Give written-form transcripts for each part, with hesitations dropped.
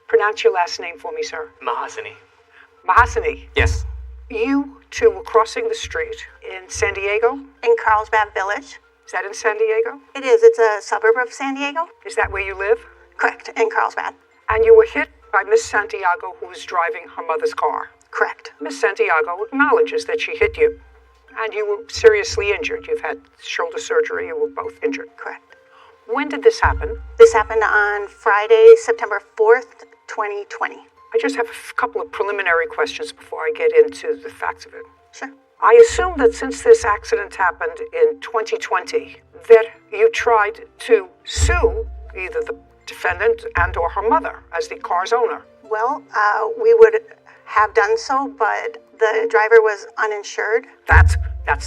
Pronounce your last name for me, sir. Mahasani. Mahasani. Yes. You two were crossing the street in San Diego? In Carlsbad Village. Is that in San Diego? It is. It's a suburb of San Diego. Is that where you live? Correct, in Carlsbad. And you were hit by Miss Santiago, who was driving her mother's car. Correct. Miss Santiago acknowledges that she hit you, and you were seriously injured. You've had shoulder surgery. You were both injured. Correct. When did this happen? This happened on Friday, September 4th, 2020. I just have a couple of preliminary questions before I get into the facts of it. Sure. I assume that since this accident happened in 2020, that you tried to sue either the defendant and or her mother as the car's owner. Well, we would have done so, but the driver was uninsured. That's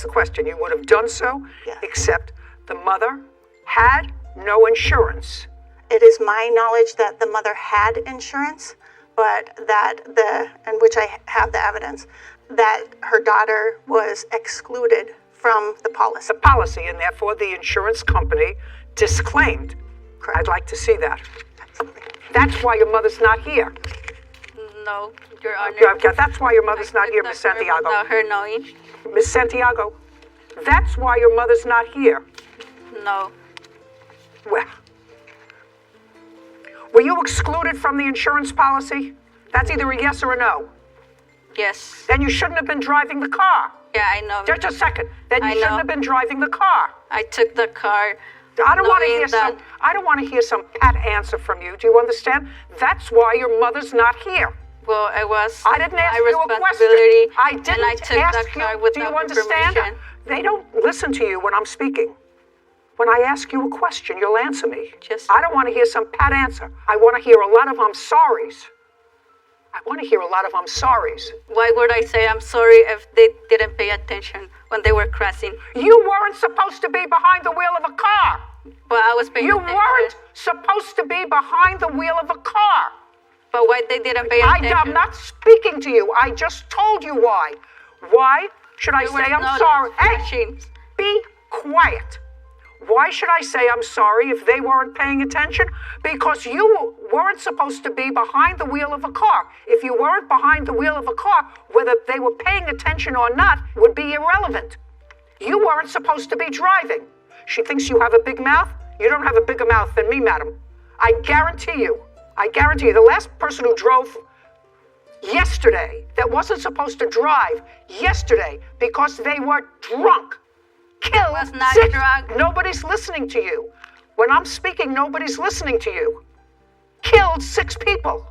the question. You would have done so, Yes. except the mother had no insurance. It is my knowledge that the mother had insurance, but and which I have the evidence, that her daughter was excluded from the policy. The policy, and therefore the insurance company disclaimed. Correct. I'd like to see that. Absolutely. That's why your mother's not here. No, Your Honor. Yeah, that's why your mother's not here, Miss Santiago. Without her knowing? Miss Santiago, that's why your mother's not here. No. Well, were you excluded from the insurance policy? That's either a yes or a no. Yes. Then you shouldn't have been driving the car. Yeah, I know. Just a second. Then you I shouldn't know. have been driving the car. I took the car. I don't want to knowing hear that- I don't want to hear some pat answer from you. Do you understand? That's why your mother's not here. Well, I was. I didn't ask my you a question. responsibility, I didn't and I took ask the car you. Do without you understand? information. They don't listen to you when I'm speaking. When I ask you a question, you'll answer me. I don't want to hear some pat answer. I want to hear a lot of I'm sorries. I want to hear a lot of I'm sorries. Why would I say I'm sorry if they didn't pay attention when they were crossing? You weren't supposed to be behind the wheel of a car. But I was paying You attention. weren't supposed to be behind the wheel of a car. But why they didn't pay attention? I'm not speaking to you. I just told you why. Why should I There was say I'm no sorry? Hey, flashing. be quiet. Why should I say I'm sorry if they weren't paying attention? Because you weren't supposed to be behind the wheel of a car. If you weren't behind the wheel of a car, whether they were paying attention or not would be irrelevant. You weren't supposed to be driving. She thinks you have a big mouth. You don't have a bigger mouth than me, madam. I guarantee you, the last person who drove yesterday that wasn't supposed to drive yesterday because they were drunk killed Was not 6. drunk. Nobody's listening to you. When I'm speaking, nobody's listening to you. Killed 6 people.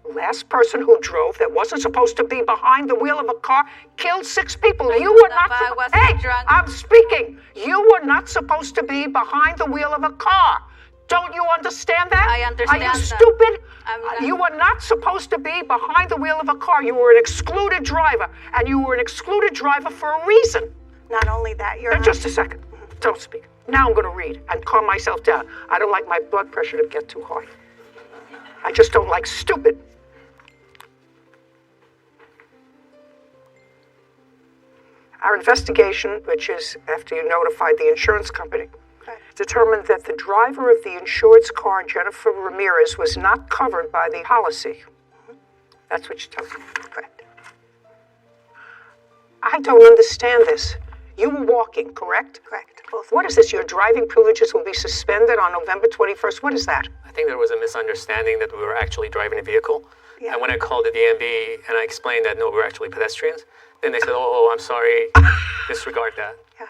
The last person who drove that wasn't supposed to be behind the wheel of a car killed 6 people. You were not. I wasn't Hey, drunk. I'm speaking. You were not supposed to be behind the wheel of a car. Don't you understand that? I understand Are you that. stupid? I'm not. You were not supposed to be behind the wheel of a car. You were an excluded driver, and you were an excluded driver for a reason. Not only that, Your Honor. Just a second. Don't speak. Now I'm going to read and calm myself down. I don't like my blood pressure to get too high. I just don't like stupid. Our investigation, which is after you notified the insurance company, determined that the driver of the insured's car, Jennifer Ramirez, was not covered by the policy. That's what you told me. Correct. I don't understand this. You were walking, correct? Correct. Both. What is this? Your driving privileges will be suspended on November 21st. What is that? I think there was a misunderstanding that we were actually driving a vehicle. Yeah. And when I called the DMV and I explained that, no, we're actually pedestrians, then they said, oh, I'm sorry, disregard that. Yeah.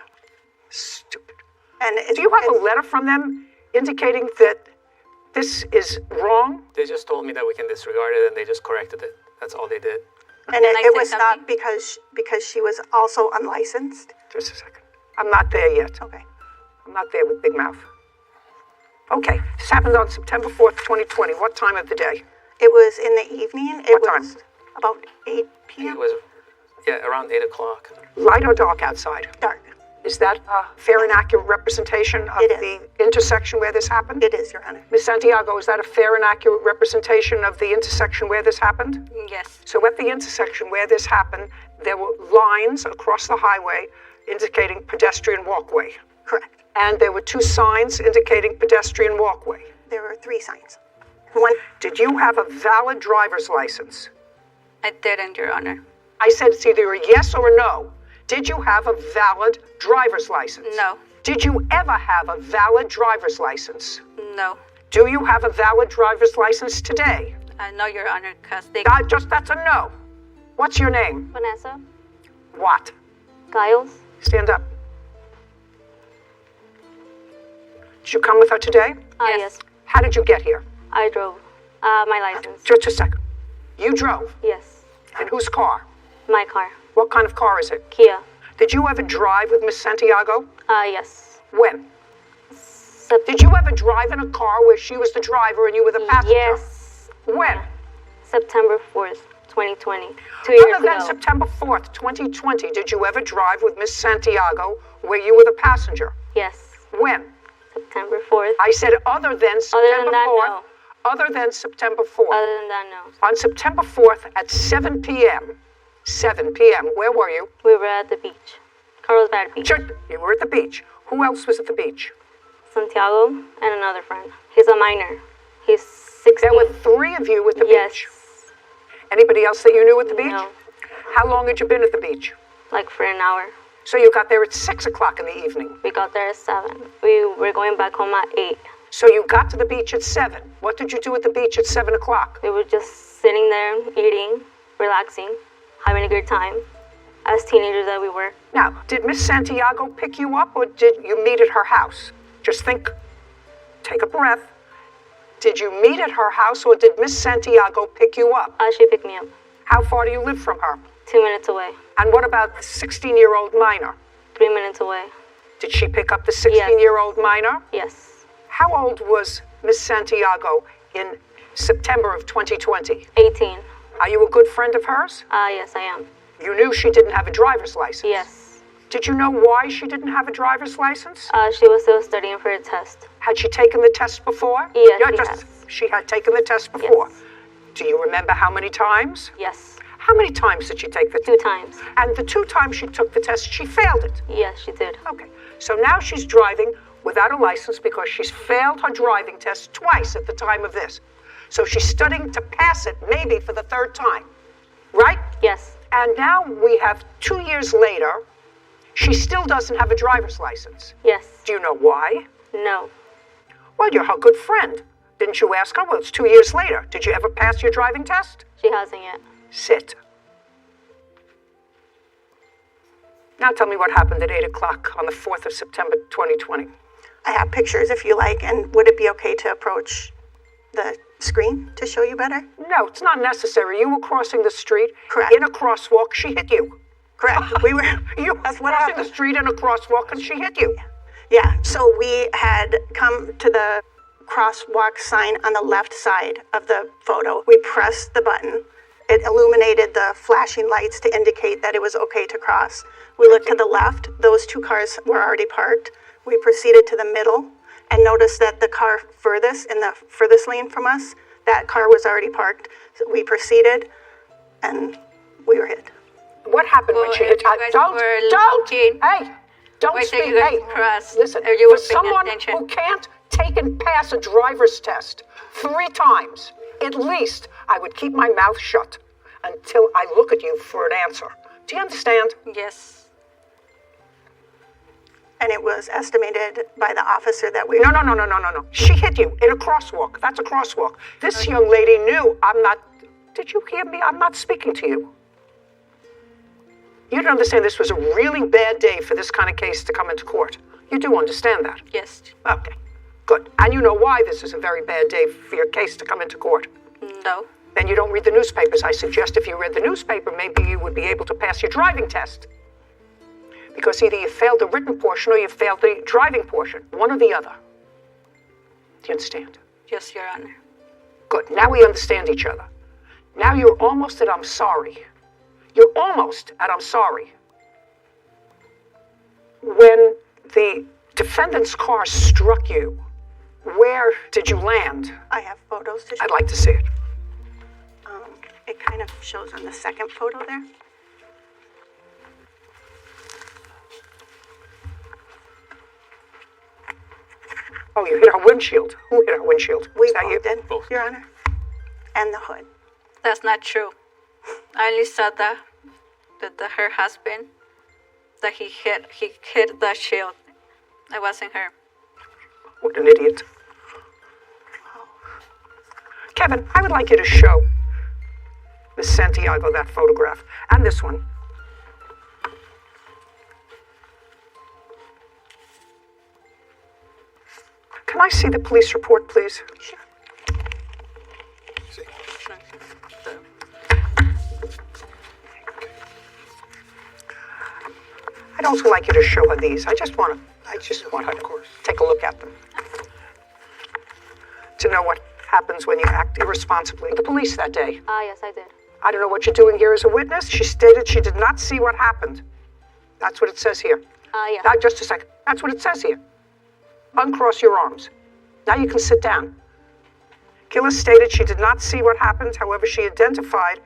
Stupid. And Do you have a letter from them indicating that this is wrong? They just told me that we can disregard it and they just corrected it. That's all they did. And Can I it say was something? not because she was also unlicensed. Just a second. I'm not there yet. Okay. I'm not there with Big Mouth. Okay, this happened on September 4th, 2020. What time of the day? It was in the evening. It What time? was about 8 p.m. It was, around 8 o'clock. Light or dark outside? Dark. Is that a fair and accurate representation of It is. the intersection where this happened? It is, Your Honor. Ms. Santiago, is that a fair and accurate representation of the intersection where this happened? Yes. So at the intersection where this happened, there were lines across the highway indicating pedestrian walkway. Correct. And there were 2 signs indicating pedestrian walkway. There were 3 signs. One Did you have a valid driver's license? I didn't, Your Honor. I said it's either a yes or a no. Did you have a valid driver's license? No. Did you ever have a valid driver's license? No. Do you have a valid driver's license today? No, Your Honor, because they... That's a no. What's your name? Vanessa. What? Giles. Stand up. Did you come with her today? Yes. How did you get here? I drove. My license. Just a second. You drove? Yes. In whose car? My car. What kind of car is it? Kia. Did you ever drive with Miss Santiago? Yes. When? Did you ever drive in a car where she was the driver and you were the passenger? Yes. When? September 4th, 2020. 2 years Other than ago. September 4th, 2020, did you ever drive with Miss Santiago where you were the passenger? Yes. When? September 4th. I said other than September that, 4th. no. Other than September 4th. Other than that, no. On September 4th at 7 p.m. 7 p.m. Where were you? We were at the beach. Carlsbad Beach. Sure, you were at the beach. Who else was at the beach? Santiago and another friend. He's a minor. He's 16. There were 3 of you at the Yes. beach. Anybody else that you knew at the beach? No. How long had you been at the beach? Like for an hour. So you got there at 6 o'clock in the evening. We got there at 7. We were going back home at 8. So you got to the beach at 7. What did you do at the beach at 7 o'clock? We were just sitting there, eating, relaxing, having a good time, as teenagers that we were. Now, did Miss Santiago pick you up or did you meet at her house? Just think, take a breath. Did you meet at her house or did Miss Santiago pick you up? She picked me up. How far do you live from her? 2 minutes away. And what about the 16-year-old minor? 3 minutes away. Did she pick up the 16-year-old minor? Yes. How old was Miss Santiago in September of 2020? 18. Are you a good friend of hers? Yes, I am. You knew she didn't have a driver's license? Yes. Did you know why she didn't have a driver's license? She was still studying for a test. Had she taken the test before? Yes, she has. She had taken the test before. Yes. Do you remember how many times? Yes. How many times did she take the 2 times. And the 2 times she took the test, she failed it. Yes, she did. Okay. So now she's driving without a license because she's failed her driving test twice at the time of this. So she's studying to pass it maybe for the 3rd time. Right? Yes. And now we have 2 years later, she still doesn't have a driver's license. Yes. Do you know why? No. Well, you're her good friend. Didn't you ask her? Well, it's 2 years later. Did you ever pass your driving test? She hasn't yet. Sit. Now tell me what happened at 8 o'clock on the 4th of September, 2020. I have pictures if you like, and would it be okay to approach the screen to show you better? No, it's not necessary. You were crossing the street. Correct. In a crosswalk, she hit you. Correct. We were. You were That's what crossing happened. the street in a crosswalk and she hit you. Yeah. So we had come to the crosswalk sign on the left side of the photo. We pressed the button. It illuminated the flashing lights to indicate that it was okay to cross. We looked to the left. Those 2 cars were already parked. We proceeded to the middle and noticed that the car furthest, in the furthest lane from us, that car was already parked. So we proceeded and we were hit. What happened when Well, she if hit? you guys Don't! were looking, Hey! Don't why speak! did you guys Hey! cross? Listen, Or you for were paying someone attention? who can't take and pass a driver's test 3 times, at least I would keep my mouth shut until I look at you for an answer. Do you understand? Yes. And it was estimated by the officer that we... No. She hit you in a crosswalk. That's a crosswalk. This young lady knew I'm not... Did you hear me? I'm not speaking to you. You don't understand this was a really bad day for this kind of case to come into court. You do understand that? Yes. Okay, good. And you know why this is a very bad day for your case to come into court. No. Then you don't read the newspapers. I suggest if you read the newspaper, maybe you would be able to pass your driving test. Because either you failed the written portion or you failed the driving portion. One or the other. Do you understand? Yes, Your Honor. Good. Now we understand each other. Now you're almost at I'm sorry. You're almost at I'm sorry. When the defendant's car struck you, where did you land? I have photos to show. I'd like to see it. It kind of shows on the second photo there. Oh, you hit our windshield. Who hit our windshield? We Is that you? both did, Both. Your Honor. and the hood. That's not true. I only saw that her husband, that he hit the shield. It wasn't her. What an idiot. Kevin, I would like you to show Miss Santiago that photograph, and this one. Can I see the police report, please? Sure. I'd also like you to show her these. I just want her to take a look at them. To know what happens when you act irresponsibly. The police that day. Yes, I did. I don't know what you're doing here as a witness. She stated she did not see what happened. That's what it says here. Yeah. Now, just a second. That's what it says here. Uncross your arms. Now you can sit down. Killer stated she did not see what happened. However, she identified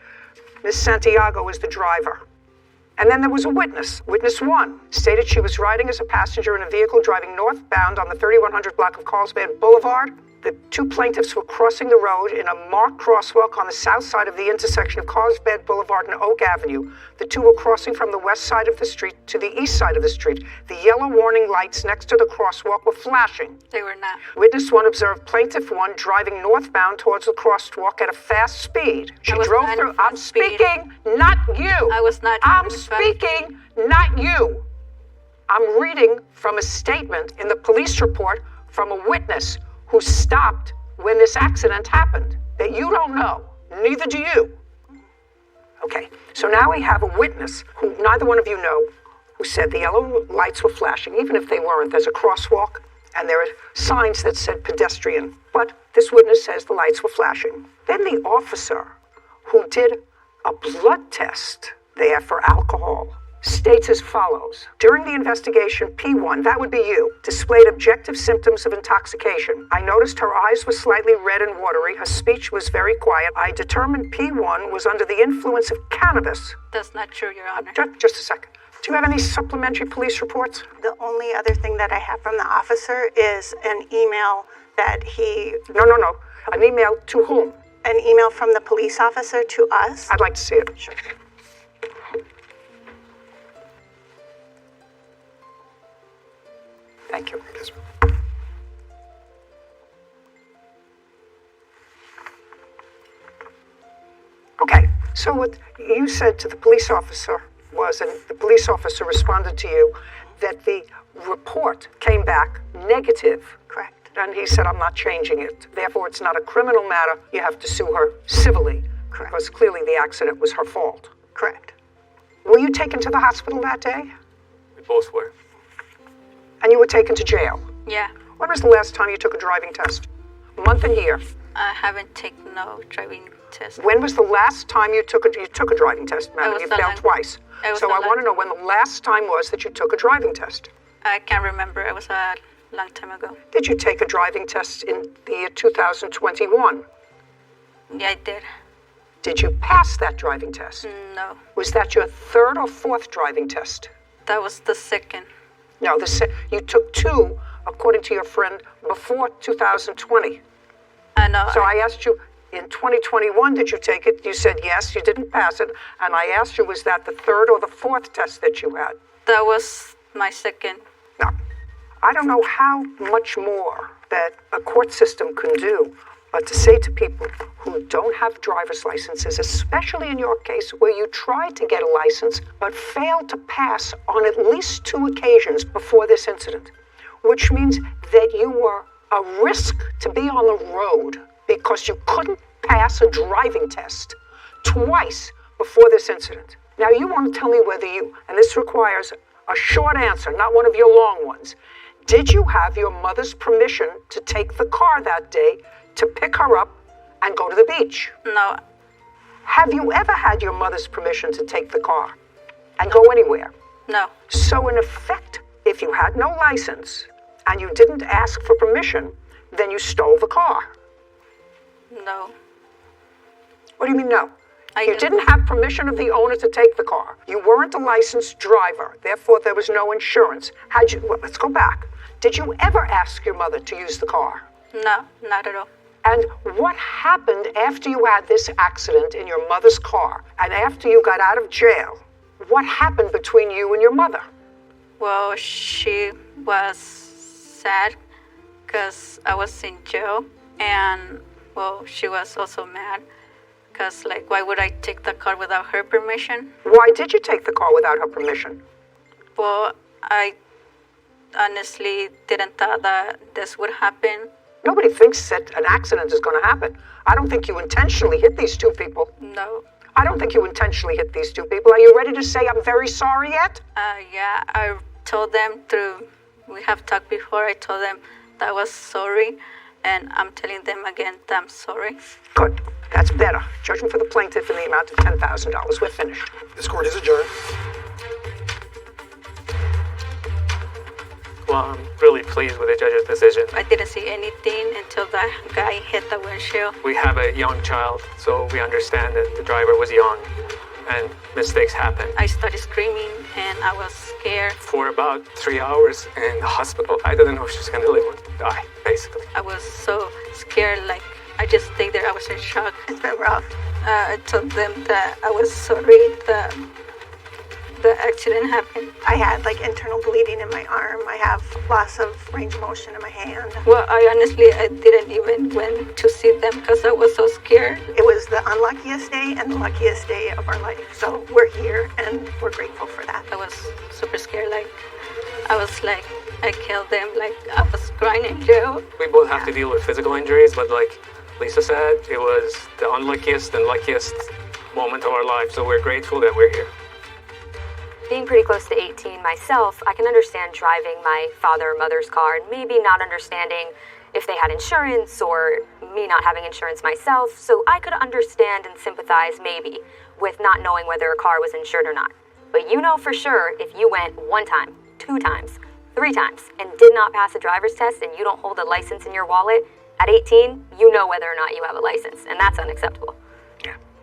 Miss Santiago as the driver. And then there was a witness. Witness 1 stated she was riding as a passenger in a vehicle driving northbound on the 3100 block of Carlsbad Boulevard. The two plaintiffs were crossing the road in a marked crosswalk on the south side of the intersection of Carlsbad Boulevard and Oak Avenue. The two were crossing from the west side of the street to the east side of the street. The yellow warning lights next to the crosswalk were flashing. They were not. Witness 1 observed Plaintiff 1 driving northbound towards the crosswalk at a fast speed. She I was drove not through. in fast I'm speed. speaking, not you. I was not I'm in fast speaking, not you. I'm reading from a statement in the police report from a witness who stopped when this accident happened that you don't know. Neither do you. Okay, so now we have a witness who neither one of you know, who said the yellow lights were flashing, even if they weren't. There's a crosswalk, and there are signs that said pedestrian. But this witness says the lights were flashing. Then the officer who did a blood test there for alcohol states as follows. During the investigation, P1, that would be you, displayed objective symptoms of intoxication. I noticed her eyes were slightly red and watery. Her speech was very quiet. I determined P1 was under the influence of cannabis. That's not true, Your Honor. Just a second. Do you have any supplementary police reports? The only other thing that I have from the officer is an email that he... No. An email to whom? An email from the police officer to us. I'd like to see it. Sure. Thank you. Okay, so what you said to the police officer was, and the police officer responded to you, that the report came back negative. Correct. And he said, I'm not changing it. Therefore, it's not a criminal matter. You have to sue her civilly. Correct. Because clearly the accident was her fault. Correct. Were you taken to the hospital that day? We both were. And you were taken to jail? Yeah. When was the last time you took a driving test? Month and year. I haven't taken no driving test. When was the last time you took a driving test, madam? was You a failed long- twice. it was So a I long- want to know when the last time was that you took a driving test. I can't remember. It was a long time ago. Did you take a driving test in the year 2021? Yeah, I did. Did you pass that driving test? No. Was that your third or fourth driving test? That was the second. No, you took two, according to your friend, before 2020. I know. So I asked you, in 2021, did you take it? You said yes, you didn't pass it. And I asked you, was that the third or the fourth test that you had? That was my second. Now, I don't know how much more that a court system can do, but to say to people who don't have driver's licenses, especially in your case where you tried to get a license but failed to pass on at least 2 occasions before this incident, which means that you were a risk to be on the road because you couldn't pass a driving test twice before this incident. Now, you want to tell me whether you, and this requires a short answer, not one of your long ones, did you have your mother's permission to take the car that day to pick her up and go to the beach? No. Have you ever had your mother's permission to take the car and go anywhere? No. So in effect, if you had no license and you didn't ask for permission, then you stole the car. No. What do you mean no? You didn't. didn't have permission of the owner to take the car. You weren't a licensed driver. Therefore, there was no insurance. Well, let's go back. Did you ever ask your mother to use the car? No, not at all. And what happened after you had this accident in your mother's car and after you got out of jail? What happened between you and your mother? Well, she was sad because I was in jail, and well, she was also mad because, like, why would I take the car without her permission? Why did you take the car without her permission? Well, I honestly didn't thought that this would happen. Nobody thinks that an accident is going to happen. I don't think you intentionally hit these two people. No. I don't think you intentionally hit these two people. Are you ready to say I'm very sorry yet? Yeah, I told them we have talked before, I told them that I was sorry, and I'm telling them again that I'm sorry. Good. That's better. Judgment for the plaintiff in the amount of $10,000. We're finished. This court is adjourned. Well, I'm really pleased with the judge's decision. I didn't see anything until that guy hit the windshield. We have a young child, so we understand that the driver was young and mistakes happen. I started screaming and I was scared. For about 3 hours in the hospital, I didn't know if she was going to live or die, basically. I was so scared, like I just stayed there. I was in shock. It's been rough. I told them that I was sorry that the accident happened. I had like internal bleeding in my arm. I have loss of range of motion in my hand. Well, I didn't even went to see them because I was so scared. It was the unluckiest day and the luckiest day of our life. So we're here and we're grateful for that. I was super scared. Like, I was like, I killed them. Like, I was crying in jail. We both have to deal with physical injuries, but like Lisa said, it was the unluckiest and luckiest moment of our life, so we're grateful that we're here. Being pretty close to 18 myself, I can understand driving my father or mother's car and maybe not understanding if they had insurance or me not having insurance myself. So I could understand and sympathize maybe with not knowing whether a car was insured or not. But you know for sure if you went 1 time, 2 times, 3 times and did not pass a driver's test and you don't hold a license in your wallet, at 18, you know whether or not you have a license, and that's unacceptable.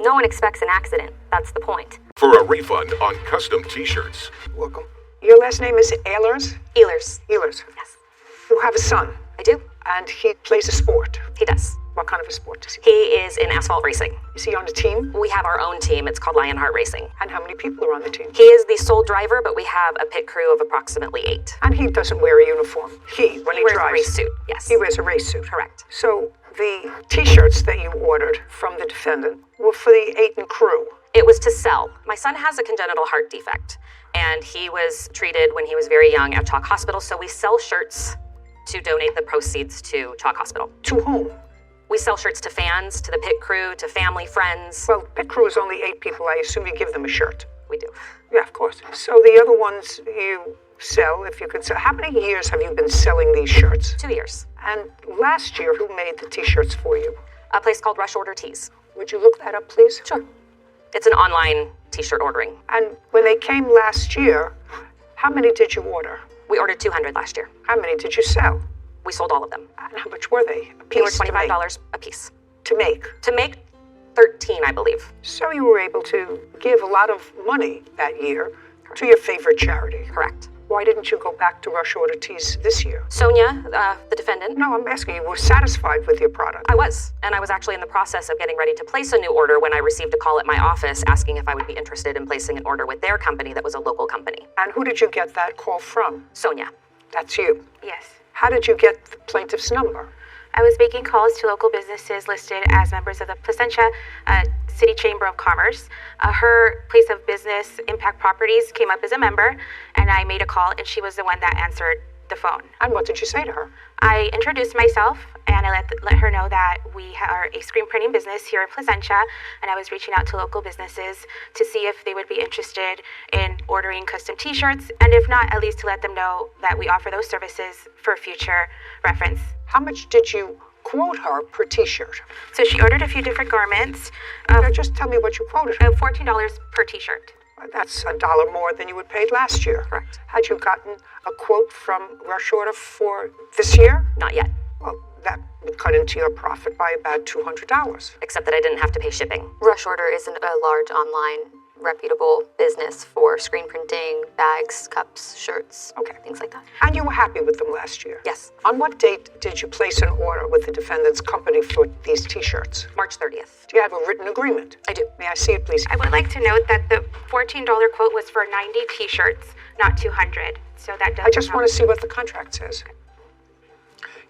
No one expects an accident. That's the point. For a refund on custom t-shirts. Welcome. Your last name is Ehlers? Ehlers. Ehlers. Yes. You have a son, I do. and he plays a sport. He does. What kind of a sport does he? He is in asphalt racing. Is he on a team? We have our own team. It's called Lionheart Racing. And how many people are on the team? He is the sole driver, but we have a pit crew of approximately 8. And he doesn't wear a uniform. When he wears drives. a race suit, yes. He wears a race suit. Correct. So the t-shirts that you ordered from the defendant were for the Aiton crew. It was to sell. My son has a congenital heart defect, and he was treated when he was very young at Chalk Hospital, so we sell shirts to donate the proceeds to Chalk Hospital. To whom? We sell shirts to fans, to the pit crew, to family, friends. Well, pit crew is only 8 people. I assume you give them a shirt. We do. Yeah, of course. So the other ones you sell, if you could sell. How many years have you been selling these shirts? 2 years. And last year, who made the t-shirts for you? A place called Rush Order Tees. Would you look that up, please? Sure. It's an online t-shirt ordering. And when they came last year, how many did you order? We ordered 200 last year. How many did you sell? We sold all of them. And how much were they? A They were piece to make? $25 a piece. To make. To make 13, I believe. So you were able to give a lot of money that year to your favorite charity. Correct. Why didn't you go back to Rush Order Tees this year? Sonia, the defendant. No, I'm asking you, were satisfied with your product? I was, and I was actually in the process of getting ready to place a new order when I received a call at my office asking if I would be interested in placing an order with their company that was a local company. And who did you get that call from? Sonia. That's you. Yes. How did you get the plaintiff's number? I was making calls to local businesses listed as members of the Placentia City Chamber of Commerce. Her place of business, Impact Properties, came up as a member, and I made a call, and she was the one that answered the phone. And what did you say to her? I introduced myself, and I let her know that we are a screen printing business here in Placentia, and I was reaching out to local businesses to see if they would be interested in ordering custom t-shirts, and if not, at least to let them know that we offer those services for future reference. How much did you quote her per t-shirt? So she ordered a few different garments. Just tell me what you quoted her. $14 per t-shirt. That's $1 more than you had paid last year. Correct. Had you gotten a quote from Rush Order for this year? Not yet, Well, that would cut into your profit by about $200. except that I didn't have to pay shipping. Rush Order isn't a large online reputable business for screen printing, bags, cups, shirts, Okay. things like that. And you were happy with them last year? Yes. On what date did you place an order with the defendant's company for these T-shirts? March 30th. Do you have a written agreement? I do. May I see it, please? I would like to note that the $14 quote was for 90 t-shirts, not 200. So that does. I just want to see what the contract says.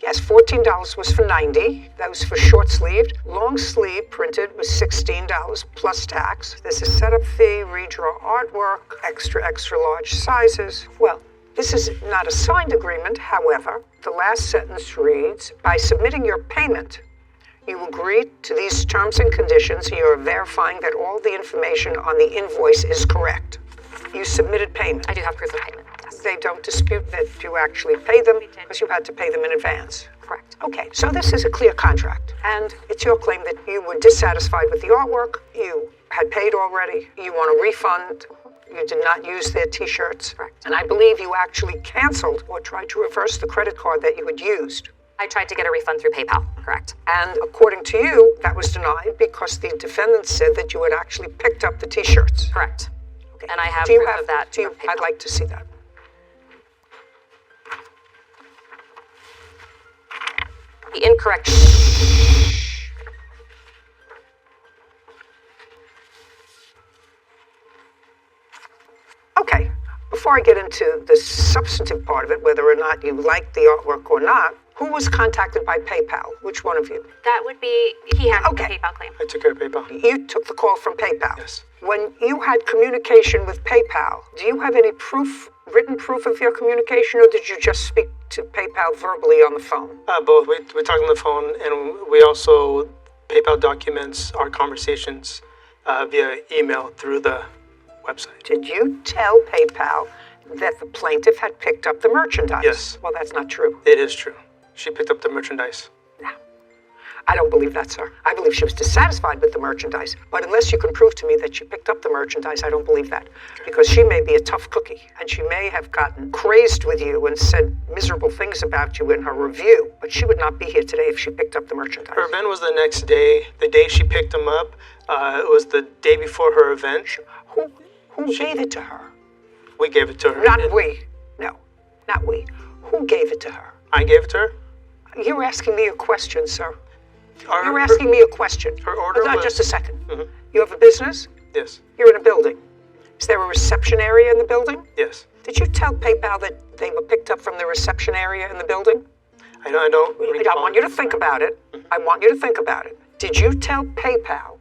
Yes, $14 was for 90. That was for short sleeved. Long sleeve printed was $16 plus tax. There's a setup fee, redraw artwork, extra large sizes. Well, this is not a signed agreement. However, the last sentence reads, by submitting your payment, you agree to these terms and conditions. You are verifying that all the information on the invoice is correct. You submitted payment. I do have proof of payment, yes. They don't dispute that you actually paid them because you had to pay them in advance. Correct. Okay, so this is a clear contract, and it's your claim that you were dissatisfied with the artwork, you had paid already, you want a refund, you did not use their T-shirts, Correct. and I believe you actually canceled or tried to reverse the credit card that you had used. I tried to get a refund through PayPal, correct. And according to you, that was denied because the defendant said that you had actually picked up the T-shirts. Correct. Okay. And I have Do you proof of that Do you, from PayPal. I'd like to see that. The incorrect. Okay, before I get into the substantive part of it, whether or not you like the artwork or not, who was contacted by PayPal? Which one of you? That would be, he handled Okay. the PayPal claim. I took care of PayPal. You took the call from PayPal. Yes. When you had communication with PayPal, do you have any proof, written proof of your communication, or did you just speak to PayPal verbally on the phone? Both. We talked on the phone, and we also, PayPal documents our conversations via email through the website. Did you tell PayPal that the plaintiff had picked up the merchandise? Yes. Well, that's not true. It is true. She picked up the merchandise. No. I don't believe that, sir. I believe she was dissatisfied with the merchandise. But unless you can prove to me that she picked up the merchandise, I don't believe that. Because she may be a tough cookie, and she may have gotten crazed with you and said miserable things about you in her review. But she would not be here today if she picked up the merchandise. Her event was the next day. The day she picked them up, it was the day before her event. Who gave it to her? We gave it to her. Not we. No, not we. Who gave it to her? I gave it to her. You're asking me a question, sir. Our- You're asking me a question. Her order Hold on was- just a second. Mhm. You have a business? Yes. You're in a building. Is there a reception area in the building? Yes. Did you tell PayPal that they were picked up from the reception area in the building? I don't I recall. want you to think about it. I want you to think about it. Did you tell PayPal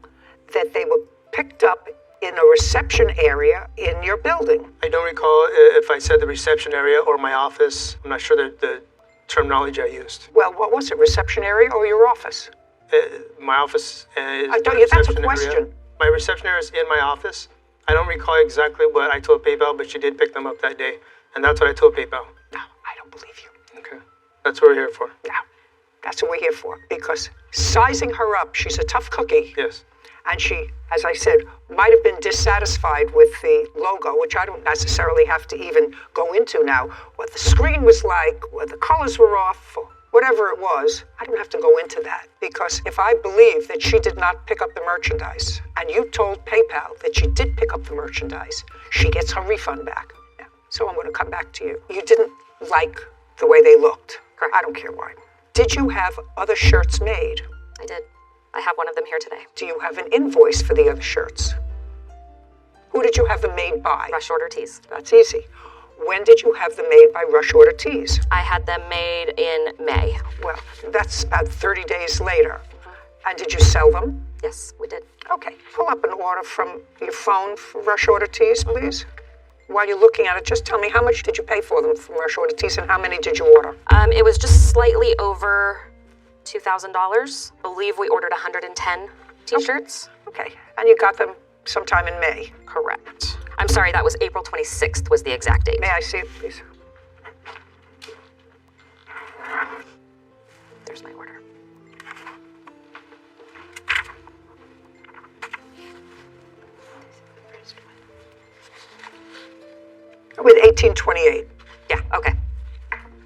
that they were picked up in a reception area in your building? I don't recall if I said the reception area or my office. I'm not sure the terminology I used. Well, what was it, reception area or your office? My office is I the don't- that's a reception area. question. My reception area is in my office. I don't recall exactly what I told PayPal, but she did pick them up that day. And that's what I told PayPal. No, I don't believe you. Okay. That's what we're here for. No, that's what we're here for. Because sizing her up, she's a tough cookie. Yes. And she, as I said, might have been dissatisfied with the logo, which I don't necessarily have to even go into now. What the screen was like, what the colors were off, or whatever it was, I don't have to go into that. Because if I believe that she did not pick up the merchandise, and you told PayPal that she did pick up the merchandise, she gets her refund back. Yeah. So I'm going to come back to you. You didn't like the way they looked. Correct. I don't care why. Did you have other shirts made? I did. I have one of them here today. Do you have an invoice for the other shirts? Who did you have them made by? Rush order tees. That's easy. When did you have them made by Rush Order Tees? I had them made in May. Well, that's about 30 days later. And did you sell them? Yes, we did. Okay, pull up an order from your phone for Rush Order Tees, please. While you're looking at it, just tell me how much did you pay for them from Rush Order Tees and how many did you order? It was just slightly over $2,000. I believe we ordered 110 t-shirts. Okay, and you got them sometime in May. Correct. I'm sorry, that was April 26th was the exact date. May I see it, please? There's my order. With 1828. Yeah, okay.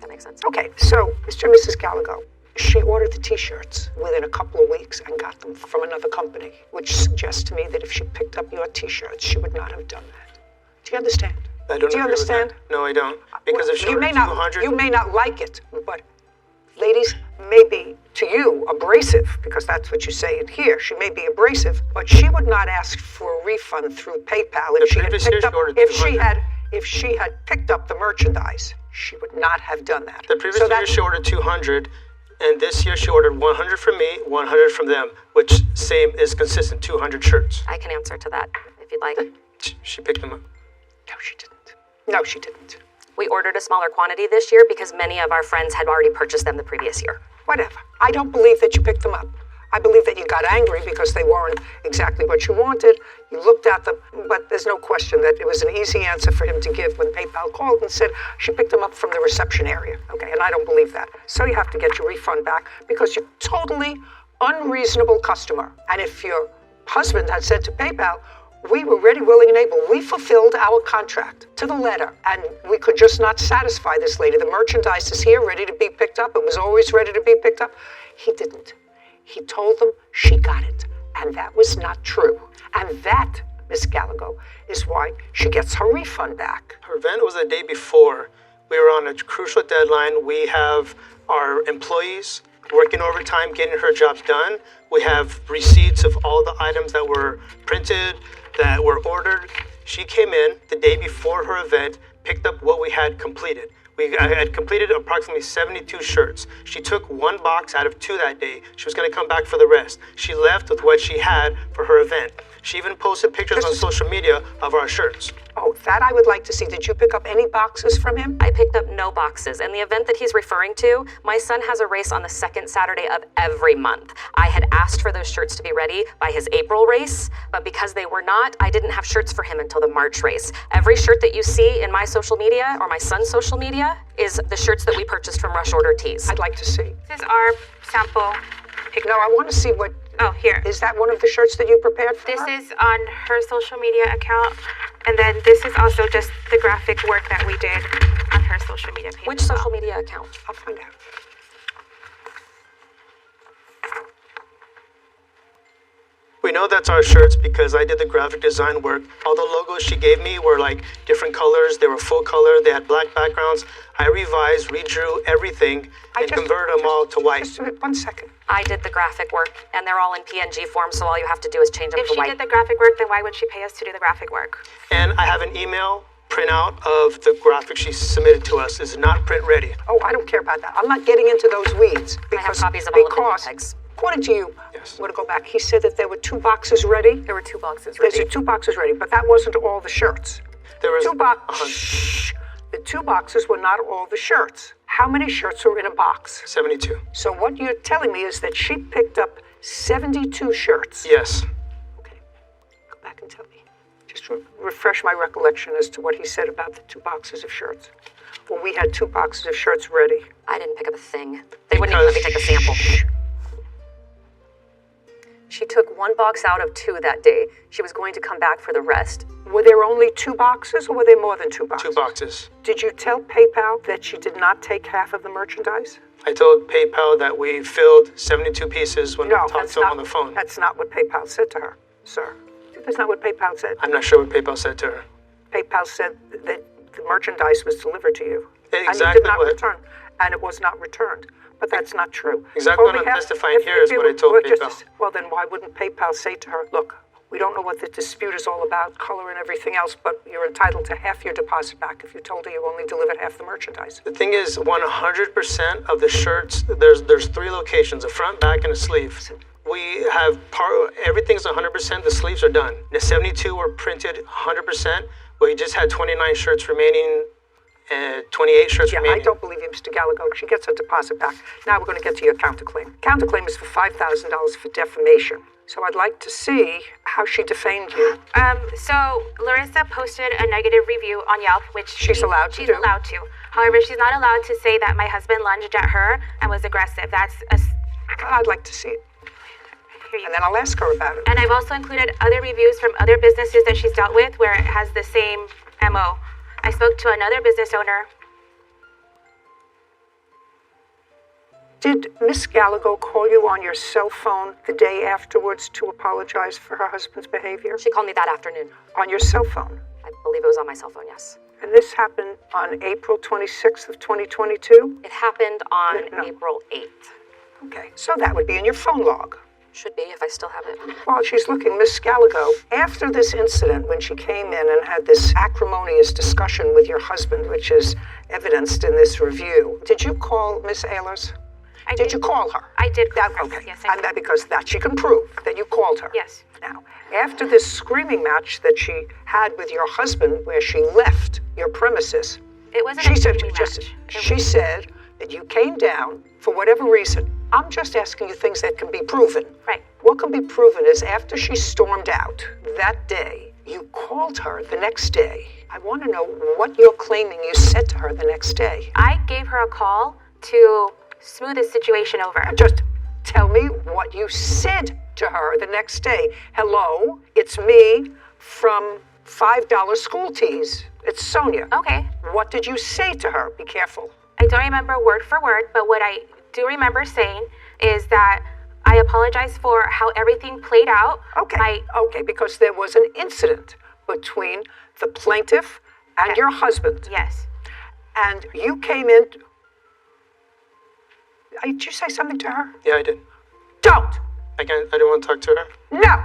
That makes sense. Okay, so Mr. and Mrs. Gallagher, she ordered the t-shirts within a couple of weeks and got them from another company, which suggests to me that if she picked up your t-shirts, she would not have done that. Do you understand? I don't Do you agree with understand? that. No, I don't. Because if she you ordered may not, 200... you may not like it, but ladies may be, to you, abrasive, because that's what you say in here. She may be abrasive, but she would not ask for a refund through PayPal if she had picked up, if she had picked up the merchandise. She would not have done that. The previous year she ordered 200, and this year she ordered 100 from me, 100 from them, which same is consistent 200 shirts. I can answer to that if you'd like. She picked them up. No, she didn't. No, she didn't. We ordered a smaller quantity this year because many of our friends had already purchased them the previous year. Whatever. I don't believe that you picked them up. I believe that you got angry because they weren't exactly what you wanted. You looked at them, but there's no question that it was an easy answer for him to give when PayPal called and said she picked them up from the reception area. Okay, and I don't believe that. So you have to get your refund back because you're totally unreasonable customer. And if your husband had said to PayPal, we were ready, willing, and able. We fulfilled our contract to the letter, and we could just not satisfy this lady. The merchandise is here, ready to be picked up. It was always ready to be picked up. He didn't. He told them she got it, and that was not true. And that, Miss Gallagher, is why she gets her refund back. Her event was the day before. We were on a crucial deadline. We have our employees working overtime, getting her jobs done. We have receipts of all the items that were printed, that were ordered. She came in the day before her event, picked up what we had completed. I had completed approximately 72 shirts. She took one box out of 2 that day. She was going to come back for the rest. She left with what she had for her event. She even posted pictures on social media of our shirts. Oh, that I would like to see. Did you pick up any boxes from him? I picked up no boxes. And the event that he's referring to, my son has a race on the second Saturday of every month. I had asked for those shirts to be ready by his April race, but because they were not, I didn't have shirts for him until the March race. Every shirt that you see in my social media or my son's social media is the shirts that we purchased from Rush Order Tees. I'd like to see. This is our sample picture. No, I want to see what... Oh, here. Is that one of the shirts that you prepared for This her? is on her social media account. And then this is also just the graphic work that we did on her social media page. Which social media account? I'll find out. We know that's our shirts because I did the graphic design work. All the logos she gave me were like different colors. They were full color. They had black backgrounds. I revised, redrew everything, and converted them all to white. Just 1 second. I did the graphic work, and they're all in PNG form, so all you have to do is change them If to she white. did the graphic work, then why would she pay us to do the graphic work? And I have an email printout of the graphic she submitted to us. It's not print ready. Oh, I don't care about that. I'm not getting into those weeds. I have copies of all of the tags. According to you, Yes. I'm going to go back. He said that there were 2 boxes ready. There were 2 boxes ready. There's 2 boxes ready, but that wasn't all the shirts. There was 2 boxes. Shh. The 2 boxes were not all the shirts. How many shirts were in a box? 72. So what you're telling me is that she picked up 72 shirts. Yes. Okay. Go back and tell me. Just refresh my recollection as to what he said about the 2 boxes of shirts. Well, we had 2 boxes of shirts ready. I didn't pick up a thing. They wouldn't even let me take a sample. She took 1 box out of 2 that day. She was going to come back for the rest. Were there only 2 boxes, or were there more than 2 boxes? 2 boxes. Did you tell PayPal that she did not take half of the merchandise? I told PayPal that we filled 72 pieces when we talked to him on the phone. That's not what PayPal said to her, sir. That's not what PayPal said. I'm not sure what PayPal said to her. PayPal said that the merchandise was delivered to you. Exactly and you did not what- return. And it was not returned. But that's not true. Exactly what Only I'm testifying here is what I told PayPal. Well, then why wouldn't PayPal say to her, look, we don't know what the dispute is all about, color and everything else, but you're entitled to half your deposit back if you told her you only delivered half the merchandise. The thing is, 100% of the shirts, there's 3 locations, a front, back, and a sleeve. We have everything's 100%, the sleeves are done. The 72 were printed 100%, but we just had 29 shirts remaining, 28 shirts Yeah, remaining. I don't believe you, Mr. Gallagher. She gets her deposit back. Now we're going to get to your counterclaim. Counterclaim is for $5,000 for defamation. So I'd like to see how she defamed you. So Larissa posted a negative review on Yelp, which She's allowed to She's do. allowed to. However, she's not allowed to say that my husband lunged at her and was aggressive. That's I'd like to see it. here you And go. then I'll ask her about it. And I've also included other reviews from other businesses that she's dealt with where it has the same MO. I spoke to another business owner. Did Miss Gallagher call you on your cell phone the day afterwards to apologize for her husband's behavior? She called me that afternoon. On your cell phone? I believe it was on my cell phone, yes. And this happened on April 26th of 2022? It happened on No. April 8th. Okay, so that would be in your phone log. Should be, if I still have it. While she's looking, Miss Gallagher, after this incident, when she came in and had this acrimonious discussion with your husband, which is evidenced in this review, did you call Miss Ehlers? Did you call her? I did call her. Okay, Yes, I and that because that she can prove that you called her. Yes. Now, after this screaming match that she had with your husband, where she left your premises, It wasn't she a said, screaming match. she said that you came down for whatever reason. I'm just asking you things that can be proven. Right. What can be proven is after she stormed out that day, you called her the next day. I want to know what you're claiming you said to her the next day. I gave her a call to smooth this situation over. Just tell me what you said to her the next day. Hello, it's me from $5 school teas. It's Sonia. Okay. What did you say to her? Be careful. I don't remember word for word, but what I do remember saying is that I apologize for how everything played out. Okay, okay, because there was an incident between the plaintiff and your husband. Yes. And you came in. Did you say something to her? Yeah, I did. Don't! I didn't want to talk to her. No!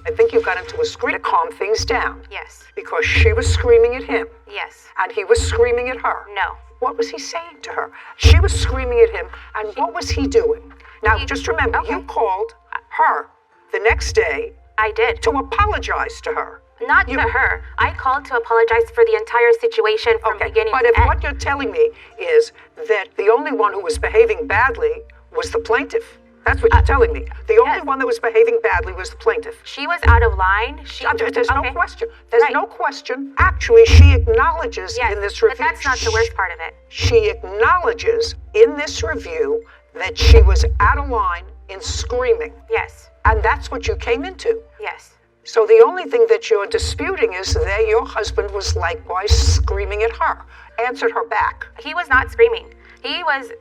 I think you got into a scream to calm things down. Yes. Because she was screaming at him. Yes. And he was screaming at her. No. What was he saying to her? She was screaming at him, and what was he doing? Now, just remember, you called her the next day. I did. To apologize to her. Not to her. I called to apologize for the entire situation from beginning but to if end. what you're telling me is that the only one who was behaving badly was the plaintiff. That's what you're telling me. The only one that was behaving badly was the plaintiff. She was out of line. There's no question. There's no question. Actually, she acknowledges in this review. But that's not the worst part of it. She acknowledges in this review that she was out of line in screaming. Yes. And that's what you came into. Yes. So the only thing that you're disputing is that your husband was likewise screaming at her, answered her back. He was not screaming. He was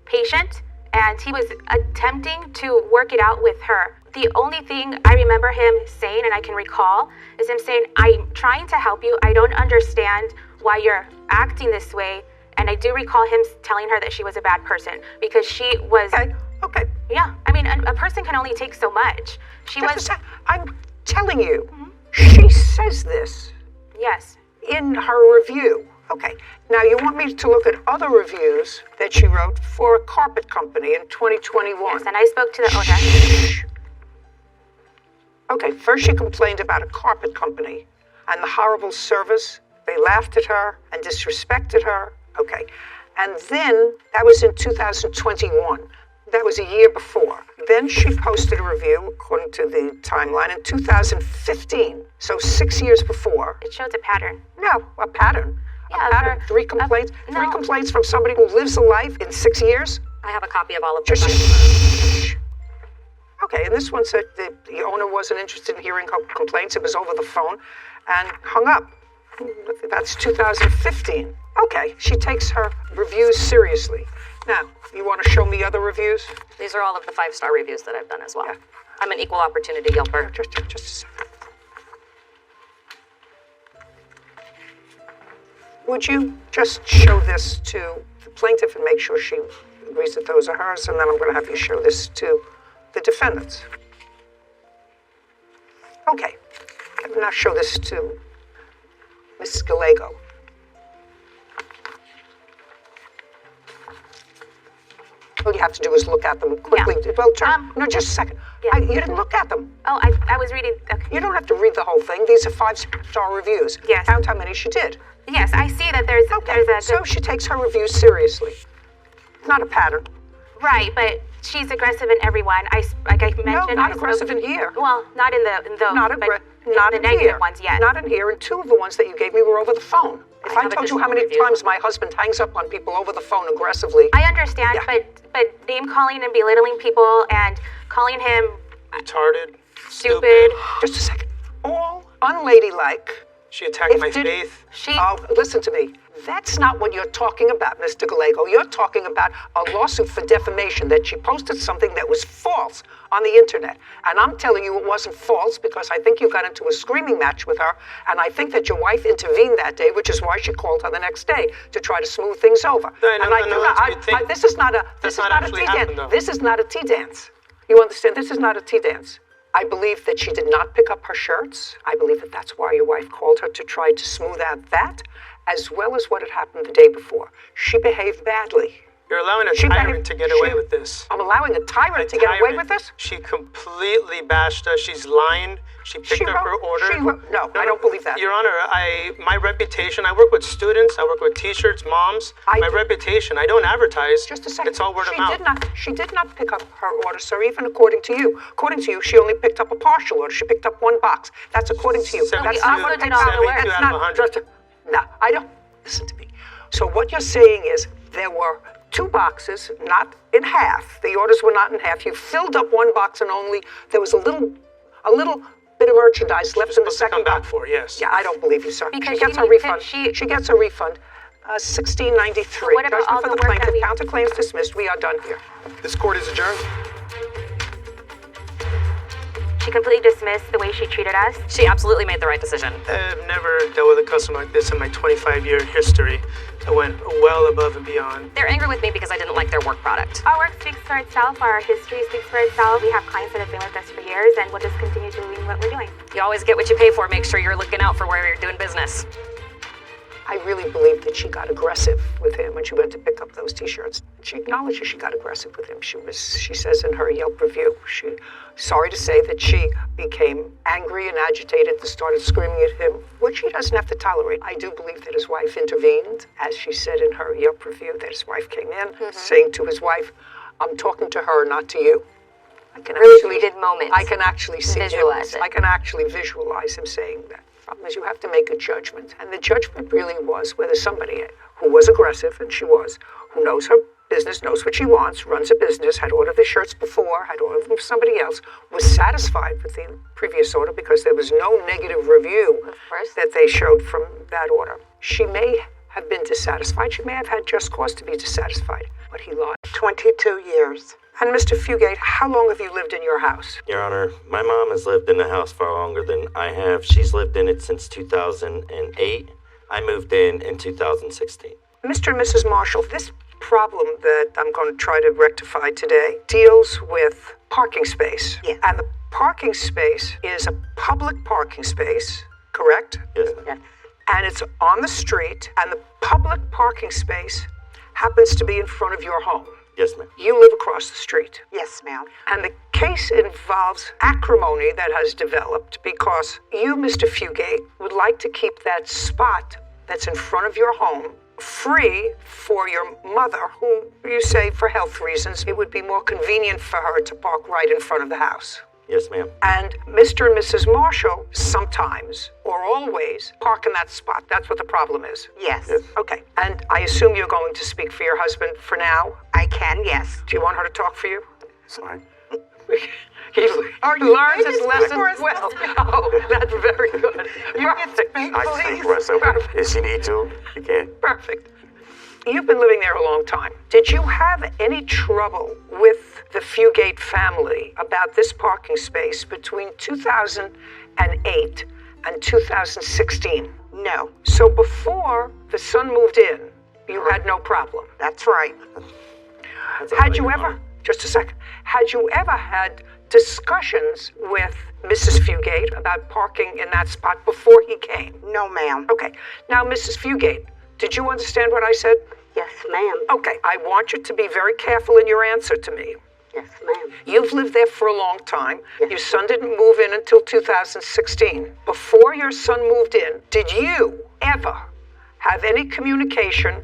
patient, and he was attempting to work it out with her. The only thing I remember him saying, and I can recall, is him saying, I'm trying to help you. I don't understand why you're acting this way. And I do recall him telling her that she was a bad person because she was... Okay. Yeah. I mean, a person can only take so much. I'm telling you, she says this. Yes. In her review. Okay. Now, you want me to look at other reviews that she wrote for a carpet company in 2021. Yes, and I spoke to the owner. Okay, first she complained about a carpet company and the horrible service. They laughed at her and disrespected her. Okay. And then, that was in 2021. That was a year before. Then she posted a review, according to the timeline, in 2015. So 6 years before. It shows a pattern. No, a pattern. Yeah, a pattern. Three complaints. Three complaints from somebody who lives a life in 6 years. I have a copy of all of Just them. Okay, and this one said that the owner wasn't interested in hearing complaints. It was over the phone and hung up. That's 2015. Okay, she takes her reviews seriously. Now, you want to show me other reviews? These are all of the 5-star reviews that I've done as well. Yeah. I'm an equal opportunity Yelper. Just a second. Would you just show this to the plaintiff and make sure she agrees that those are hers, and then I'm going to have you show this to the defendants. Okay. Now show this to Mrs. Gallego. All you have to do is look at them quickly. Yeah. Well, no, just a second. Yeah. You didn't look at them. Oh, I was reading. Okay. You don't have to read the whole thing. These are 5-star reviews. Yes. Count how many she did. Yes, I see that there's a... So she takes her reviews seriously. Not a pattern. Right, but she's aggressive in everyone. Like I mentioned... No, not aggressive in here. Well, not in those. Not in the negative here. ones, yes. Not in here, and 2 of the ones that you gave me were over the phone. If I told you how many times my husband hangs up on people over the phone aggressively... I understand, but name-calling and belittling people and calling him... Retarded. Stupid. Just a second. All unladylike. She attacked my faith. Oh, listen to me. That's not what you're talking about, Mr. Gallego. You're talking about a lawsuit for defamation, that she posted something that was false on the internet. And I'm telling you it wasn't false because I think you got into a screaming match with her, and I think that your wife intervened that day, which is why she called her the next day to try to smooth things over. This is not a tea dance. This is not a tea dance. You understand? This is not a tea dance. I believe that she did not pick up her shirts. I believe that that's why your wife called her to try to smooth out that, as well as what had happened the day before. She behaved badly. You're allowing a tyrant to get away with this. I'm allowing a tyrant to get away with this? She completely bashed us. She's lying. She picked up her order. No, I don't believe that. Your Honor, my reputation, I work with students, I work with T-shirts, moms. My reputation, I don't advertise. Just a second. It's all word of mouth. She did not pick up her order, sir, even according to you. According to you, she only picked up a partial order. She picked up one box. That's according to you. 72 That's not what picked up. 72 out of 100. No, I don't. Listen to me. So what you're saying is there were 2 boxes, not in half. The orders were not in half. You filled up one box and only there was a little bit of merchandise left in the second box. For, yes. Yeah, I don't believe you, sir. Because she gets a refund. She gets a refund. $16.93. What about all for the the work that plaintiff. Counterclaims dismissed. We are done here. This court is adjourned. She completely dismissed the way she treated us. She absolutely made the right decision. I've never dealt with a customer like this in my 25-year history. I went well above and beyond. They're angry with me because I didn't like their work product. Our work speaks for itself. Our history speaks for itself. We have clients that have been with us for years, and we'll just continue doing what we're doing. You always get what you pay for. Make sure you're looking out for where you're doing business. I really believe that she got aggressive with him when she went to pick up those T-shirts. She acknowledges she got aggressive with him. She says in her Yelp review, sorry to say that she became angry and agitated and started screaming at him, which he doesn't have to tolerate. I do believe that his wife intervened, as she said in her Yelp review, that his wife came in saying to his wife, I'm talking to her, not to you. I can actually see Visualize it. I can actually visualize him saying that. Problem is you have to make a judgment. And the judgment really was whether somebody who was aggressive, and she was, who knows her business, knows what she wants, runs a business, had ordered the shirts before, had ordered them from somebody else, was satisfied with the previous order because there was no negative review that they showed from that order. She may have been dissatisfied. She may have had just cause to be dissatisfied, but he lied. 22 years. And Mr. Fugate, how long have you lived in your house? Your Honor, my mom has lived in the house far longer than I have. She's lived in it since 2008. I moved in 2016. Mr. and Mrs. Marshall, this problem that I'm going to try to rectify today deals with parking space. Yes. And the parking space is a public parking space, correct? Yes. And it's on the street, and the public parking space happens to be in front of your home. Yes, ma'am. You live across the street. Yes, ma'am. And the case involves acrimony that has developed because you, Mr. Fugate, would like to keep that spot that's in front of your home free for your mother, who you say for health reasons it would be more convenient for her to park right in front of the house. Yes, ma'am. And Mr. and Mrs. Marshall sometimes or always park in that spot. That's what the problem is. Yes. Okay. And I assume you're going to speak for your husband for now? I can, yes. Do you want her to talk for you? Sorry. He learns his lessons well. Oh, that's very good. Perfect. I speak for myself. If she need to, you can. Perfect. You've been living there a long time. Did you have any trouble with the Fugate family about this parking space between 2008 and 2016? No. So before the son moved in, you had no problem? That's right. Had you ever, just a second, had you ever had discussions with Mrs. Fugate about parking in that spot before he came? No, ma'am. Okay. Now, Mrs. Fugate, did you understand what I said? Yes, ma'am. Okay, I want you to be very careful in your answer to me. Yes, ma'am. You've lived there for a long time. Yes. Your son didn't move in until 2016. Before your son moved in, did you ever have any communication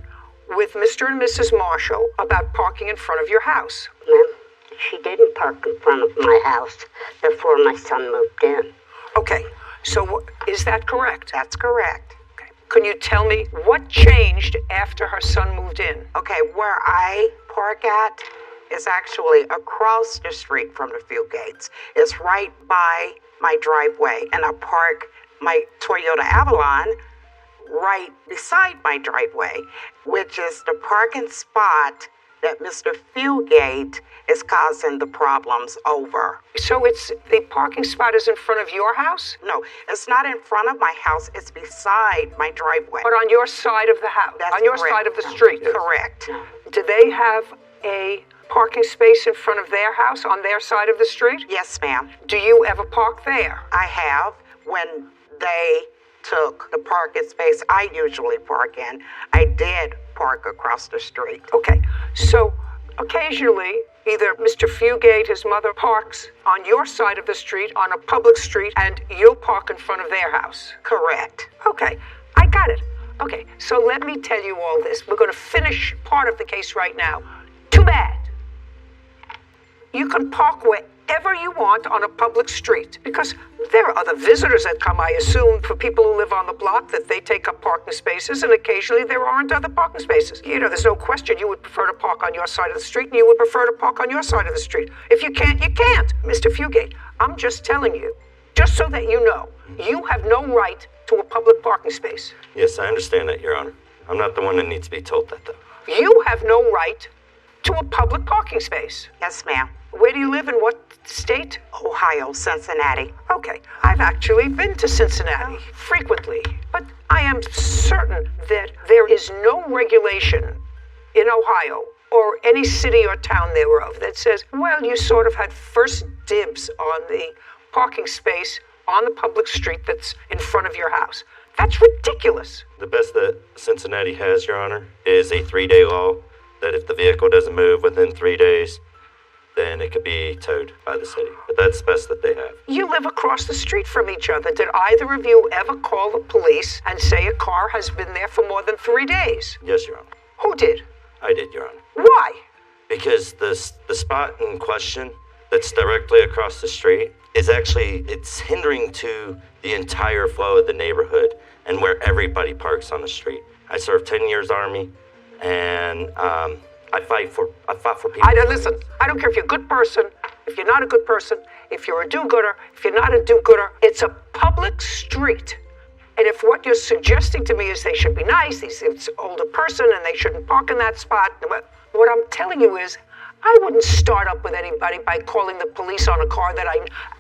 with Mr. and Mrs. Marshall about parking in front of your house? Ma'am, she didn't park in front of my house before my son moved in. Okay, so is that correct? That's correct. Okay. Can you tell me what changed after her son moved in? Okay, where I park at is actually across the street from the Fugates. It's right by my driveway, and I park my Toyota Avalon right beside my driveway, which is the parking spot that Mr. Fugate is causing the problems over. So it's the parking spot is in front of your house? No, it's not in front of my house. It's beside my driveway. But on your side of the house? That's on your correct. side of the street? Correct. Do they have a parking space in front of their house on their side of the street? Yes, ma'am. Do you ever park there? I have. When they took the parking space I usually park in, I did park across the street. Okay, so occasionally either Mr. Fugate, his mother, parks on your side of the street on a public street and you'll park in front of their house. Correct. Okay, I got it. Okay, so let me tell you all this. We're going to finish part of the case right now. Too bad. You can park wherever you want on a public street because there are other visitors that come, I assume, for people who live on the block that they take up parking spaces, and occasionally there aren't other parking spaces. You know, there's no question you would prefer to park on your side of the street, and you would prefer to park on your side of the street. If you can't, you can't. Mr. Fugate, I'm just telling you, just so that you know, you have no right to a public parking space. Yes, I understand that, Your Honor. I'm not the one that needs to be told that, though. You have no right to a public parking space. Yes, ma'am. Where do you live, in what state? Ohio, Cincinnati. Okay, I've actually been to Cincinnati frequently, but I am certain that there is no regulation in Ohio or any city or town thereof that says, well, you sort of had first dibs on the parking space on the public street that's in front of your house. That's ridiculous. The best that Cincinnati has, Your Honor, is a 3-day law that if the vehicle doesn't move within 3 days, then it could be towed by the city. But that's the best that they have. You live across the street from each other. Did either of you ever call the police and say a car has been there for more than 3 days? Yes, Your Honor. Who did? I did, Your Honor. Why? Because the spot in question that's directly across the street is actually, it's hindering to the entire flow of the neighborhood and where everybody parks on the street. I served 10 years Army, and I fought for people. Listen, I don't care if you're a good person, if you're not a good person, if you're a do-gooder, if you're not a do-gooder. It's a public street. And if what you're suggesting to me is they should be nice, it's an older person and they shouldn't park in that spot, what I'm telling you is I wouldn't start up with anybody by calling the police on a car that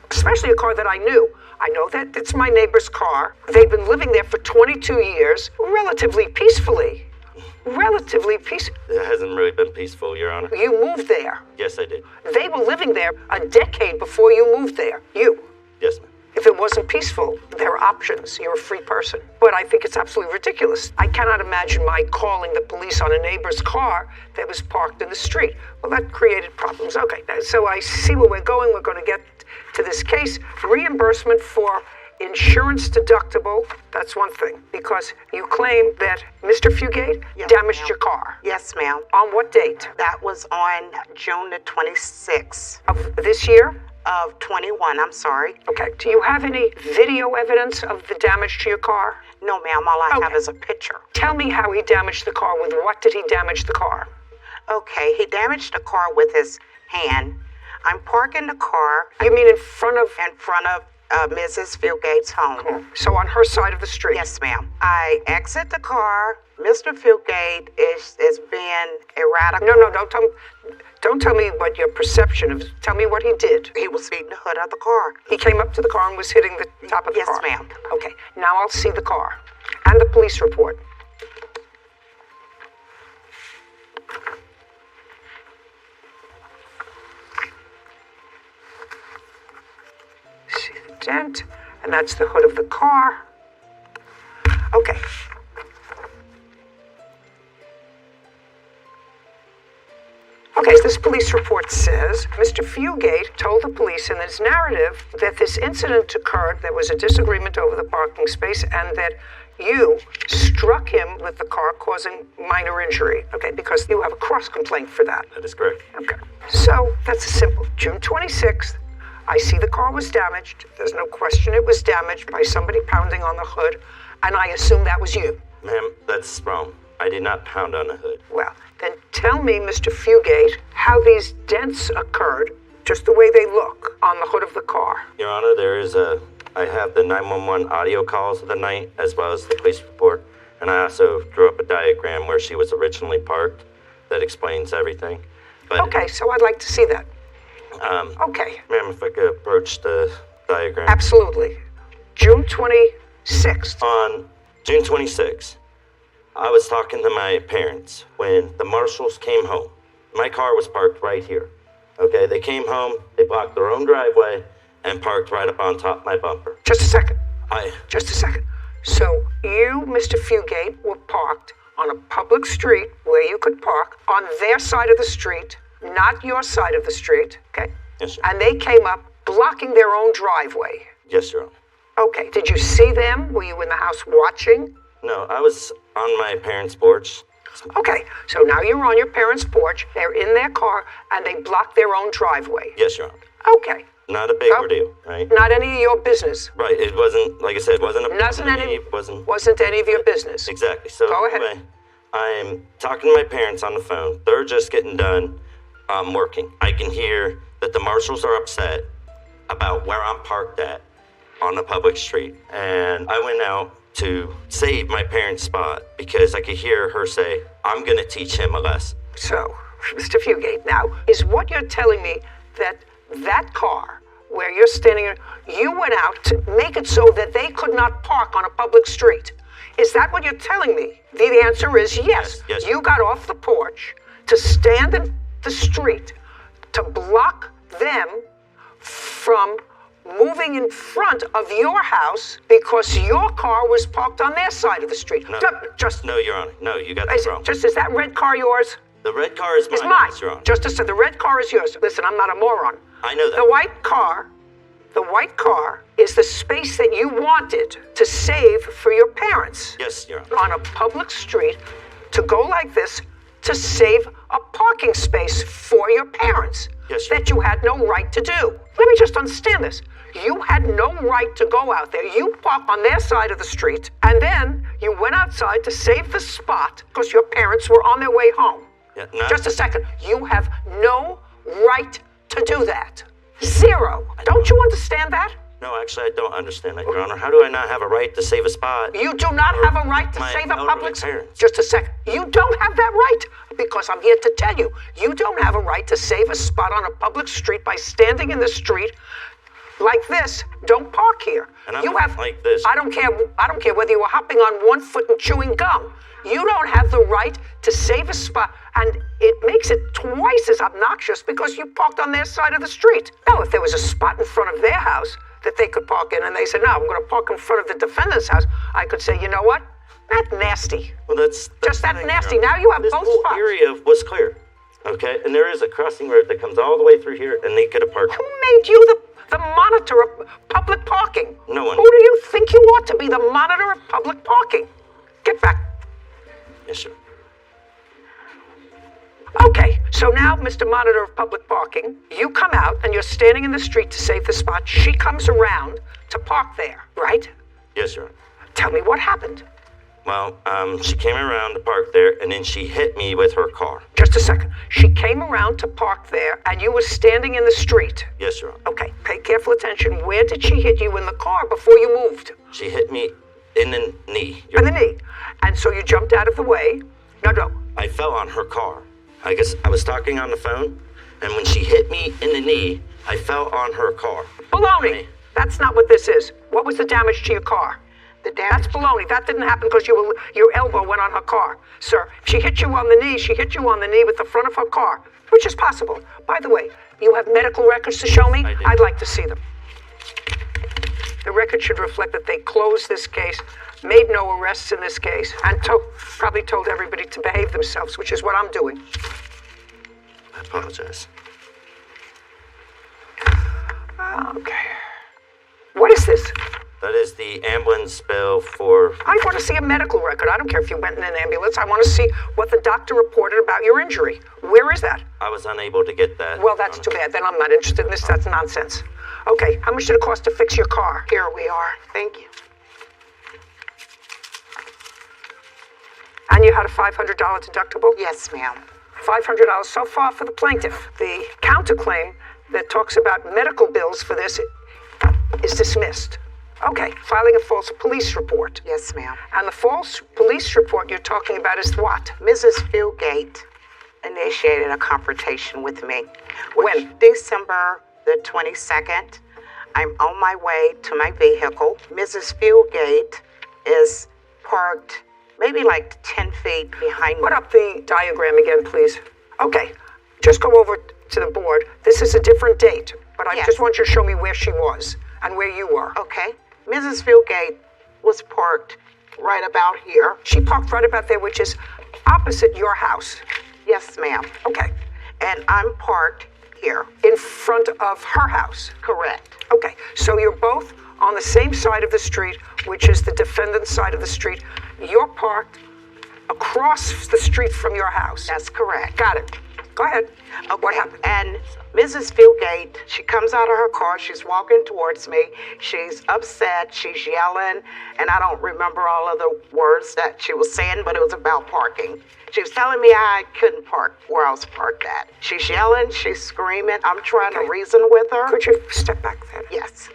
especially a car that I knew. I know that it's my neighbor's car. They've been living there for 22 years, relatively peacefully. It hasn't really been peaceful, Your Honor. You moved there. Yes, I did. They were living there a decade before you moved there. You. Yes, ma'am. If it wasn't peaceful, there are options. You're a free person. But I think it's absolutely ridiculous. I cannot imagine my calling the police on a neighbor's car that was parked in the street. Well, that created problems. Okay, so I see where we're going. We're going to get to this case. Reimbursement for insurance deductible, that's one thing, because you claim that Mr. Fugate damaged your car. Yes, ma'am. On what date? That was on June the 26th. Of this year? Of 21, I'm sorry. Okay. Do you have any video evidence of the damage to your car? No, ma'am. All I have is a picture. Tell me how he damaged the car. With what did he damage the car? Okay, he damaged the car with his hand. I'm parking the car. You mean in front of? In front of Mrs. Fugate home. Cool. So on her side of the street? Yes, ma'am. I exit the car. Mr. Fugate is being erratic. No, don't tell me what your perception of. Tell me what he did. He was feeding the hood of the car. He came up to the car and was hitting the top of the car? Yes, ma'am. Okay, now I'll see the car and the police report. See the dent, and that's the hood of the car. Okay. Okay, so this police report says Mr. Fugate told the police in his narrative that this incident occurred, there was a disagreement over the parking space, and that you struck him with the car, causing minor injury. Okay, because you have a cross complaint for that. That is correct. Okay, so that's simple. June 26th, I see the car was damaged. There's no question it was damaged by somebody pounding on the hood, and I assume that was you. Ma'am, that's wrong. I did not pound on the hood. Well, then tell me, Mr. Fugate, how these dents occurred, just the way they look, on the hood of the car. Your Honor, I have the 911 audio calls of the night, as well as the police report. And I also drew up a diagram where she was originally parked that explains everything. But, Okay, so I'd like to see that. Okay. Ma'am, if I could approach the diagram. Absolutely. June 26th. On June 26th, I was talking to my parents when the marshals came home. My car was parked right here. Okay, they came home, they blocked their own driveway, and parked right up on top of my bumper. Just a second. I Just a second. So you, Mr. Fugate, were parked on a public street where you could park on their side of the street, not your side of the street, okay? Yes, sir. And they came up blocking their own driveway. Yes, Your Honor. Okay, did you see them? Were you in the house watching? No, I was on my parents' porch. Okay, so now you're on your parents' porch, they're in their car, and they blocked their own driveway. Yes, Your Honor. Okay. Not a big Oh. deal, right? Not any of your business. Right, it wasn't, like I said, it wasn't a Wasn't problem to any, me, it wasn't... wasn't any of your business. Exactly. So Go ahead. anyway, I'm talking to my parents on the phone. They're just getting done working. I can hear that the marshals are upset about where I'm parked at on a public street. And I went out to save my parents' spot because I could hear her say, I'm going to teach him a lesson. So, Mr. Fugate, now, is what you're telling me that car where you're standing, you went out to make it so that they could not park on a public street? Is that what you're telling me? The answer is yes. Yes. You got off the porch to stand in the street to block them from moving in front of your house because your car was parked on their side of the street. No, Just no, Your Honor. No, you got is that wrong. that red car yours? The red car is mine. It's mine. Yes, Your Honor. Just as the red car is yours. Listen, I'm not a moron. I know that. The white car is the space that you wanted to save for your parents. Yes, Your Honor. On a public street, to go like this, to save a parking space for your parents. Yes, Your that you had no right to do. Let me just understand this. You had no right to go out there. You parked on their side of the street, and then you went outside to save the spot because your parents were on their way home. Yeah, Just a second. You have no right to do that. Zero. Don't you understand that? No, actually, I don't understand that, Your Honor. How do I not have a right to save a spot? You do not have a right to my save a elderly public space. parents. Just a second. You don't have that right because I'm here to tell you. You don't have a right to save a spot on a public street by standing in the street like this. Don't park here. And I'm you not have like this. I don't care whether you were hopping on one foot and chewing gum. You don't have the right to save a spot, and it makes it twice as obnoxious because you parked on their side of the street. Now, if there was a spot in front of their house that they could park in, and they said, no, I'm going to park in front of the defendant's house, I could say, you know what? That's nasty. Well, that's Just that the thing, nasty. Your Honor. Now you have this both whole spots. area was clear, okay? And there is a crossing road that comes all the way through here, and they could have parked. Who made you the monitor of public parking? No one. Who do you think you ought to be the monitor of public parking? Get back. Yes, sir. Okay, so now, Mr. Monitor of Public Parking, you come out and you're standing in the street to save the spot. She comes around to park there, right? Yes, Your Honor. Tell me what happened. Well, she came around to park there, and then she hit me with her car. Just a second. She came around to park there and you were standing in the street. Yes, Your Honor. Okay, pay careful attention. Where did she hit you in the car before you moved? She hit me in the knee. Your In the knee. And so you jumped out of the way. No. I fell on her car. I guess I was talking on the phone, and when she hit me in the knee, I fell on her car. Baloney. That's not what this is. What was the damage to your car? That's baloney. That didn't happen because your elbow went on her car. Sir, if she hit you on the knee, she hit you on the knee with the front of her car, which is possible. By the way, you have medical records to show me? I do. I'd like to see them. The record should reflect that they closed this case, made no arrests in this case, and probably told everybody to behave themselves, which is what I'm doing. I apologize. Okay. What is this? That is the ambulance bill for... I want to see a medical record. I don't care if you went in an ambulance. I want to see what the doctor reported about your injury. Where is that? I was unable to get that. Well, that's too bad. Then I'm not interested in this. That's nonsense. Okay, how much did it cost to fix your car? Here we are. Thank you. And you had a $500 deductible? Yes, ma'am. $500 so far for the plaintiff. The counterclaim that talks about medical bills for this is dismissed. Okay, filing a false police report. Yes, ma'am. And the false police report you're talking about is what? Mrs. Fieldgate initiated a confrontation with me. When? December the 22nd. I'm on my way to my vehicle. Mrs. Fieldgate is parked maybe like 10 feet behind me. Put up the diagram again, please. Okay, just go over to the board. This is a different date, but I just want you to show me where she was and where you were. Okay. Mrs. Fieldgate was parked right about here. She parked right about there, which is opposite your house. Yes, ma'am. Okay. And I'm parked here. In front of her house. Correct. Okay, so you're both on the same side of the street, which is the defendant's side of the street. You're parked across the street from your house. That's correct. Got it. Go ahead. Okay. What happened? And Mrs. Fieldgate, she comes out of her car. She's walking towards me. She's upset. She's yelling. And I don't remember all of the words that she was saying, but it was about parking. She was telling me I couldn't park where I was parked at. She's yelling. She's screaming. I'm trying to reason with her. Could you step back there? Yes.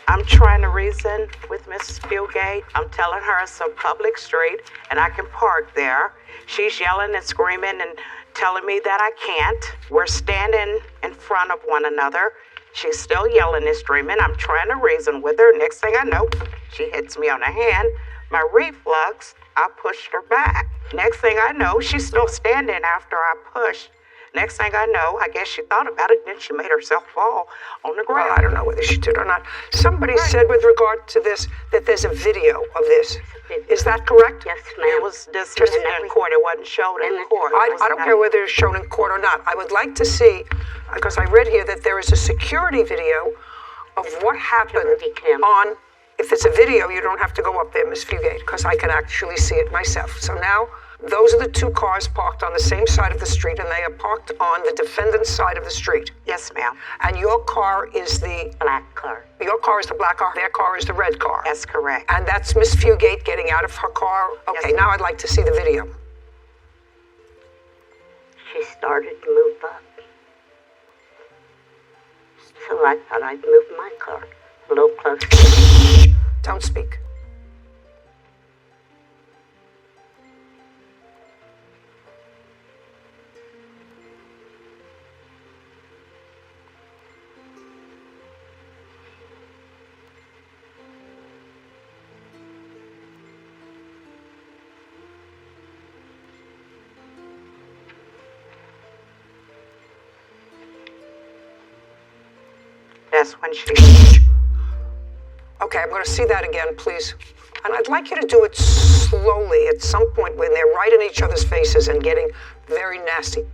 I'm trying to reason with Mrs. Fieldgate. I'm telling her it's a public street and I can park there. She's yelling and screaming and telling me that I can't. We're standing in front of one another. She's still yelling and screaming. I'm trying to reason with her. Next thing I know, she hits me on the hand. My reflex, I pushed her back. Next thing I know, she's still standing after I pushed. Next thing I know, I guess she thought about it, and then she made herself fall on the ground. Well, I don't know whether she did or not. Somebody said with regard to this that there's a video of this. Is that correct? Yes, ma'am. It was dismissed in court. It wasn't shown in court. I don't care whether it's shown in court or not. I would like to see, because I read here that there is a security video of what happened on. If it's a video, you don't have to go up there, Ms. Fugate, because I can actually see it myself. So now, those are the two cars parked on the same side of the street, and they are parked on the defendant's side of the street. Yes, ma'am. And your car is the black car. Your car is the black car. Their car is the red car. That's correct. And that's Miss Fugate getting out of her car. Okay, now I'd like to see the video. She started to move up. So I thought I'd move my car a little closer. Don't speak. That's when she... Okay, I'm going to see that again, please. And I'd like you to do it slowly at some point when they're right in each other's faces and getting very nasty.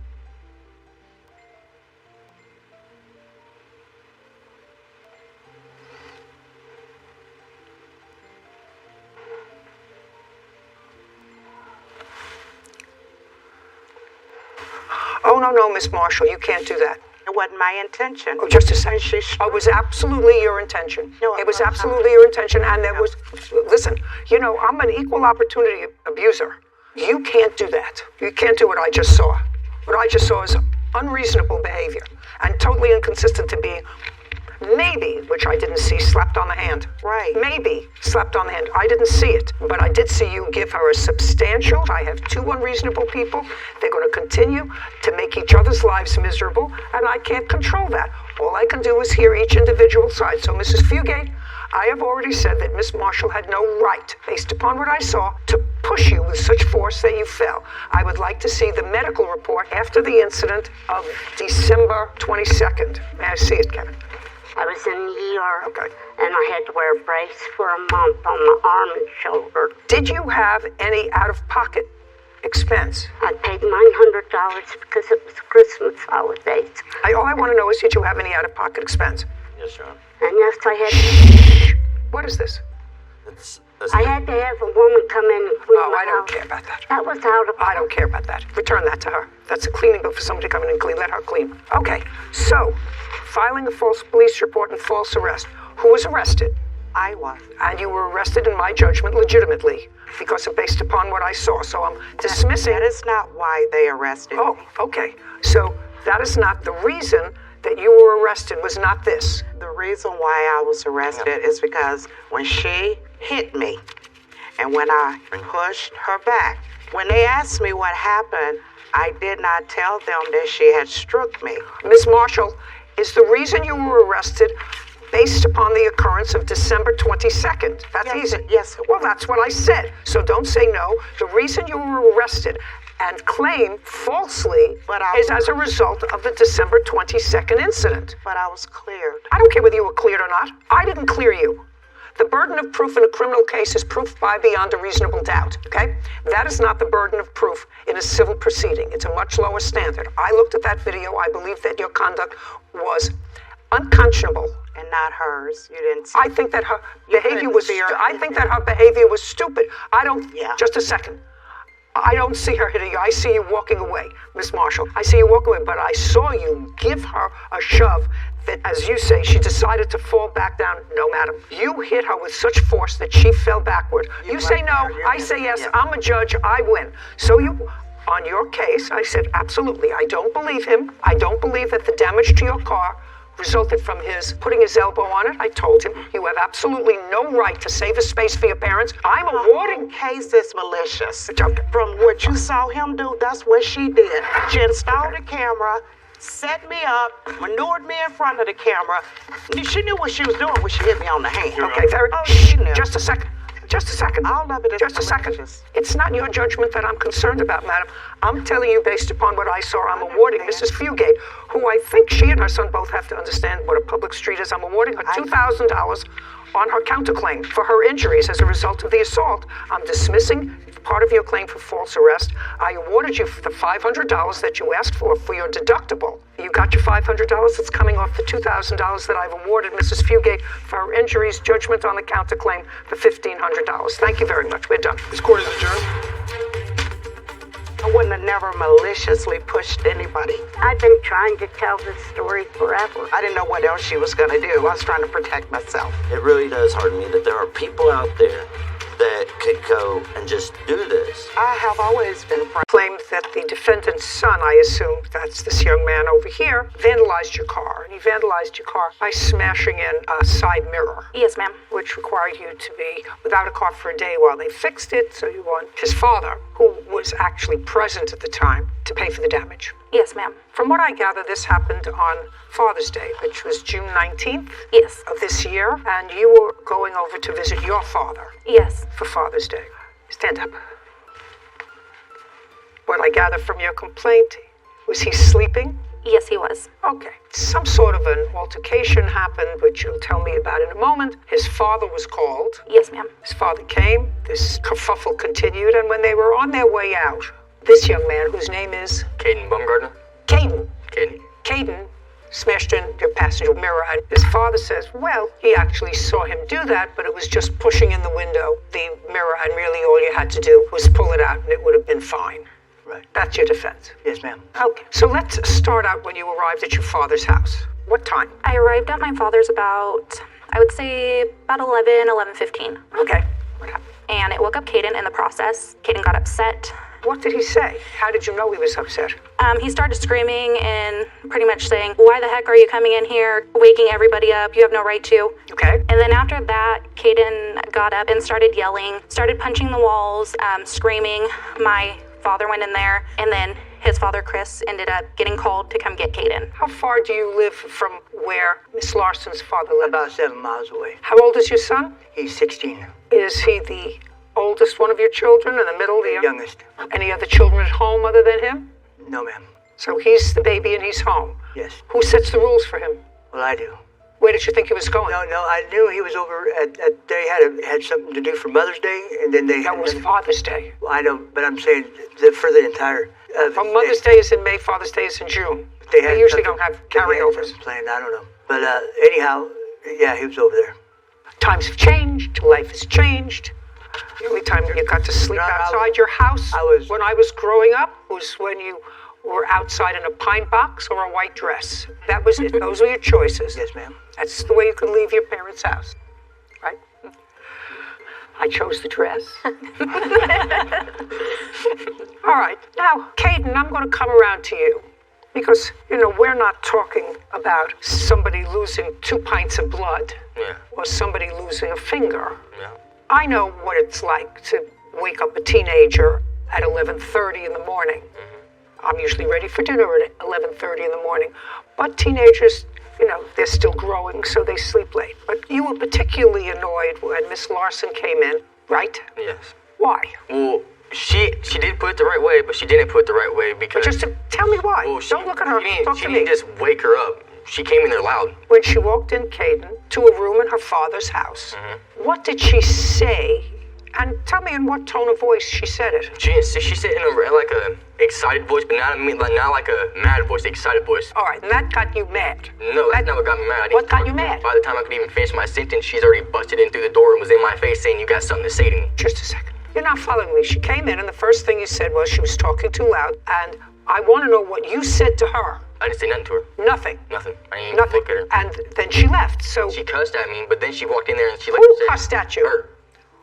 Oh, no, Miss Marshall, you can't do that. It wasn't my intention. Oh, just a second. It was absolutely your intention. No, it was absolutely your intention, and there was... Listen, you know, I'm an equal opportunity abuser. You can't do that. You can't do what I just saw. What I just saw is unreasonable behavior and totally inconsistent to being maybe, which I didn't see, slapped on the hand. Right. Maybe slapped on the hand. I didn't see it, but I did see you give her a substantial... I have two unreasonable people. They're going to continue to make each other's lives miserable, and I can't control that. All I can do is hear each individual side. So, Mrs. Fugate, I have already said that Miss Marshall had no right, based upon what I saw, to push you with such force that you fell. I would like to see the medical report after the incident of December 22nd. May I see it, Kevin? I was in the ER, and I had to wear a brace for a month on my arm and shoulder. Did you have any out-of-pocket expense? I paid $900 because it was Christmas holidays. All I want to know is, did you have any out-of-pocket expense? Yes, Your Honor. And yes, I had... What is this? I had to have a woman come in and clean my I don't house. care about that. That was out of... I don't care about that. Return that to her. That's a cleaning bill for somebody to come in and clean. Let her clean. Okay, so, filing a false police report and false arrest. Who was arrested? I was. And you were arrested, in my judgment, legitimately, because of based upon what I saw. So I'm dismissing... That is not why they arrested me. Okay. So, that is not the reason that you were arrested, was not this. The reason why I was arrested is because when she hit me and when I pushed her back, when they asked me what happened, I did not tell them that she had struck me. Miss Marshall, is the reason you were arrested based upon the occurrence of December 22nd? That's easy. Yes. Well, that's what I said. So don't say no. The reason you were arrested and claim falsely is as a result of the December 22nd incident. But I was cleared. I don't care whether you were cleared or not. I didn't clear you. The burden of proof in a criminal case is proof by beyond a reasonable doubt, okay? That is not the burden of proof in a civil proceeding. It's a much lower standard. I looked at that video. I believe that your conduct was unconscionable. And not hers. You didn't see. I think that her behavior was stupid. I don't, just a second. I don't see her hitting you. I see you walking away, Miss Marshall. I see you walking away, but I saw you give her a shove that, as you say, she decided to fall back down. No, madam. You hit her with such force that she fell backward. You say no, I say yes. I'm a judge. I win. So you, on your case, I said, absolutely. I don't believe him. I don't believe that the damage to your car resulted from his putting his elbow on it. I told him, you have absolutely no right to save a space for your parents. I'm awarding... The case is malicious. From what you saw him do, that's what she did. She installed a camera, set me up, maneuvered me in front of the camera. She knew what she was doing when she hit me on the hand. Okay, very... she knew. Just a second. Just a second. All of it is Just a second. It's not your judgment that I'm concerned about, madam. I'm telling you based upon what I saw. I'm awarding Mrs. Fugate, who I think she and her son both have to understand what a public street is. I'm awarding her $2,000 on her counterclaim for her injuries as a result of the assault. I'm dismissing part of your claim for false arrest. I awarded you the $500 that you asked for your deductible. You got your $500 that's coming off the $2,000 that I've awarded Mrs. Fugate for her injuries, judgment on the counterclaim for $1,500. Thank you very much. We're done. This court is adjourned. I wouldn't have never maliciously pushed anybody. I've been trying to tell this story forever. I didn't know what else she was going to do. I was trying to protect myself. It really does harden me that there are people out there that could go and just do this. I have always been claimed that the defendant's son, I assume that's this young man over here, vandalized your car. And he vandalized your car by smashing in a side mirror. Yes, ma'am. Which required you to be without a car for a day while they fixed it. So you want his father, who was actually present at the time, to pay for the damage. Yes, ma'am. From what I gather, this happened on Father's Day, which was June 19th of this year, and you were going over to visit your father. Yes. For Father's Day. Stand up. What I gather from your complaint, was he sleeping? Yes, he was. Okay. Some sort of an altercation happened, which you'll tell me about in a moment. His father was called. Yes, ma'am. His father came. This kerfuffle continued, and when they were on their way out, this young man, whose name is... Caden Baumgartner? Caden smashed in your passenger mirror, and his father says, well, he actually saw him do that, but it was just pushing in the window, the mirror, and really all you had to do was pull it out, and it would have been fine. Right. That's your defense? Yes, ma'am. Okay. So let's start out when you arrived at your father's house. What time? I arrived at my father's about, I would say, about 11:15. Okay. What happened? And it woke up Caden in the process. Caden got upset. What did he say? How did you know he was upset? He started screaming and pretty much saying, why the heck are you coming in here, waking everybody up? You have no right to. Okay. And then after that, Caden got up and started yelling, started punching the walls, screaming. My father went in there, and then his father, Chris, ended up getting called to come get Caden. How far do you live from where Miss Larson's father lived? About 7 miles away. How old is your son? He's 16. Is he the oldest one of your children, in the middle, the youngest? Any other children at home other than him? No, ma'am. So he's the baby and he's home? Yes. Who sets the rules for him? Well, I do. Where did you think he was going? No, I knew he was over they had something to do for Mother's Day, and then they... That was Father's Day. Well, I know, but I'm saying for the entire... Mother's Day is in May, Father's Day is in June. They usually don't have carryovers. Planned, I don't know. But anyhow, yeah, he was over there. Times have changed, life has changed. The only time you got to sleep outside your house when I was growing up was when you were outside in a pine box or a white dress. That was it. Those were your choices. Yes, ma'am. That's the way you could leave your parents' house, right? I chose the dress. All right. Now, Caden, I'm going to come around to you. Because, we're not talking about somebody losing 2 pints of blood. Yeah. Or somebody losing a finger. Yeah. I know what it's like to wake up a teenager at 11:30 in the morning. I'm usually ready for dinner at 11:30 in the morning. But teenagers, they're still growing, so they sleep late. But you were particularly annoyed when Miss Larson came in, right? Yes. Why? Well, she did put it the right way, but she didn't put it the right way because... Just tell me why. Well, Don't look at her. Talk she to me. didn't just wake her up. She came in there loud. When she walked in, Caden, to a room in her father's house, what did she say? And tell me in what tone of voice she said it. She said in a excited voice, but not like a mad voice, excited voice. All right, and that got you mad. No, that's not what got me mad. What got you mad? By the time I could even finish my sentence, she's already busted in through the door and was in my face saying, "You got something to say to me." Just a second. You're not following me. She came in, and the first thing you said was she was talking too loud, and I want to know what you said to her. I didn't say nothing to her. Nothing. Nothing. I didn't even Nothing. look at her. And then she left, so... She cussed at me, but then she walked in there and she later Who said... cussed at you? Her.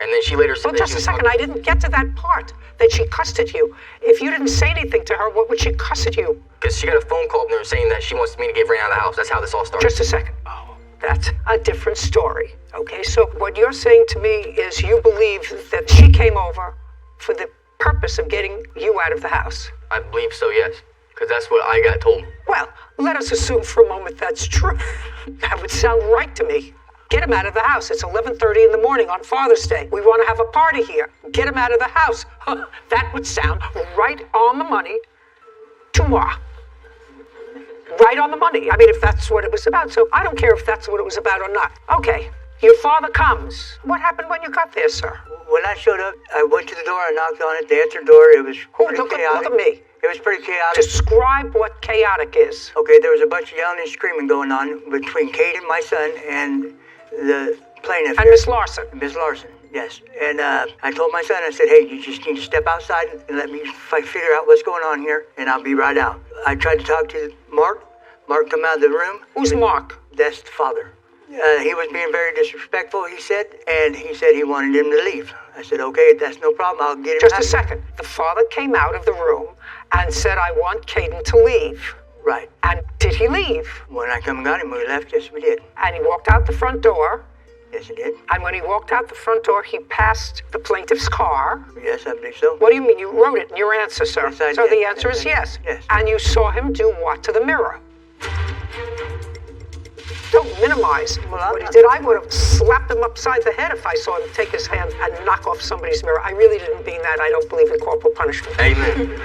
And then she later said Well, that just she a was second. I didn't get to that part, that she cussed at you. If you didn't say anything to her, what would she cuss at you? Because she got a phone call from her saying that she wants me to get ran out of the house. That's how this all started. Just a second. Oh, that's a different story. Okay, so what you're saying to me is you believe that she came over for the purpose of getting you out of the house. I believe so, yes. Because that's what I got told. Well, let us assume for a moment that's true. That would sound right to me. Get him out of the house. It's 11:30 in the morning on Father's Day. We want to have a party here. Get him out of the house. That would sound right on the money to moi. Right on the money. I mean, if that's what it was about. So I don't care if that's what it was about or not. Okay, your father comes. What happened when you got there, sir? When I showed up, I went to the door, I knocked on it, they answered the door, it was pretty chaotic. Look at me. It was pretty chaotic. Describe what chaotic is. Okay, there was a bunch of yelling and screaming going on between Caden, my son, and the plaintiff. And Miss Larson. Miss Larson, yes. And I told my son, I said, hey, you just need to step outside and let me figure out what's going on here, and I'll be right out. I tried to talk to Mark. Mark come out of the room. Who's Mark? That's the father. He was being very disrespectful, he said, and he said he wanted him to leave. I said, okay, that's no problem, I'll get him Just out. a second. The father came out of the room and said, I want Caden to leave. Right. And did he leave? When I come and got him, we left, yes, we did. And he walked out the front door. Yes, he did. And when he walked out the front door, he passed the plaintiff's car. Yes, I believe so. What do you mean? You wrote it in your answer, sir. Yes, I so did. the answer is yes. Yes. And you saw him do what to the mirror? Don't minimize what he did. I would have slapped him upside the head if I saw him take his hand and knock off somebody's mirror. I really didn't mean that. I don't believe in corporal punishment. Amen.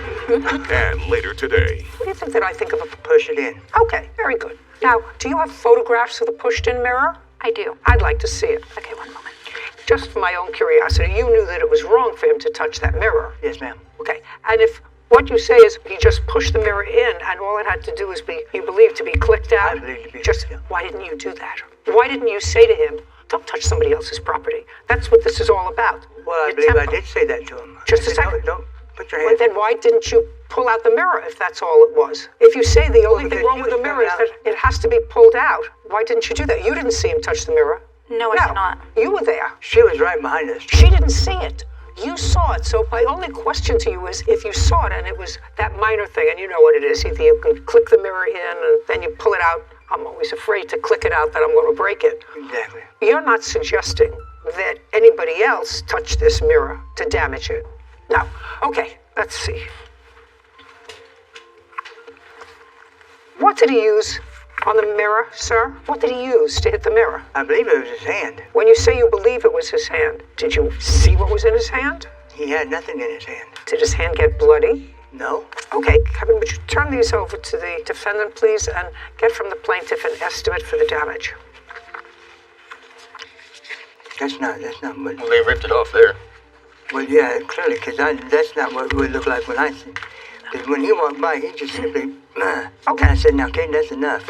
And later today. What do you think that I think of a... Push it in. Okay, very good. Now, do you have photographs of the pushed-in mirror? I do. I'd like to see it. Okay, one moment. Just for my own curiosity, you knew that it was wrong for him to touch that mirror. Yes, ma'am. Okay, and if what you say is he just pushed the mirror in and all it had to do is be, you believe, to be clicked out? I believe to be just, clicked out. why didn't you do that? Why didn't you say to him, don't touch somebody else's property? That's what this is all about. Well, I Your believe temper. I did say that to him. Just I a said, second. Don't put your Well, hand. then why didn't you pull out the mirror if that's all it was? If you say the only thing because wrong he with the was mirror is coming that it has to be pulled out, why didn't you do that? You didn't see him touch the mirror. No, I did not. You were there. She was right behind us. She didn't see it. You saw it. So my only question to you is if you saw it and it was that minor thing, and you know what it is, either you can click the mirror in and then you pull it out. I'm always afraid to click it out that I'm going to break it. Exactly. You're not suggesting that anybody else touched this mirror to damage it. No. Okay, let's see. What did he use on the mirror, sir? What did he use to hit the mirror? I believe it was his hand. When you say you believe it was his hand, did you see what was in his hand? He had nothing in his hand. Did his hand get bloody? No. Okay, Kevin, would you turn these over to the defendant, please, and get from the plaintiff an estimate for the damage? That's not what... Well, they ripped it off there. Well, yeah, clearly, because that's not what it would look like when I see. Because when he walked by, he just simply... Okay. I said, now, Kate, that's enough.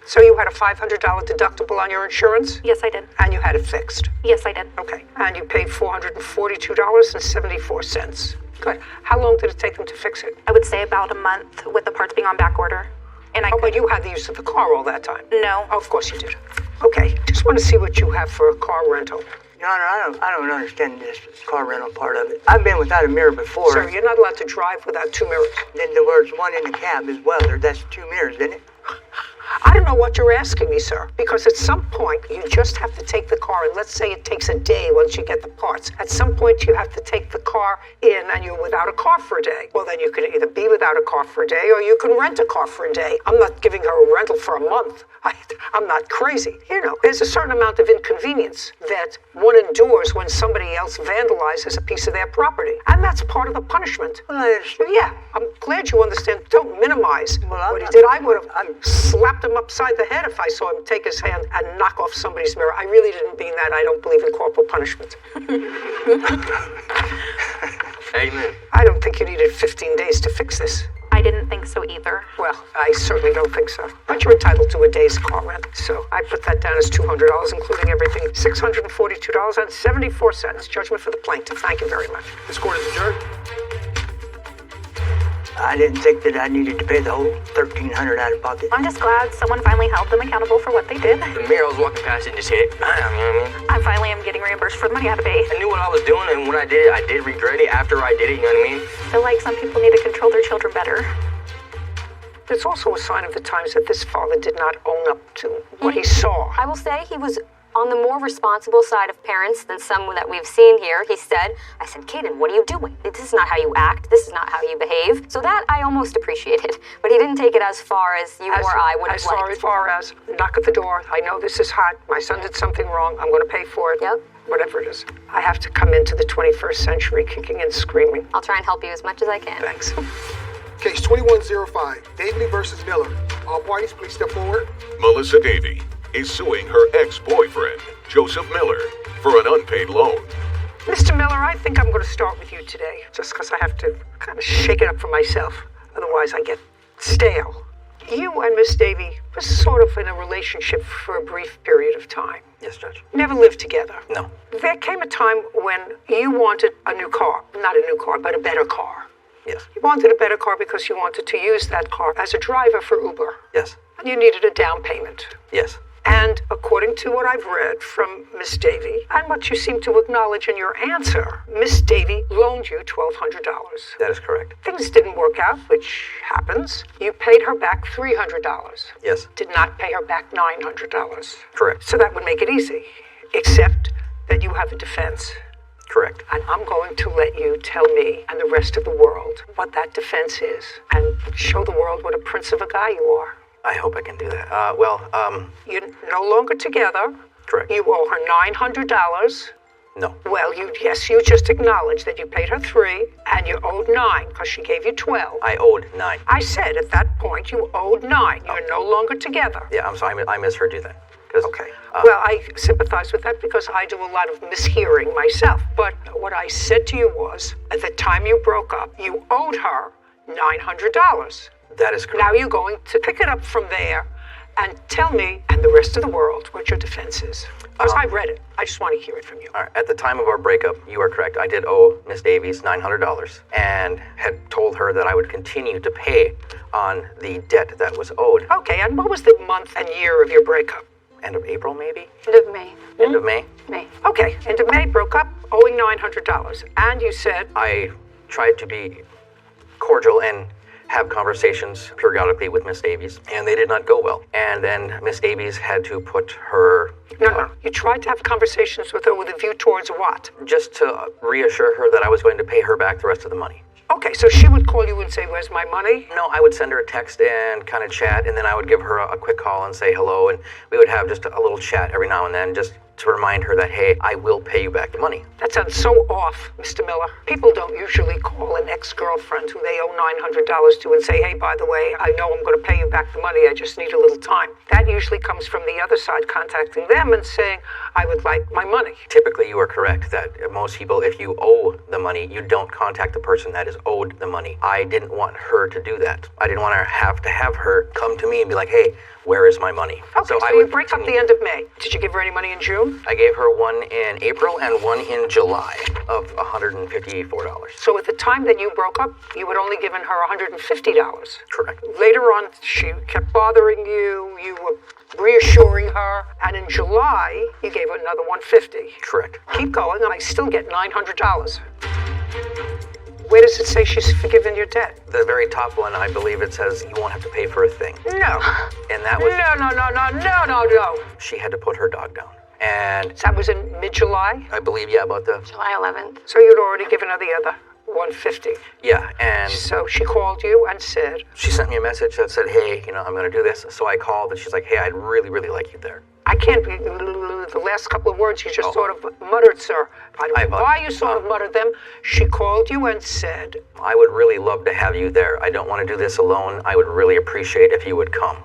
So you had a $500 deductible on your insurance? Yes, I did. And you had it fixed? Yes, I did. Okay. And you paid $442.74. Good. How long did it take them to fix it? I would say about a month with the parts being on back order. And but you had the use of the car all that time? No. Oh, of course you did. Okay. Just want to see what you have for a car rental. Your Honor, I don't understand this car rental part of it. I've been without a mirror before. Sir, you're not allowed to drive without 2 mirrors. Then there was one in the cab as well. That's 2 mirrors, isn't it? I don't know what you're asking me, sir, because at some point you just have to take the car, and let's say it takes a day once you get the parts. At some point you have to take the car in and you're without a car for a day. Well, then you can either be without a car for a day or you can rent a car for a day. I'm not giving her a rental for a month. I'm not crazy. There's a certain amount of inconvenience that one endures when somebody else vandalizes a piece of their property. And that's part of the punishment. Yeah, I'm glad you understand. Don't minimize what he did. I would have slapped him upside the head if I saw him take his hand and knock off somebody's mirror. I really didn't mean that. I don't believe in corporal punishment. Amen. I don't think you needed 15 days to fix this. I didn't think so either. Well, I certainly don't think so. But you're entitled to a day's car rent. So I put that down as $200, including everything. $642.74. Judgment for the plaintiff. Thank you very much. This court is adjourned. I didn't think that I needed to pay the whole $1,300 out of pocket. I'm just glad someone finally held them accountable for what they did. The mayor was walking past it and just hit it. You know what I mean? I finally am getting reimbursed for the money I had to pay. I knew what I was doing, and when I did it, I did regret it after I did it, you know what I mean? I feel like some people need to control their children better. It's also a sign of the times that this father did not own up to what he saw. I will say he was on the more responsible side of parents than some that we've seen here. I said, Kaden, what are you doing? This is not how you act. This is not how you behave. So that I almost appreciated. But he didn't take it as far as you or I would have liked. As far as knock at the door. I know this is hot. My son did something wrong. I'm going to pay for it. Yep. Whatever it is. I have to come into the 21st century kicking and screaming. I'll try and help you as much as I can. Thanks. Case 2105, Davey versus Miller. All parties, please step forward. Melissa Davey is suing her ex-boyfriend, Joseph Miller, for an unpaid loan. Mr. Miller, I think I'm going to start with you today, just because I have to kind of shake it up for myself. Otherwise, I get stale. You and Miss Davey were sort of in a relationship for a brief period of time. Yes, Judge. Never lived together. No. There came a time when you wanted a new car. Not a new car, but a better car. Yes. You wanted a better car because you wanted to use that car as a driver for Uber. Yes. And you needed a down payment. Yes. And according to what I've read from Miss Davey, and what you seem to acknowledge in your answer, Miss Davey loaned you $1,200. That is correct. Things didn't work out, which happens. You paid her back $300. Yes. Did not pay her back $900. Correct. So that would make it easy, except that you have a defense. Correct. And I'm going to let you tell me and the rest of the world what that defense is and show the world what a prince of a guy you are. I hope I can do that. You're no longer together. Correct. You owe her $900. No. Well, you just acknowledged that you paid her $3 and you owed $9 because she gave you $12. I owed $9. I said at that point you owed $9. You're no longer together. Yeah, I'm sorry. I misheard you then. Okay. Well, I sympathize with that because I do a lot of mishearing myself. But what I said to you was, at the time you broke up, you owed her $900. That is correct. Now you're going to pick it up from there and tell me and the rest of the world what your defense is. Because I read it. I just want to hear it from you. All right. At the time of our breakup, you are correct. I did owe Miss Davies $900 and had told her that I would continue to pay on the debt that was owed. Okay, and what was the month and year of your breakup? End of April, maybe? End of May. End of May? May. Okay, end of May, broke up, owing $900. And you said... I tried to be cordial and have conversations periodically with Miss Davies, and they did not go well. And then Miss Davies had to put her... No. You tried to have conversations with her with a view towards what? Just to reassure her that I was going to pay her back the rest of the money. Okay, so she would call you and say, where's my money? No, I would send her a text and kind of chat, and then I would give her a quick call and say hello, and we would have just a little chat every now and then, just to remind her that, hey, I will pay you back the money. That sounds so off, Mr. Miller. People don't usually call an ex-girlfriend who they owe $900 to and say, hey, by the way, I know I'm going to pay you back the money, I just need a little time. That usually comes from the other side contacting them and saying, I would like my money. Typically, you are correct that most people, if you owe the money, you don't contact the person that is owed the money. I didn't want her to do that. I didn't want to have her come to me and be like, hey, where is my money? Okay, so you break up the end of May. Did you give her any money in June? June? I gave her one in April and one in July of $154. So at the time that you broke up, you had only given her $150. Correct. Later on, she kept bothering you. You were reassuring her. And in July, you gave her another $150. Correct. Keep going, and I still get $900. Where does it say she's forgiven your debt? The very top one, I believe it says you won't have to pay for a thing. No. And that was... No. She had to put her dog down. And... That was in mid-July? I believe, yeah, about the... July 11th. So you'd already given her the other $150. Yeah, and... So she called you and said... She sent me a message that said, hey, I'm going to do this. So I called, and she's like, hey, I'd really, really like you there. I can't be... The last couple of words you just sort of muttered, sir. I don't know why you sort of muttered them. She called you and said... I would really love to have you there. I don't want to do this alone. I would really appreciate if you would come.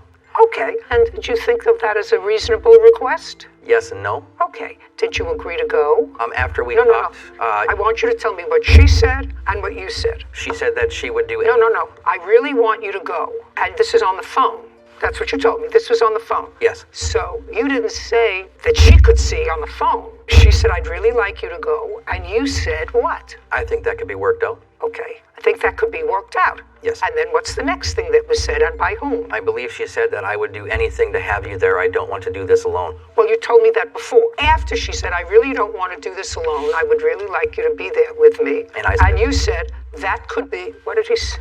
Okay, and did you think of that as a reasonable request? Yes and no. Okay, did you agree to go? After we talked... No. I want you to tell me what she said and what you said. She said that she would do it. No. I really want you to go. And this is on the phone. That's what you told me. This was on the phone. Yes. So you didn't say that she could see on the phone. She said, I'd really like you to go. And you said what? I think that could be worked out. Okay. I think that could be worked out. Yes. And then what's the next thing that was said and by whom? I believe she said that I would do anything to have you there. I don't want to do this alone. Well, you told me that before. After she said, I really don't want to do this alone. I would really like you to be there with me. And you said, that could be, what did he say?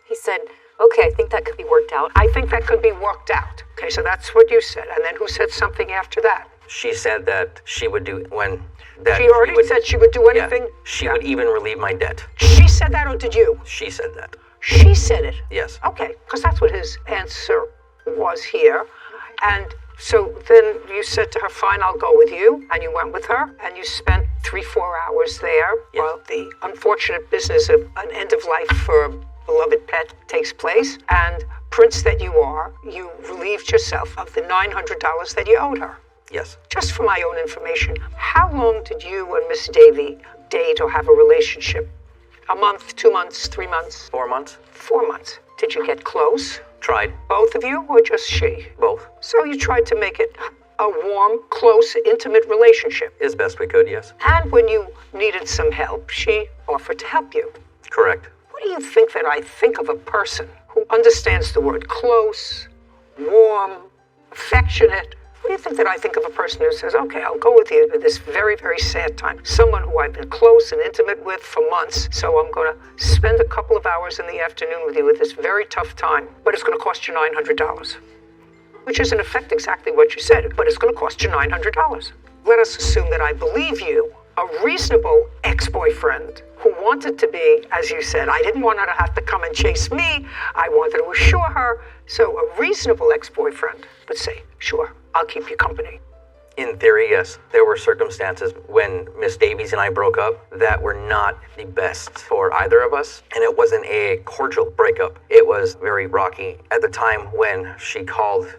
He said, okay, I think that could be worked out. I think that could be worked out. Okay, so that's what you said. And then who said something after that? She said that she would do She already said she would do anything? Yeah, she would even relieve my debt. She said that or did you? She said that. She said it? Yes. Okay, because that's what his answer was here. And so then you said to her, fine, I'll go with you. And you went with her and you spent 3-4 hours there while the unfortunate business of an end of life for a beloved pet takes place. And prince that you are, you relieved yourself of the $900 that you owed her. Yes. Just for my own information, how long did you and Miss Davy date or have a relationship? A month, 2 months, 3 months? 4 months. 4 months. Did you get close? Tried. Both of you or just she? Both. So you tried to make it a warm, close, intimate relationship? As best we could, yes. And when you needed some help, she offered to help you? Correct. What do you think that I think of a person who understands the word close, warm, affectionate? What do you think that I think of a person who says, okay, I'll go with you at this very, very sad time. Someone who I've been close and intimate with for months, so I'm going to spend a couple of hours in the afternoon with you at this very tough time, but it's going to cost you $900. Which is in effect exactly what you said, but it's going to cost you $900. Let us assume that I believe you, a reasonable ex-boyfriend who wanted to be, as you said, I didn't want her to have to come and chase me. I wanted to assure her. So a reasonable ex-boyfriend would say, sure, I'll keep you company. In theory, yes. There were circumstances when Miss Davies and I broke up that were not the best for either of us. And it wasn't a cordial breakup. It was very rocky. At the time when she called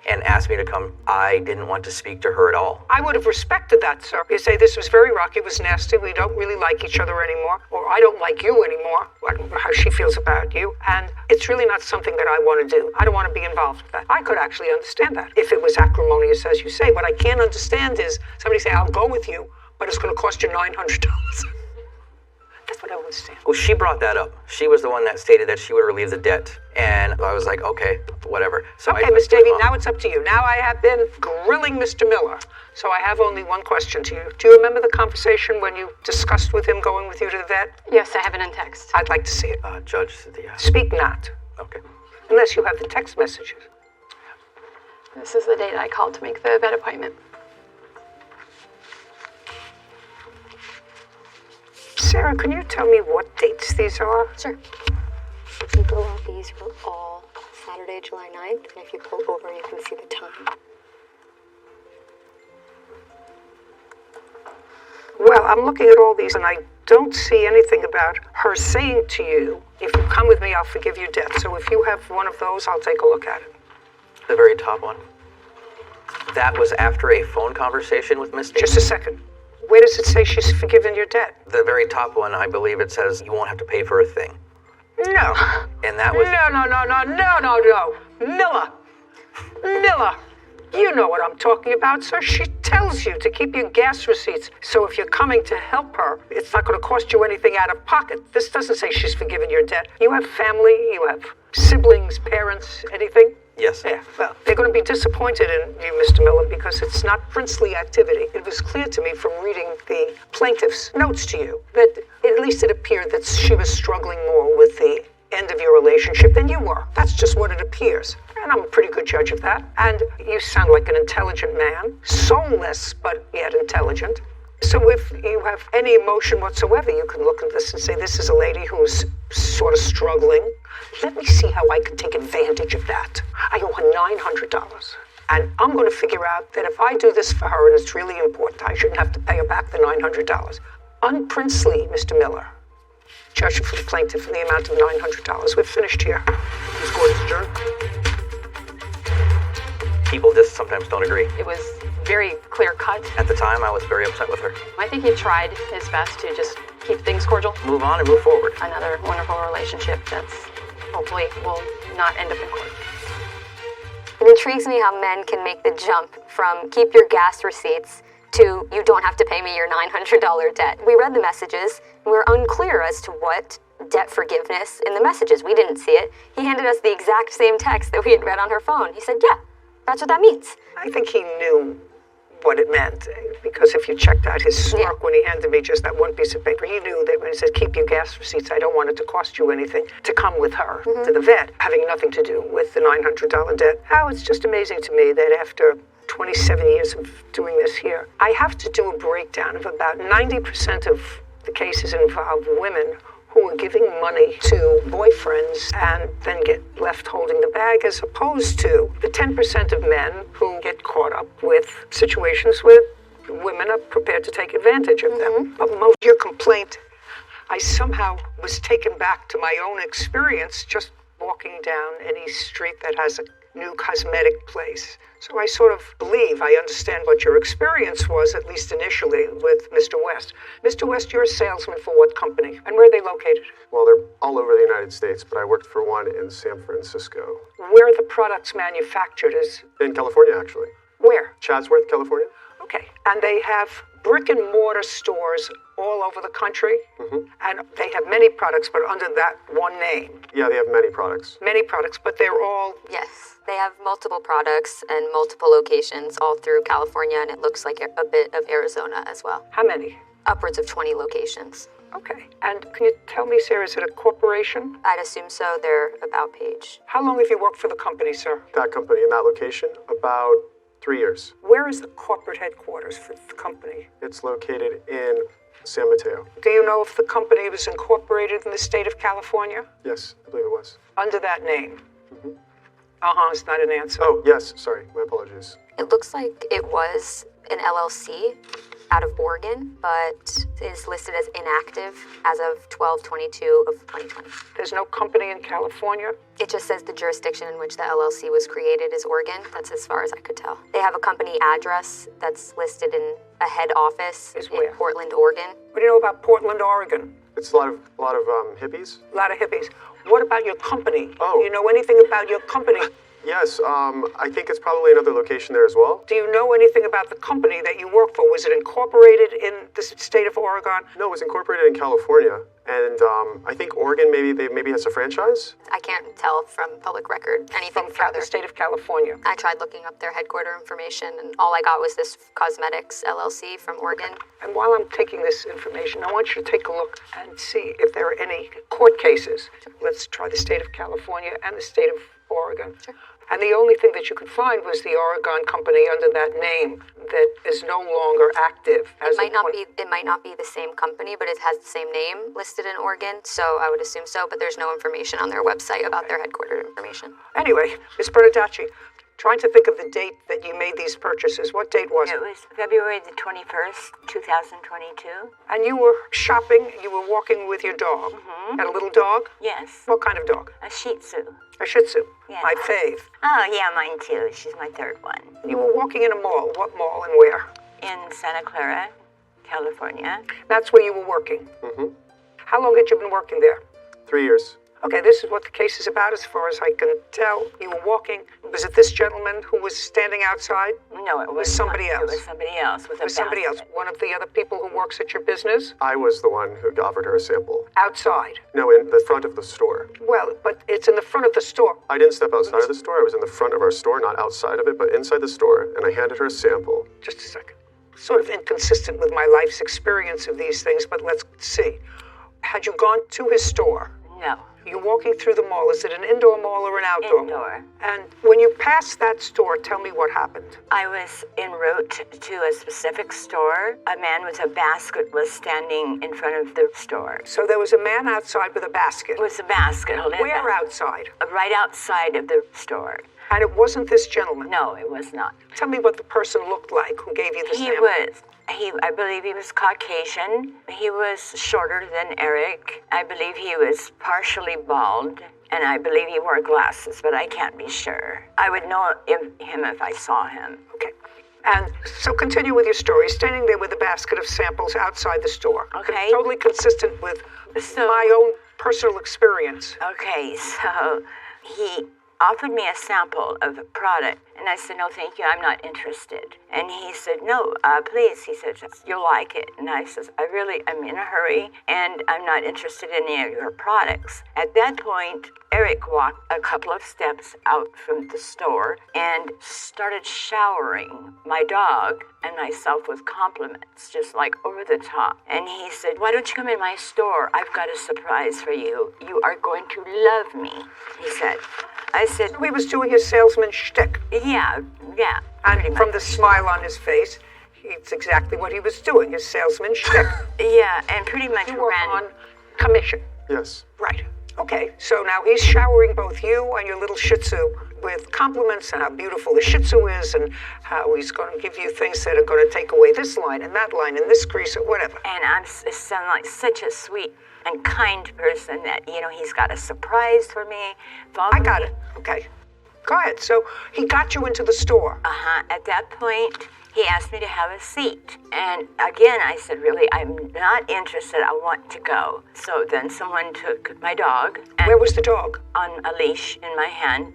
and asked me to come, I didn't want to speak to her at all. I would have respected that, sir. You say this was very rocky, it was nasty, we don't really like each other anymore, or I don't like you anymore. I don't know how she feels about you, and it's really not something that I want to do. I don't want to be involved with that. I could actually understand that if it was acrimonious, as you say. What I can't understand is somebody say, I'll go with you, but it's going to cost you $900. That's what I understand. Well, she brought that up. She was the one that stated that she would relieve the debt. And I was like, okay, whatever. So okay, Miss Davy, now it's up to you. Now I have been grilling Mr. Miller. So I have only one question to you. Do you remember the conversation when you discussed with him going with you to the vet? Yes, I have it in text. I'd like to see it. Judge, Speak not. Okay. Unless you have the text messages. This is the date I called to make the vet appointment. Sarah, can you tell me what dates these are? Sure. If you go out, these were all Saturday, July 9th, and if you pull over, you can see the time. Well, I'm looking at all these, and I don't see anything about her saying to you, if you come with me, I'll forgive your debt. So if you have one of those, I'll take a look at it. The very top one. That was after a phone conversation with Miss Davies. Just a second. Where does it say she's forgiven your debt? The very top one, I believe it says you won't have to pay for a thing. No. And that was... No. Miller. You know what I'm talking about, sir. She tells you to keep your gas receipts. So if you're coming to help her, it's not going to cost you anything out of pocket. This doesn't say she's forgiven your debt. You have family, you have siblings, parents, anything? Yes. Yeah, well, they're going to be disappointed in you, Mr. Miller, because it's not princely activity. It was clear to me from reading the plaintiff's notes to you that at least it appeared that she was struggling more with the end of your relationship than you were. That's just what it appears. And I'm a pretty good judge of that. And you sound like an intelligent man, soulless, but yet intelligent. So if you have any emotion whatsoever, you can look at this and say, this is a lady who's sort of struggling. Let me see how I can take advantage of that. I owe her $900. And I'm going to figure out that if I do this for her and it's really important, I shouldn't have to pay her back the $900. Unprincely, Mr. Miller. Judging for the plaintiff for the amount of $900. We've finished here. This court is adjourned. People just sometimes don't agree. It was very clear cut. At the time, I was very upset with her. I think he tried his best to just keep things cordial. Move on and move forward. Another wonderful relationship that's hopefully will not end up in court. It intrigues me how men can make the jump from keep your gas receipts to you don't have to pay me your $900 debt. We read the messages. We're unclear as to what debt forgiveness in the messages. We didn't see it. He handed us the exact same text that we had read on her phone. He said, yeah, that's what that means. I think he knew what it meant, because if you checked out his smirk when he handed me just that one piece of paper, he knew that when he said, keep your gas receipts, I don't want it to cost you anything to come with her to the vet, having nothing to do with the $900 debt. How it's just amazing to me that after 27 years of doing this here, I have to do a breakdown of about 90% of the cases involve women who are giving money to boyfriends and then get left holding the bag, as opposed to the 10% of men who get caught up with situations where women are prepared to take advantage of them. But most of your complaint, I somehow was taken back to my own experience just walking down any street that has a new cosmetic place. So I sort of believe I understand what your experience was, at least initially, with Mr. West. Mr. West, you're a salesman for what company? And where are they located? Well, they're all over the United States, but I worked for one in San Francisco. Where are the products manufactured? In California, actually. Where? Chatsworth, California. Okay. And they have brick and mortar stores all over the country? And they have many products, but under that one name? Yeah, they have many products. Many products, but they're all... Yes, they have multiple products and multiple locations all through California, and it looks like a bit of Arizona as well. How many? Upwards of 20 locations. Okay. And can you tell me, Sarah, is it a corporation? I'd assume so. They're about page. How long have you worked for the company, sir? That company in that location? About 3 years. Where is the corporate headquarters for the company? It's located in San Mateo. Do you know if the company was incorporated in the state of California? Yes, I believe it was. Under that name? It's not an answer. Oh, yes, sorry, my apologies. It looks like it was an LLC out of Oregon, but is listed as inactive as of 12/22 of 2020. There's no company in California? It just says the jurisdiction in which the LLC was created is Oregon. That's as far as I could tell. They have a company address that's listed in a head office in Portland, Oregon. What do you know about Portland, Oregon? It's a lot of hippies. A lot of hippies. What about your company? Oh. Do you know anything about your company? Yes, I think it's probably another location there as well. Do you know anything about the company that you work for? Was it incorporated in the state of Oregon? No, it was incorporated in California. And I think Oregon maybe has a franchise? I can't tell from public record anything from the state of California. I tried looking up their headquarter information, and all I got was this Cosmetics LLC from Oregon. And while I'm taking this information, I want you to take a look and see if there are any court cases. Let's try the state of California and the state of Oregon. Sure. And the only thing that you could find was the Oregon company under that name that is no longer active. It might not be the same company, but it has the same name listed in Oregon, so I would assume so, but there's no information on their website about their headquarters information. Anyway, Ms. Bernardacci, trying to think of the date that you made these purchases. What date was it? It was February the 21st, 2022. And you were shopping, you were walking with your dog. Had a little dog? Yes. What kind of dog? A Shih Tzu. A Shih Tzu. Yeah. My fave. Oh, yeah, mine too. She's my third one. You were walking in a mall. What mall and where? In Santa Clara, California. That's where you were working? How long had you been working there? 3 years. Okay, this is what the case is about as far as I can tell. You were walking. Was it this gentleman who was standing outside? No, it was somebody else. It was somebody else with a somebody else. One of the other people who works at your business? I was the one who offered her a sample. Outside? No, in the front of the store. Well, but it's in the front of the store. I didn't step outside of the store. I was in the front of our store, not outside of it, but inside the store, and I handed her a sample. Just a second. Sort of inconsistent with my life's experience of these things, but let's see. Had you gone to his store? No. You're walking through the mall. Is it an indoor mall or an outdoor Indoor. mall? And when you passed that store, tell me what happened. I was en route to a specific store. A man with a basket was standing in front of the store. So there was a man outside with a basket? With a basket. Where outside? Right outside of the store. And it wasn't this gentleman? No, it was not. Tell me what the person looked like who gave you the sample. I believe he was Caucasian. He was shorter than Eric. I believe he was partially bald. And I believe he wore glasses, but I can't be sure. I would know him if I saw him. Okay. And so continue with your story. Standing there with a basket of samples outside the store. Okay. Totally consistent with my own personal experience. Okay, so he offered me a sample of a product, and I said, no, thank you, I'm not interested. And he said, no, please. He said, you'll like it. And I said, I'm in a hurry, and I'm not interested in any of your products. At that point, Eric walked a couple of steps out from the store and started showering my dog and myself with compliments, just like over the top. And he said, why don't you come in my store? I've got a surprise for you. You are going to love me, he said. I said... So he was doing his salesman shtick. Yeah. And from the smile on his face, it's exactly what he was doing, his salesman shtick. Yeah, and pretty much you were on commission. Yes. Right. Okay, so now he's showering both you and your little Shih Tzu with compliments and how beautiful the Shih Tzu is and how he's going to give you things that are going to take away this line and that line and this crease or whatever. And I sound like such a sweet and kind person that, he's got a surprise for me. I got it. Okay. Go ahead. So he got you into the store. At that point, he asked me to have a seat. And again, I said, really, I'm not interested. I want to go. So then someone took my dog. And where was the dog? On a leash in my hand.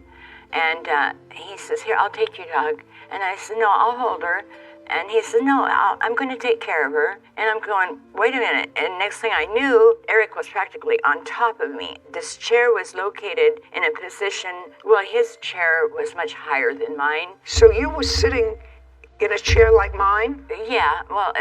And he says, here, I'll take your dog. And I said, no, I'll hold her. And he said, no, I'm going to take care of her. And I'm going, wait a minute. And next thing I knew, Eric was practically on top of me. This chair was located in a position, well, his chair was much higher than mine. So you were sitting in a chair like mine? Yeah, well,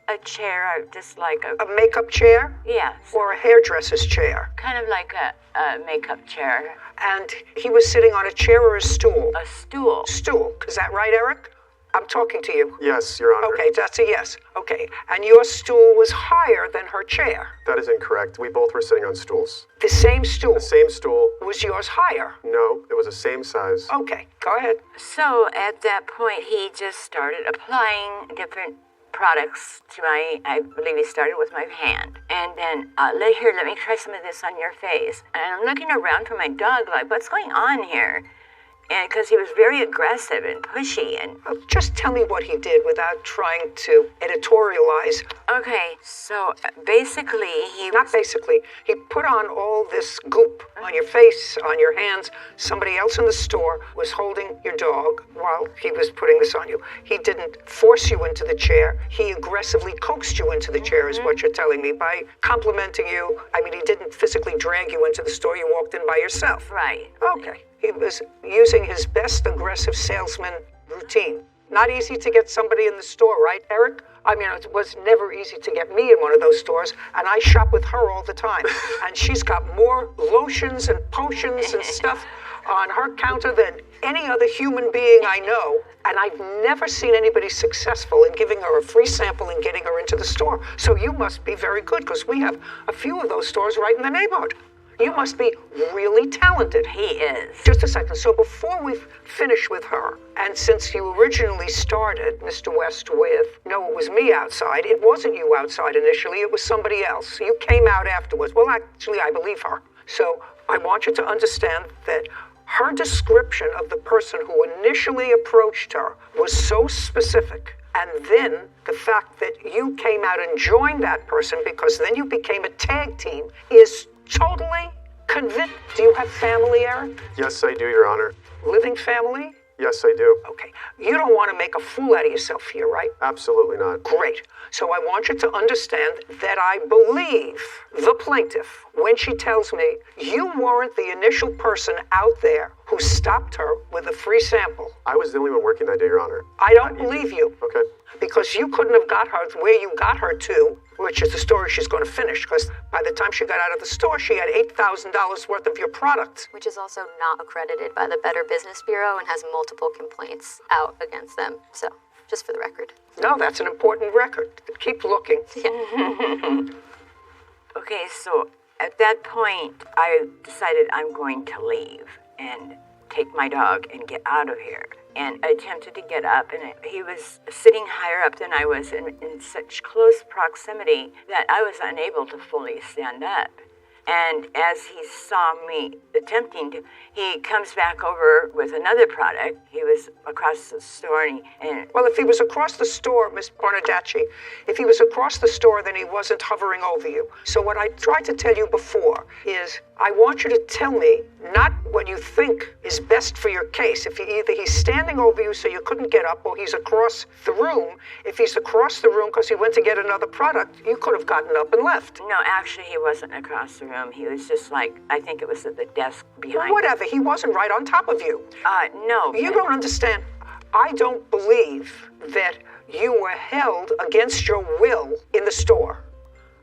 a chair, just like a makeup chair? Yes. Or a hairdresser's chair? Kind of like a makeup chair. And he was sitting on a chair or a stool? A stool. Stool. Is that right, Eric? I'm talking to you. Yes, Your Honor. Okay, that's a yes. Okay, and your stool was higher than her chair. That is incorrect. We both were sitting on stools. The same stool? The same stool. Was yours higher? No, it was the same size. Okay, go ahead. So at that point, he just started applying different products to I believe he started with my hand. And then, let me try some of this on your face. And I'm looking around for my dog, like, what's going on here? And because he was very aggressive and pushy and... Just tell me what he did without trying to editorialize. Okay, so basically he... Not basically. He put on all this goop on your face, on your hands. Somebody else in the store was holding your dog while he was putting this on you. He didn't force you into the chair. He aggressively coaxed you into the chair, is what you're telling me, by complimenting you. I mean, he didn't physically drag you into the store. You walked in by yourself. Right. Okay. He was using his best aggressive salesman routine. Not easy to get somebody in the store, right, Eric? I mean, it was never easy to get me in one of those stores, and I shop with her all the time. And she's got more lotions and potions and stuff on her counter than any other human being I know. And I've never seen anybody successful in giving her a free sample and getting her into the store. So you must be very good, because we have a few of those stores right in the neighborhood. You must be really talented. He is. Just a second. So before we finish with her, and since you originally started, Mr. West, with, no, it was me outside. It wasn't you outside initially. It was somebody else. You came out afterwards. Well, actually, I believe her. So I want you to understand that her description of the person who initially approached her was so specific. And then the fact that you came out and joined that person, because then you became a tag team, is totally Convict. Do you have family, Eric? Yes, I do, Your Honor. Living family? Yes, I do. Okay. You don't want to make a fool out of yourself here, right? Absolutely not. Great. So I want you to understand that I believe the plaintiff when she tells me you weren't the initial person out there who stopped her with a free sample. I was the only one working that day, Your Honor. I don't believe you. Okay. Because you couldn't have got her where you got her to, which is the story she's going to finish, because by the time she got out of the store, she had $8,000 worth of your product. Which is also not accredited by the Better Business Bureau and has multiple complaints out against them. So, just for the record. No, that's an important record. Keep looking. Okay, so at that point, I decided I'm going to leave and take my dog and get out of here. And I attempted to get up, and he was sitting higher up than I was in such close proximity that I was unable to fully stand up. And as he saw me attempting to, he comes back over with another product. He was across the store, and well, if he was across the store, Miss Barnadacci, if he was across the store, then he wasn't hovering over you. So what I tried to tell you before is I want you to tell me not what you think is best for your case. If either he's standing over you so you couldn't get up, or he's across the room. If he's across the room because he went to get another product, you could have gotten up and left. No, actually, he wasn't across the room. He was just like, I think it was at the desk behind. Well, whatever. He wasn't right on top of you. No. You don't understand. I don't believe that you were held against your will in the store.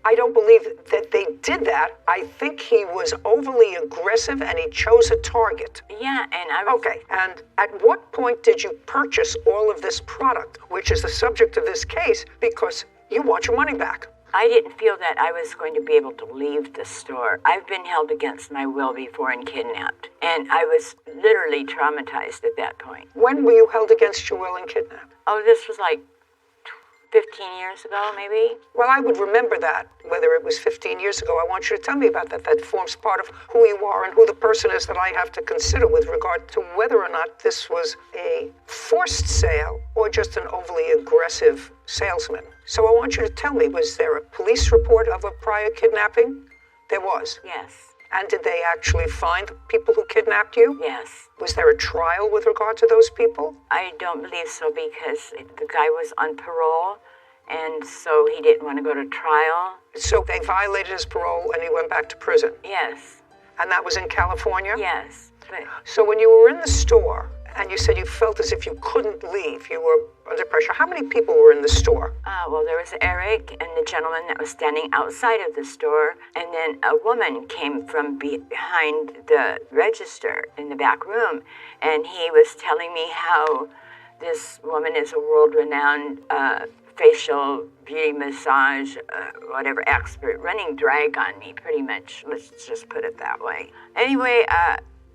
I don't believe that they did that. I think he was overly aggressive and he chose a target. Yeah, and I was... Okay, and at what point did you purchase all of this product, which is the subject of this case, because you want your money back? I didn't feel that I was going to be able to leave the store. I've been held against my will before and kidnapped, and I was literally traumatized at that point. When were you held against your will and kidnapped? Oh, this was like 15 years ago, maybe? Well, I would remember that, whether it was 15 years ago. I want you to tell me about that. That forms part of who you are and who the person is that I have to consider with regard to whether or not this was a forced sale or just an overly aggressive salesman. So I want you to tell me, was there a police report of a prior kidnapping? There was. Yes. And did they actually find the people who kidnapped you? Yes. Was there a trial with regard to those people? I don't believe so, because the guy was on parole, and so he didn't want to go to trial. So they violated his parole and he went back to prison? Yes. And that was in California? Yes. But... So when you were in the store and you said you felt as if you couldn't leave, you were under pressure, how many people were in the store? Well, there was Eric and the gentleman that was standing outside of the store, and then a woman came from behind the register in the back room, and he was telling me how this woman is a world-renowned facial beauty massage, whatever expert, running drag on me, pretty much. Let's just put it that way. Anyway,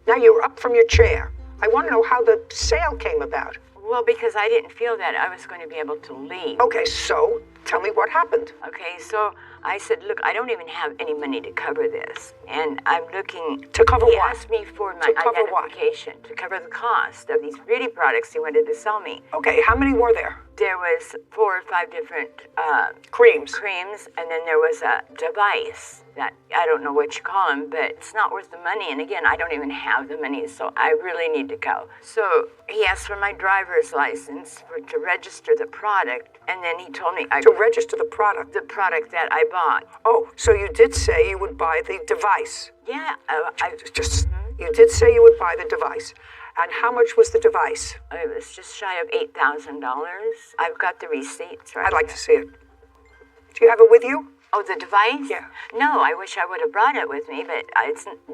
now you're up from your chair. I want to know how the sale came about. Well, because I didn't feel that I was going to be able to leave. Okay, so tell me what happened. Okay, so I said, look, I don't even have any money to cover this. And I'm looking... To cover what? He what? asked me for my identification, to cover the cost of these beauty products he wanted to sell me. Okay, how many were there? There was 4 or 5 different... creams, and then there was a device that, I don't know what you call them, but it's not worth the money. And again, I don't even have the money, so I really need to go. So he asked for my driver's license to register the product, and then he told me... To register the product? The product that I bought. Oh, so you did say you would buy the device? Yeah. You did say you would buy the device. And how much was the device? It was just shy of $8,000. I've got the receipts right I'd like to see it. Do you have it with you? Oh, the device? Yeah. No, I wish I would have brought it with me, but it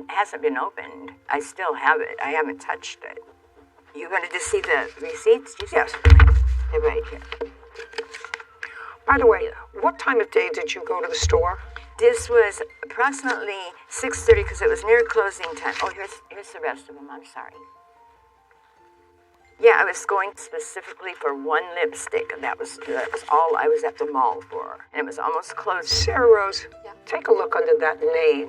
hasn't been opened. I still have it. I haven't touched it. You wanted to see the receipts? Yes. They're right here. By the way, what time of day did you go to the store? This was approximately 6:30 because it was near closing time. Oh, here's the rest of them. I'm sorry. Yeah, I was going specifically for one lipstick, and that was all I was at the mall for. And it was almost closed. Sarah Rose, take a look under that name.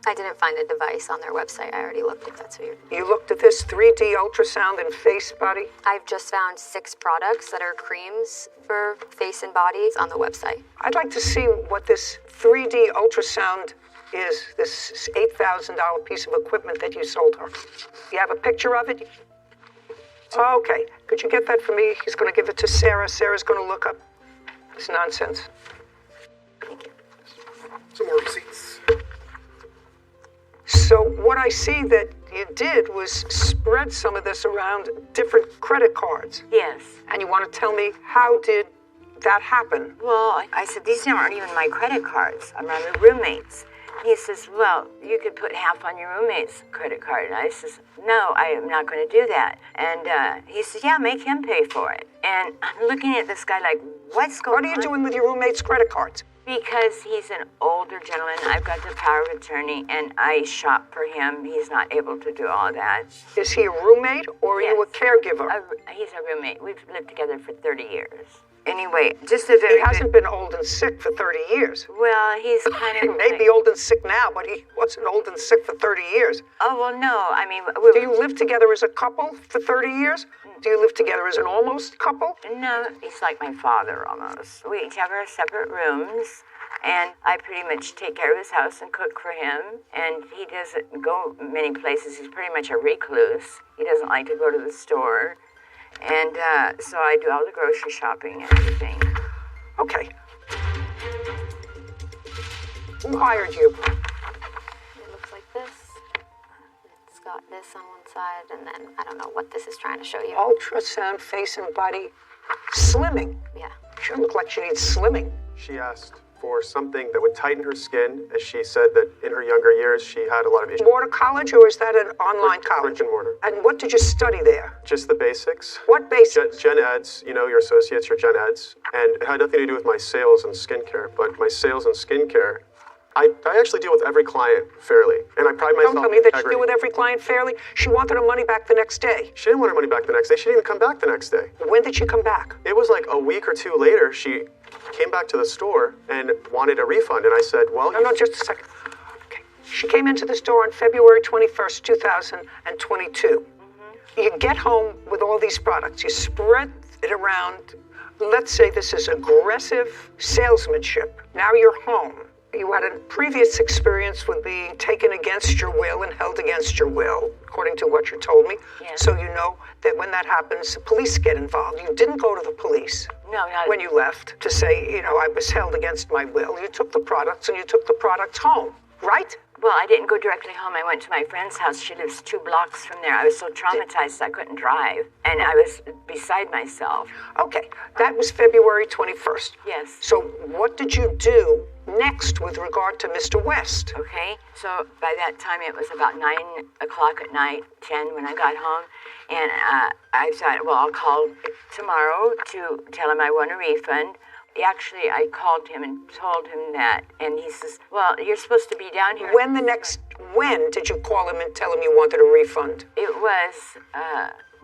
I didn't find a device on their website. I already looked, if that's weird. You looked at this 3D ultrasound and face body? I've just found 6 products that are creams for face and body on the website. I'd like to see what this 3D ultrasound is this $8,000 piece of equipment that you sold her. You have a picture of it? Okay. Could you get that for me? He's going to give it to Sarah. Sarah's going to look up this nonsense. Some more receipts. So what I see that you did was spread some of this around different credit cards. Yes. And you want to tell me how did that happen? Well, I said, these aren't even my credit cards. I'm on the roommate's. He says, well, you could put half on your roommate's credit card. And I says, no, I am not going to do that. And he says, yeah, make him pay for it. And I'm looking at this guy like, what's going on? What are you doing with your roommate's credit cards? Because he's an older gentleman. I've got the power of attorney, and I shop for him. He's not able to do all that. Is he a roommate, or are you a caregiver? He's a roommate. We've lived together for 30 years. Anyway, just a very He hasn't been old and sick for 30 years. Well, he's kind of... He may be old and sick now, but he wasn't old and sick for 30 years. Oh, well, no. I mean... Do you live together as a couple for 30 years? Do you live together as an almost couple? No, he's like my father, almost. We each have our separate rooms, and I pretty much take care of his house and cook for him, and he doesn't go many places. He's pretty much a recluse. He doesn't like to go to the store. And so I do all the grocery shopping and everything. Okay. Who hired you? It looks like this. It's got this on one side, and then I don't know what this is trying to show you. Ultrasound face and body slimming. Yeah. She doesn't look like she needs slimming. She asked for something that would tighten her skin, as she said that in her younger years she had a lot of issues. Mortar college, or is that an online college? Brick and mortar. And what did you study there? Just the basics. What basics? Gen Eds, you know, your associates, your Gen Eds. And it had nothing to do with my sales and skincare, but my sales and skincare, I actually deal with every client fairly, and I pride myself Don't tell me that you deal with every client fairly. She wanted her money back the next day. She didn't want her money back the next day. She didn't even come back the next day. When did she come back? It was like a week or two later. She came back to the store and wanted a refund, and I said, well... No, just a second. Okay. She came into the store on February 21st, 2022. Mm-hmm. You get home with all these products. You spread it around. Let's say this is aggressive salesmanship. Now you're home. You had a previous experience with being taken against your will and held against your will, according to what you told me. Yes. So you know that when that happens, the police get involved. You didn't go to the police when you left to say, you know, I was held against my will. You took the products and you took the products home, right? Well, I didn't go directly home. I went to my friend's house. She lives 2 blocks from there. I was so traumatized I couldn't drive, and I was beside myself. Okay, that was February 21st. Yes. So what did you do next with regard to Mr. West? Okay, so by that time it was about 9 o'clock at night, 10 when I got home, and I thought, well, I'll call tomorrow to tell him I want a refund. Actually, I called him and told him that, and he says, well, you're supposed to be down here. When did you call him and tell him you wanted a refund? It was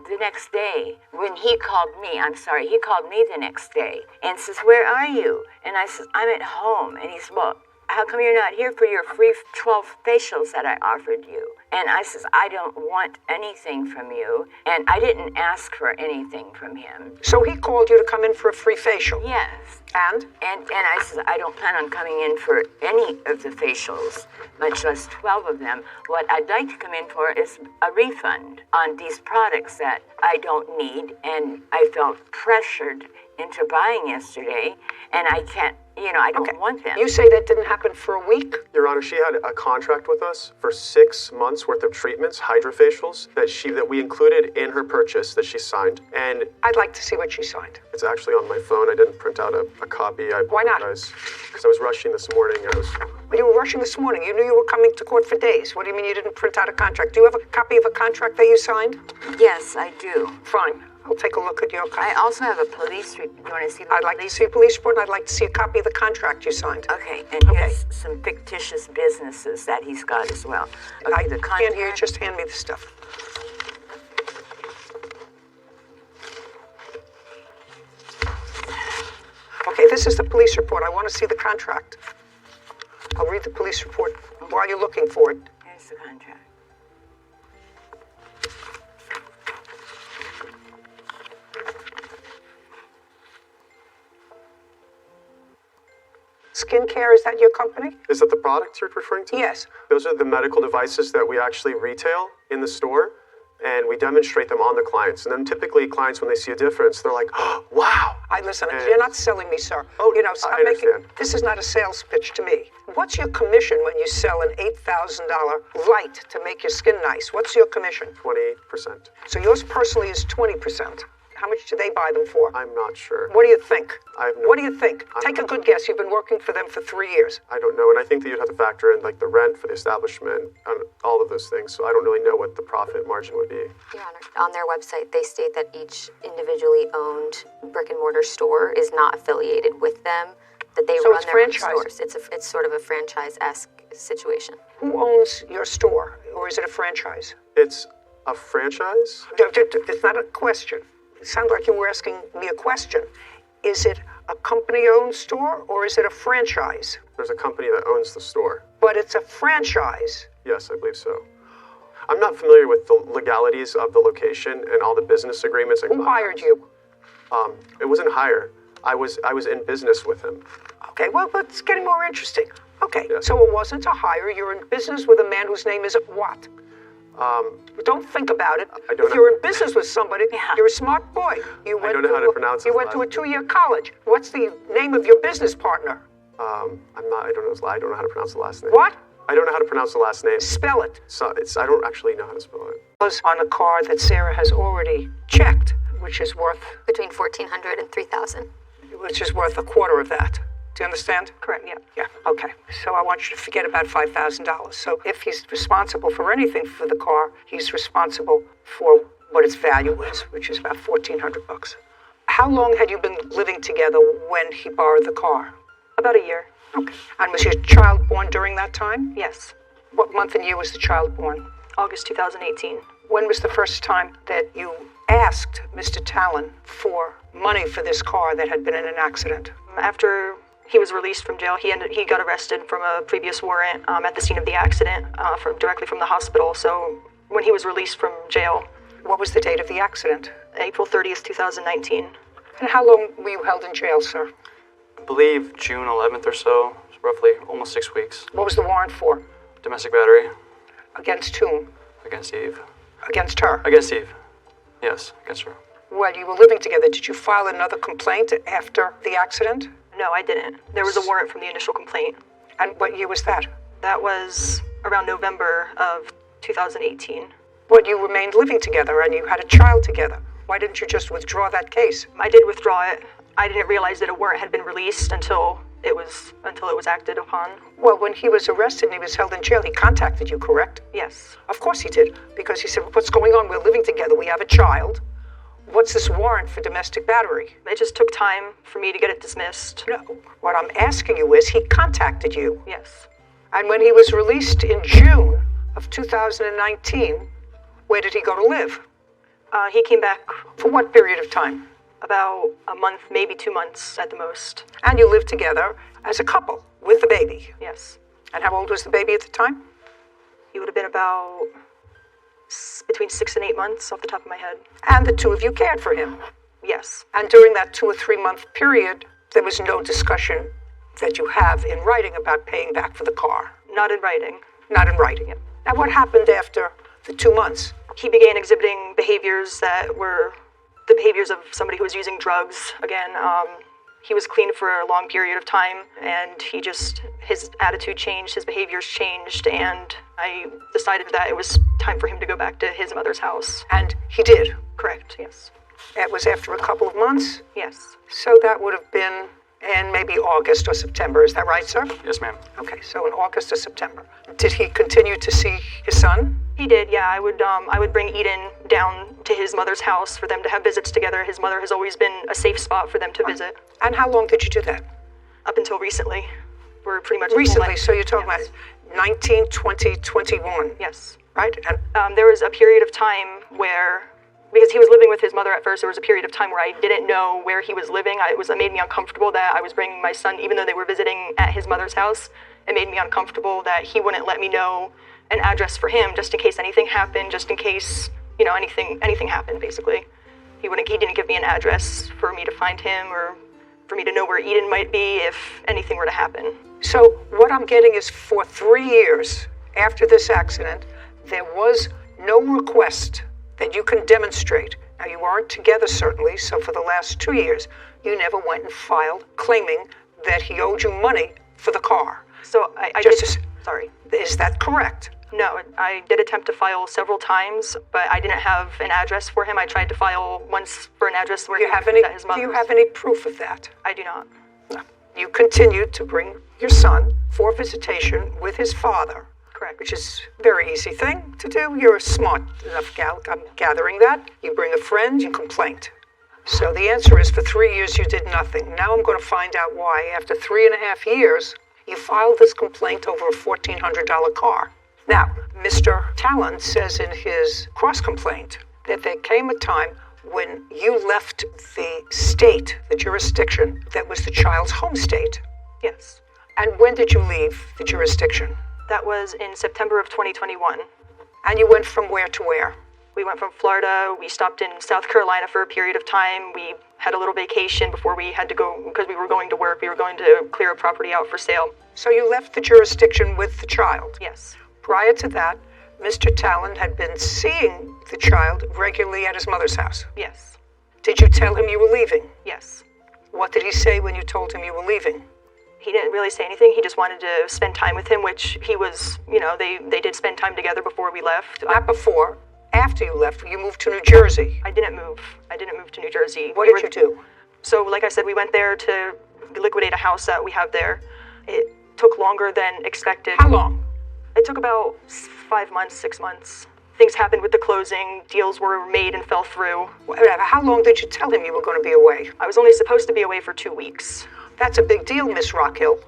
the next day when he called me. He called me the next day and says, where are you? And I says, I'm at home. And he says, well, how come you're not here for your free 12 facials that I offered you? And I says, I don't want anything from you. And I didn't ask for anything from him. So he called you to come in for a free facial? Yes. And I said, I don't plan on coming in for any of the facials, much less 12 of them. What I'd like to come in for is a refund on these products that I don't need, and I felt pressured into buying yesterday, and I can't, I don't want them. You say that didn't happen for a week? Your Honor, she had a contract with us for 6 months worth of treatments, hydrofacials, that we included in her purchase that she signed. And I'd like to see what she signed. It's actually on my phone. I didn't print out a copy. Why not? Because I was rushing this morning. Well, you were rushing this morning. You knew you were coming to court for days. What do you mean you didn't print out a contract? Do you have a copy of a contract that you signed? Yes, I do. Fine. I'll take a look at your copy. I also have a police report. You want to see the I'd like to see a police report, and I'd like to see a copy of the contract you signed. Okay, and here's some fictitious businesses that he's got as well. Okay, the contract. Can't hear you. Just hand me the stuff. Okay, this is the police report. I want to see the contract. I'll read the police report while you're looking for it. Here's the contract. It's Skincare, is that your company? Is that the product you're referring to? Yes. Those are the medical devices that we actually retail in the store, and we demonstrate them on the clients. And then typically clients, when they see a difference, they're like, oh, wow. Listen, you're not selling me, sir. Oh, you know, I understand. This is not a sales pitch to me. What's your commission when you sell an $8,000 light to make your skin nice? What's your commission? 20%. So yours personally is 20%. How much do they buy them for? I'm not sure. What do you think? What do you think? Take a good guess. You've been working for them for 3 years. I don't know, and I think that you'd have to factor in like the rent for the establishment and all of those things. So I don't really know what the profit margin would be. Your Honor, on their website, they state that each individually owned brick and mortar store is not affiliated with them. That they run their own stores. It's sort of a franchise-esque situation. Who owns your store, or is it a franchise? It's a franchise? It's not a question. It sounds like you were asking me a question. Is it a company-owned store, or is it a franchise? There's a company that owns the store. But it's a franchise. Yes, I believe so. I'm not familiar with the legalities of the location and all the business agreements. Who hired you? It wasn't hire. I was in business with him. Okay, well, it's getting more interesting. Okay, so it wasn't a hire. You're in business with a man whose name is what? Don't think about it. If you're in business with somebody, you're a smart boy. I don't know how to pronounce it. You went to a 2-year college. What's the name of your business partner? I don't know how to pronounce the last name. What? I don't know how to pronounce the last name. Spell it. So I don't actually know how to spell it. It was on a car that Sarah has already checked, which is worth between $1,400 and $3,000. Which is worth a quarter of that. Do you understand? Correct, yeah. Yeah, okay. So I want you to forget about $5,000. So if he's responsible for anything for the car, he's responsible for what its value is, which is about $1,400. How long had you been living together when he borrowed the car? About a year. Okay. And was your child born during that time? Yes. What month and year was the child born? August 2018. When was the first time that you asked Mr. Talon for money for this car that had been in an accident? After he was released from jail, he got arrested from a previous warrant at the scene of the accident, directly from the hospital. So when he was released from jail. What was the date of the accident? April 30th, 2019. And how long were you held in jail, sir? I believe June 11th or so, roughly almost 6 weeks. What was the warrant for? Domestic battery. Against whom? Against Eve. Against her? Against Eve. Yes, against her. Well, you were living together. Did you file another complaint after the accident? No, I didn't. There was a warrant from the initial complaint. And what year was that? That was around November of 2018. Well, you remained living together and you had a child together. Why didn't you just withdraw that case? I did withdraw it. I didn't realize that a warrant had been released until it was acted upon. Well, when he was arrested and he was held in jail, he contacted you, correct? Yes. Of course he did, because he said, what's going on? We're living together. We have a child. What's this warrant for domestic battery? It just took time for me to get it dismissed. No. What I'm asking you is, he contacted you. Yes. And when he was released in June of 2019, where did he go to live? He came back. For what period of time? About a month, maybe 2 months at the most. And you lived together as a couple with the baby? Yes. And how old was the baby at the time? He would have been about between 6 and 8 months off the top of my head. And the two of you cared for him? Yes. And during that 2 or 3 month period, there was no discussion that you have in writing about paying back for the car? Not in writing. Not in writing. Yep. Now what happened after the 2 months? He began exhibiting behaviors that were the behaviors of somebody who was using drugs. Again, he was clean for a long period of time, and his attitude changed, his behaviors changed, and I decided that it was time for him to go back to his mother's house. And he did? Correct, yes. It was after a couple of months? Yes. So that would have been in maybe August or September, is that right, sir? Yes, ma'am. Okay, so in August or September. Did he continue to see his son? He did, yeah. I would bring Eden down to his mother's house for them to have visits together. His mother has always been a safe spot for them to visit. And how long did you do that? Up until recently. We're pretty much recently, so you're talking about 19, 20, 21? Yes. Right? And there was a period of time where, because he was living with his mother at first, there was a period of time where I didn't know where he was living. It made me uncomfortable that I was bringing my son, even though they were visiting at his mother's house. It made me uncomfortable that he wouldn't let me know an address for him, just in case anything happened, just in case, anything happened, basically. He didn't give me an address for me to find him or for me to know where Eden might be if anything were to happen. So what I'm getting is for 3 years after this accident, there was no request that you can demonstrate. Now, you weren't together, certainly, so for the last 2 years, you never went and filed claiming that he owed you money for the car. So sorry. Is that correct? No, I did attempt to file several times, but I didn't have an address for him. I tried to file once for an address where Do you have any proof of that? I do not. No. You continued to bring your son for visitation with his father. Correct. Which is a very easy thing to do. You're a smart enough gal. I'm gathering that. You bring a friend, you complaint. So the answer is for 3 years you did nothing. Now I'm going to find out why. After 3.5 years, you filed this complaint over a $1,400 car. Now, Mr. Talon says in his cross-complaint that there came a time when you left the state, the jurisdiction, that was the child's home state. Yes. And when did you leave the jurisdiction? That was in September of 2021. And you went from where to where? We went from Florida. We stopped in South Carolina for a period of time. We had a little vacation before we had to go, because we were going to work. We were going to clear a property out for sale. So you left the jurisdiction with the child? Yes. Prior to that, Mr. Talon had been seeing the child regularly at his mother's house? Yes. Did you tell him you were leaving? Yes. What did he say when you told him you were leaving? He didn't really say anything. He just wanted to spend time with him, which he was, they did spend time together before we left. Not before. After you left, you moved to New Jersey. I didn't move to New Jersey. What did you do? So, like I said, we went there to liquidate a house that we have there. It took longer than expected. How long? It took about 5 months, 6 months. Things happened with the closing. Deals were made and fell through. How long did you tell him you were going to be away? I was only supposed to be away for 2 weeks. That's a big deal, Miss Rockhill.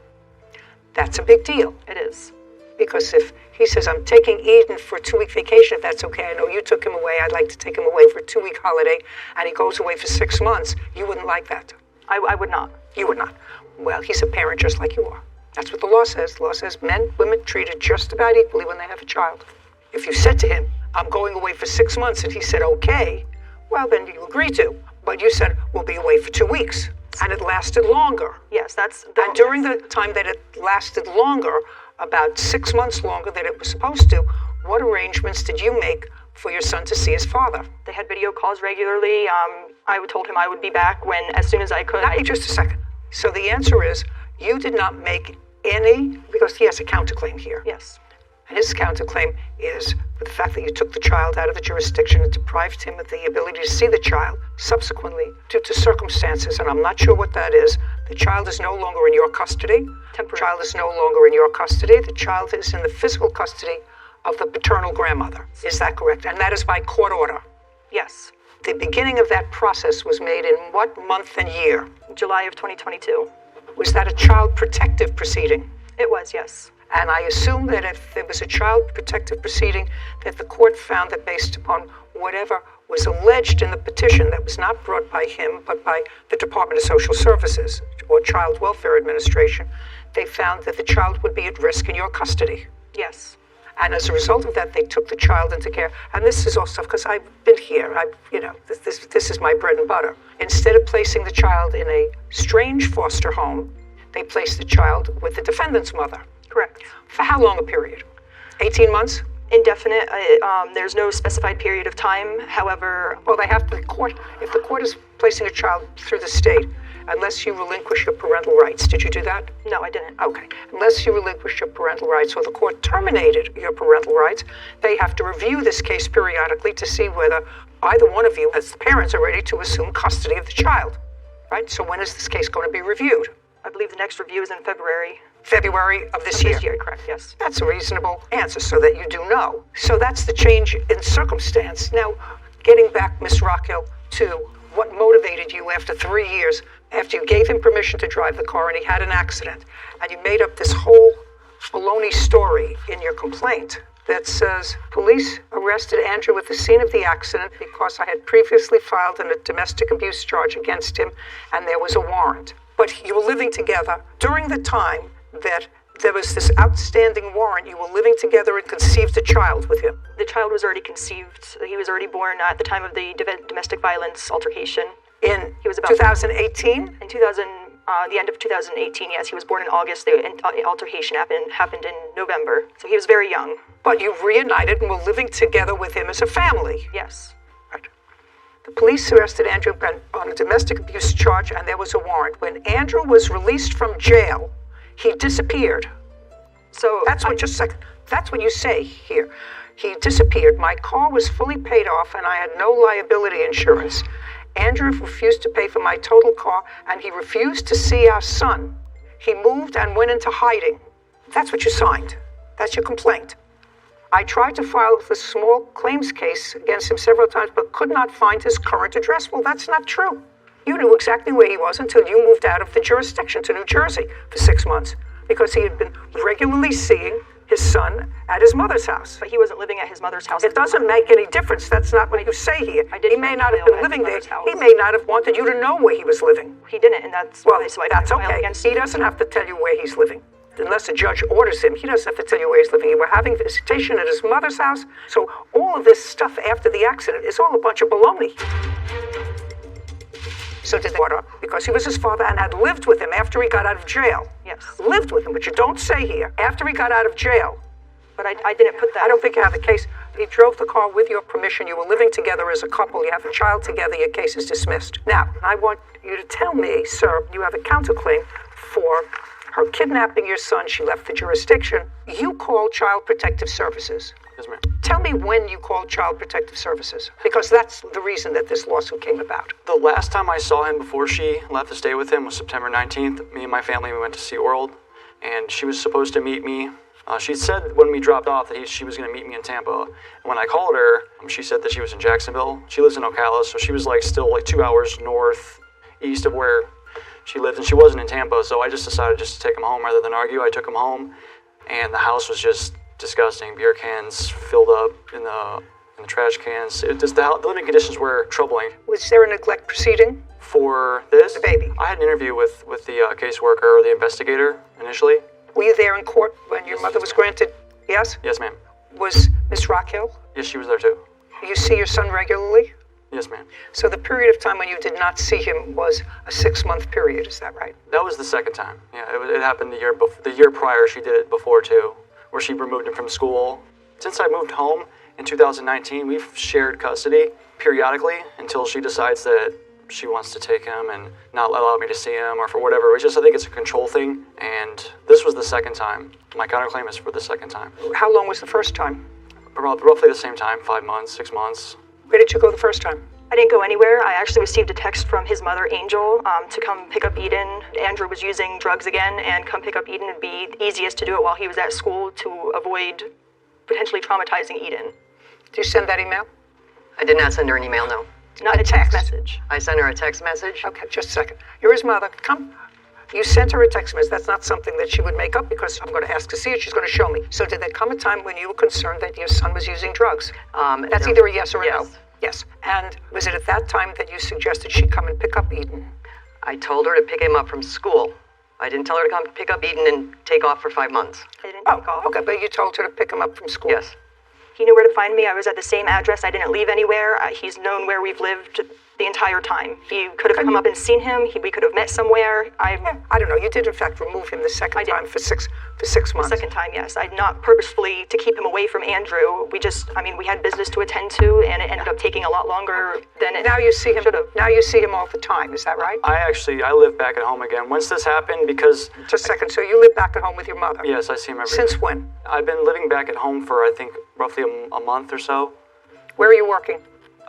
That's a big deal. It is. Because if he says, I'm taking Eden for a 2-week vacation, if that's okay, I know you took him away, I'd like to take him away for a 2-week holiday, and he goes away for 6 months, you wouldn't like that. I would not. You would not. Well, he's a parent just like you are. That's what the law says. The law says men, women treated just about equally when they have a child. If you said to him, I'm going away for 6 months, and he said, okay, well, then you agree to. But you said, we'll be away for 2 weeks. And it lasted longer. Yes, And during the time that it lasted longer, about 6 months longer than it was supposed to, what arrangements did you make for your son to see his father? They had video calls regularly. I told him I would be back as soon as I could. Just a second. So the answer is, you did not make any, because he has a counterclaim here. Yes. And his counterclaim is the fact that you took the child out of the jurisdiction and deprived him of the ability to see the child subsequently due to circumstances, and I'm not sure what that is. The child is no longer in your custody. The child is no longer in your custody. The child is in the physical custody of the paternal grandmother. Is that correct? And that is by court order? Yes. The beginning of that process was made in what month and year? July of 2022. Was that a child protective proceeding? It was, yes. And I assume that if there was a child protective proceeding, that the court found that based upon whatever was alleged in the petition that was not brought by him, but by the Department of Social Services or Child Welfare Administration, they found that the child would be at risk in your custody. Yes. And as a result of that, they took the child into care. And this is all stuff, because I've been here. This is my bread and butter. Instead of placing the child in a strange foster home, they placed the child with the defendant's mother. Correct. For how long a period? 18 months? Indefinite. There's no specified period of time. However, well, if the court is placing a child through the state, unless you relinquish your parental rights. Did you do that? No, I didn't. Okay. Unless you relinquish your parental rights or the court terminated your parental rights, they have to review this case periodically to see whether either one of you, as the parents, are ready to assume custody of the child. Right? So when is this case going to be reviewed? I believe the next review is in February. February of this year? This year, correct, yes. That's a reasonable answer, so that you do know. So that's the change in circumstance. Now, getting back, Ms. Rockhill, to what motivated you after 3 years, after you gave him permission to drive the car and he had an accident, and you made up this whole baloney story in your complaint that says, police arrested Andrew at the scene of the accident because I had previously filed a domestic abuse charge against him and there was a warrant. But you were living together during the time that there was this outstanding warrant. You were living together and conceived a child with him. The child was already conceived. He was already born at the time of the domestic violence altercation. He was about 2018? In 2000, The end of 2018, yes. He was born in August. The altercation happened in November. So he was very young. But you reunited and were living together with him as a family. Yes. Right. The police arrested Andrew on a domestic abuse charge, and there was a warrant. When Andrew was released from jail, he disappeared. So that's what you say here. He disappeared. My car was fully paid off, and I had no liability insurance. Andrew refused to pay for my total car, and he refused to see our son. He moved and went into hiding. That's what you signed. That's your complaint. I tried to file a small claims case against him several times, but could not find his current address. Well, that's not true. You knew exactly where he was until you moved out of the jurisdiction to New Jersey for 6 months, because he had been regularly seeing his son at his mother's house. But he wasn't living at his mother's house. It doesn't make any difference. That's not what you say here. He may not have been living there. He may not have wanted you to know where he was living. He didn't, and that's well, that's okay. He doesn't have to tell you where he's living. Unless a judge orders him, he doesn't have to tell you where he's living. You were having visitation at his mother's house. So all of this stuff after the accident is all a bunch of baloney. So did they order? Because he was his father and had lived with him after he got out of jail. Yes. Lived with him, but you don't say here. After he got out of jail. But I didn't put that. I don't think you have the case. He drove the car with your permission. You were living together as a couple. You have a child together. Your case is dismissed. Now, I want you to tell me, sir, you have a counterclaim for her kidnapping your son. She left the jurisdiction. You called Child Protective Services. Yes, ma'am. Tell me when you called Child Protective Services, because that's the reason that this lawsuit came about. The last time I saw him before she left to stay with him was September 19th. Me and my family, we went to SeaWorld, and she was supposed to meet me. She said when we dropped off that she was going to meet me in Tampa. And when I called her, she said that she was in Jacksonville. She lives in Ocala, so she was still 2 hours northeast of where she lived, and she wasn't in Tampa. So I just decided to take him home rather than argue. I took him home, and the house was just disgusting. Beer cans filled up in the trash cans. The living conditions were troubling. Was there a neglect proceeding? For this? The baby. I had an interview with the caseworker or the investigator initially. Were you there in court when your mother was granted? Yes? Yes, ma'am. Was Miss Rockhill? Yes, she was there too. You see your son regularly? Yes, ma'am. So the period of time when you did not see him was a 6-month period, is that right? That was the second time. Yeah, it happened the year prior. She did it before too, where she removed him from school. Since I moved home in 2019, we've shared custody periodically until she decides that she wants to take him and not allow me to see him, or for whatever. I think it's a control thing, and this was the second time. My counterclaim is for the second time. How long was the first time? Roughly the same time, 5 months, 6 months. Where did you go the first time? I didn't go anywhere. I actually received a text from his mother, Angel, to come pick up Eden. Andrew was using drugs again, and come pick up Eden would be easiest to do it while he was at school to avoid potentially traumatizing Eden. Did you send that email? I did not send her an email, no. Not a text message. I sent her a text message. Okay, just a second. You're his mother. Come. You sent her a text message. That's not something that she would make up, because I'm going to ask to see it. She's going to show me. So did there come a time when you were concerned that your son was using drugs? That's either a yes or a no. Yes. And was it at that time that you suggested she come and pick up Eden? I told her to pick him up from school. I didn't tell her to come pick up Eden and take off for 5 months. I didn't take off. Okay, but you told her to pick him up from school. Yes. He knew where to find me. I was at the same address. I didn't leave anywhere. He's known where we've lived the entire time. He could have come up and seen him. We could have met somewhere. I don't know. You did, in fact, remove him the second time for six months. The second time, yes. I not purposefully to keep him away from Andrew. We had business to attend to, and it ended up taking a lot longer than it Now you see him. should have. Now you see him all the time. Is that right? I live back at home again. Once this happened, because... Just a second. So you live back at home with your mother? Yes, I see him every Since day. when? I've been living back at home for, I think, roughly a month or so. Where are you working?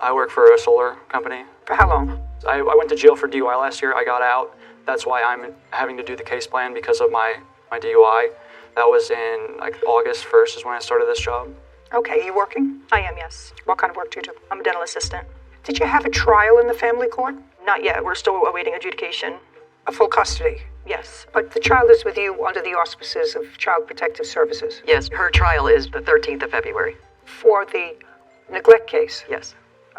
I work for a solar company. For how long? I went to jail for DUI last year. I got out. That's why I'm having to do the case plan, because of my DUI. That was in August 1st is when I started this job. Okay, you working? I am, yes. What kind of work do you do? I'm a dental assistant. Did you have a trial in the family court? Not yet. We're still awaiting adjudication. A full custody? Yes. But the child is with you under the auspices of Child Protective Services? Yes, her trial is the 13th of February. For the neglect case? Yes.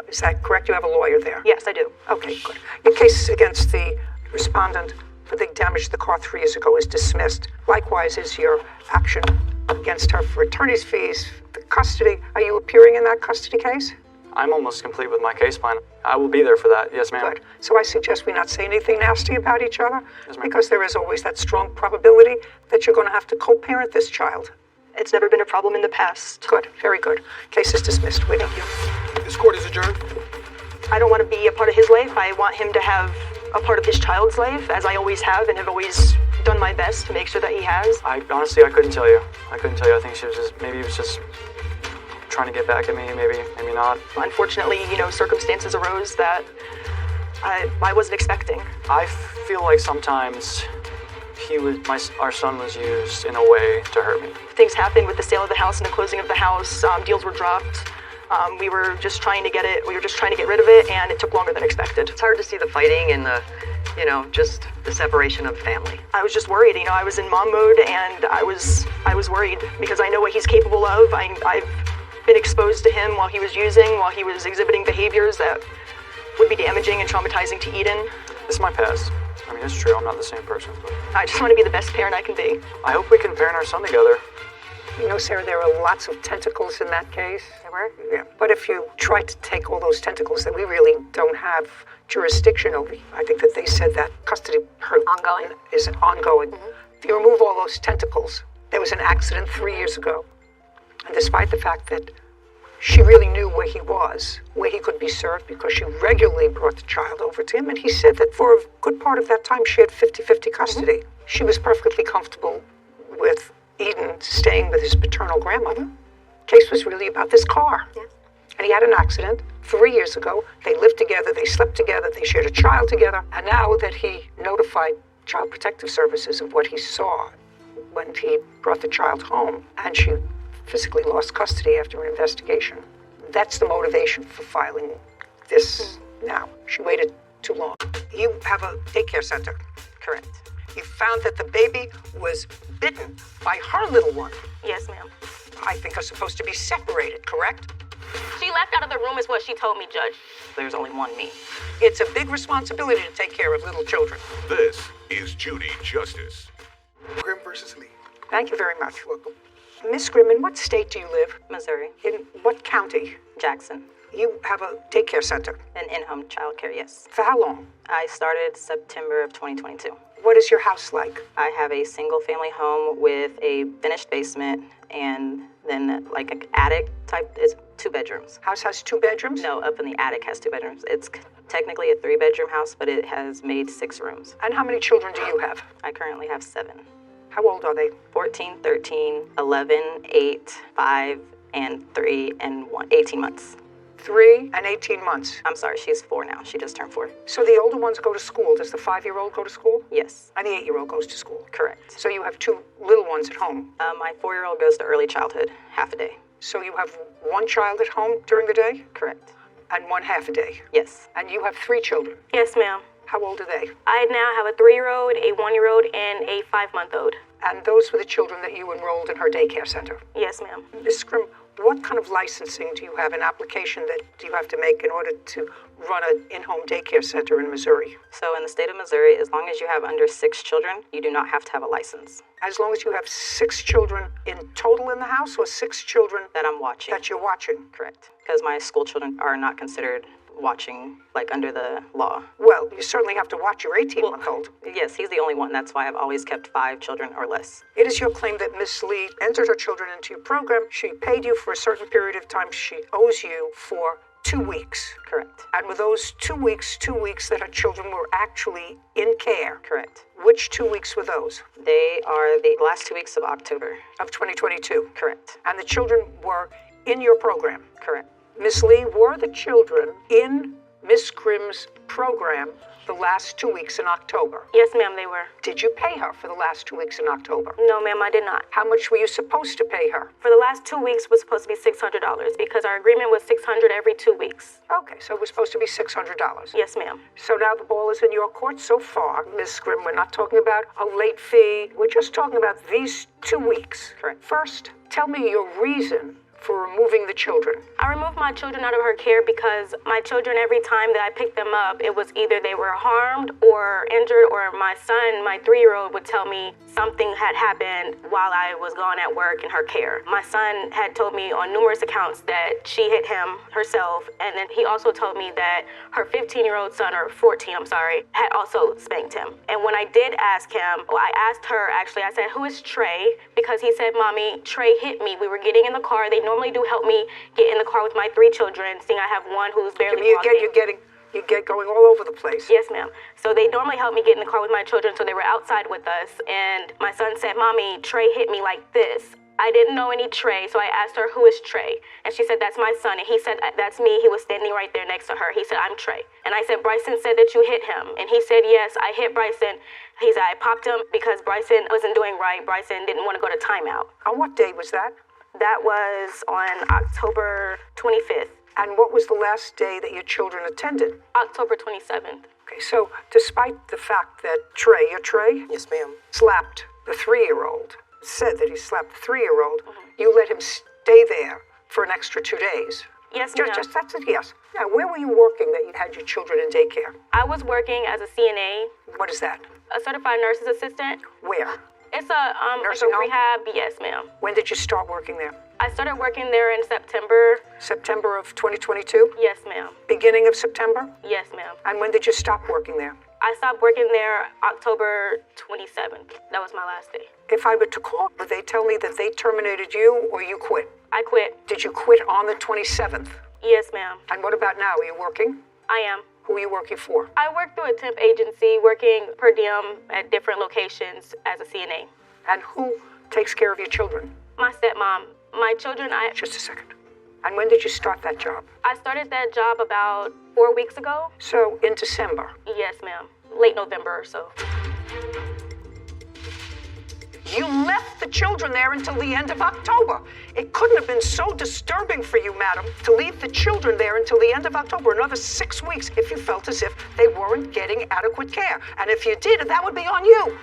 Is that correct? You have a lawyer there? Yes, I do. Okay, good. Your case against the respondent for the damage to the car 3 years ago is dismissed. Likewise is your action against her for attorney's fees, the custody. Are you appearing in that custody case? I'm almost complete with my case plan. I will be there for that. Yes, ma'am. Good. So I suggest we not say anything nasty about each other, because there is always that strong probability that you're going to have to co-parent this child. It's never been a problem in the past. Good. Very good. Case is dismissed. Thank you. This court is adjourned. I don't want to be a part of his life. I want him to have a part of his child's life, as I always have and have always done my best to make sure that he has. Honestly, I couldn't tell you. I think she was maybe he was just trying to get back at me, maybe not. Unfortunately, circumstances arose that I wasn't expecting. I feel like sometimes our son was used in a way to hurt me. Things happened with the sale of the house and the closing of the house. Deals were dropped. We were just trying to get rid of it, and it took longer than expected. It's hard to see the fighting and the, just the separation of family. I was just worried. I was in mom mode, and I was worried because I know what he's capable of. I've been exposed to him while he was exhibiting behaviors that would be damaging and traumatizing to Eden. This is my past. It's true. I'm not the same person. But I just want to be the best parent I can be. I hope we can parent our son together. Sarah, there are lots of tentacles in that case. There were? Yeah. But if you try to take all those tentacles that we really don't have jurisdiction over, I think that they said that custody is ongoing. Mm-hmm. If you remove all those tentacles, there was an accident 3 years ago. And despite the fact that she really knew where he was, where he could be served, because she regularly brought the child over to him, and he said that for a good part of that time she had 50-50 custody. Mm-hmm. She was perfectly comfortable with Eden staying with his paternal grandmother. Case was really about this car. Yeah. And he had an accident 3 years ago. They lived together, they slept together, they shared a child together. And now that he notified Child Protective Services of what he saw when he brought the child home, and she physically lost custody after an investigation, that's the motivation for filing this now. She waited too long. You have a daycare center. Correct. You found that the baby was bitten by her little one. Yes, ma'am. I think are supposed to be separated, correct? She left out of the room is what she told me, Judge. There's only one me. It's a big responsibility to take care of little children. This is Judy Justice. Grimm versus Lee. Thank you very much. Welcome. Miss Grimm, in what state do you live? Missouri. In what county? Jackson. You have a daycare center? An in-home childcare, yes. For how long? I started September of 2022. What is your house like? I have a single-family home with a finished basement and then like an attic type. It's 2 bedrooms. House has 2 bedrooms? No, up in the attic has 2 bedrooms. It's technically a 3-bedroom house, but it has made 6 rooms. And how many children do you have? I currently have 7. How old are they? 14, 13, 11, 8, 5, and 3, and 1. 18 months. 3 and 18 months. I'm sorry, she's 4 now. She just turned 4. So the older ones go to school. Does the 5-year-old go to school? Yes. And the 8-year-old goes to school? Correct. So you have 2 little ones at home? My 4-year-old goes to early childhood, half a day. So you have 1 child at home during the day? Correct. And 1 half a day? Yes. And you have 3 children? Yes, ma'am. How old are they? I now have a 3-year-old, a 1-year-old, and a 5-month-old. And those were the children that you enrolled in her daycare center? Yes, ma'am. Ms. Grimm, what kind of licensing do you have, an application that you have to make in order to run an in-home daycare center in Missouri? So in the state of Missouri, as long as you have under 6 children, you do not have to have a license. As long as you have 6 children in total in the house, or 6 children that I'm watching? That you're watching? Correct. Because my school children are not considered watching, like under the law. Well, you certainly have to watch your 18-month-old. Yes, he's the only one. That's why I've always kept 5 children or less. It is your claim that Miss Lee entered her children into your program. She paid you for a certain period of time. She owes you for 2 weeks. Correct. And with those 2 weeks that her children were actually in care. Correct. Which 2 weeks were those? They are the last 2 weeks of October. Of 2022? Correct. And the children were in your program? Correct. Miss Lee, were the children in Miss Grimm's program the last 2 weeks in October? Yes, ma'am, they were. Did you pay her for the last 2 weeks in October? No, ma'am, I did not. How much were you supposed to pay her? For the last 2 weeks was supposed to be $600 because our agreement was $600 every 2 weeks. Okay, so it was supposed to be $600. Yes, ma'am. So now the ball is in your court so far, Miss Grimm. We're not talking about a late fee. We're just talking about these 2 weeks. Correct. First, tell me your reason for removing the children? I removed my children out of her care because my children, every time that I picked them up, it was either they were harmed or injured, or my son, my 3-year-old, would tell me something had happened while I was gone at work in her care. My son had told me on numerous accounts that she hit him herself, and then he also told me that her 15-year-old son, or 14, I'm sorry, had also spanked him. And when I did ask him, well, I asked her actually, I said, who is Trey? Because he said, Mommy, Trey hit me. We were getting in the car. They normally do help me get in the car with my 3 children, seeing I have one who's barely walking. You get going all over the place. Yes, ma'am. So they normally help me get in the car with my children, so they were outside with us. And my son said, Mommy, Trey hit me like this. I didn't know any Trey, so I asked her, who is Trey? And she said, that's my son. And he said, that's me. He was standing right there next to her. He said, I'm Trey. And I said, Bryson said that you hit him. And he said, yes, I hit Bryson. He said, I popped him because Bryson wasn't doing right. Bryson didn't want to go to timeout. On what day was that? That was on October 25th. And what was the last day that your children attended? October 27th. Okay, so despite the fact that Trey, your Trey? Yes, ma'am. Slapped the 3-year-old, said that he slapped the 3-year-old, you let him stay there for an extra 2 days. Yes, ma'am. Just that's it, yes. Now, where were you working that you had your children in daycare? I was working as a CNA. What is that? A certified nurse's assistant. Where? It's a nursing home? rehab. Yes, ma'am. When did you start working there? I started working there in September. September of 2022? Yes, ma'am. Beginning of September? Yes, ma'am. And when did you stop working there? I stopped working there October 27th. That was my last day. If I were to call, would they tell me that they terminated you or you quit? I quit. Did you quit on the 27th? Yes, ma'am. And what about now? Are you working? I am. Who are you working for? I work through a temp agency, working per diem at different locations as a CNA. And who takes care of your children? My stepmom. My children, Just a second. And when did you start that job? I started that job about 4 weeks ago. So, in December? Yes, ma'am. Late November or so. You left the children there until the end of October. It couldn't have been so disturbing for you, madam, to leave the children there until the end of October, another 6 weeks, if you felt as if they weren't getting adequate care. And if you did, that would be on you.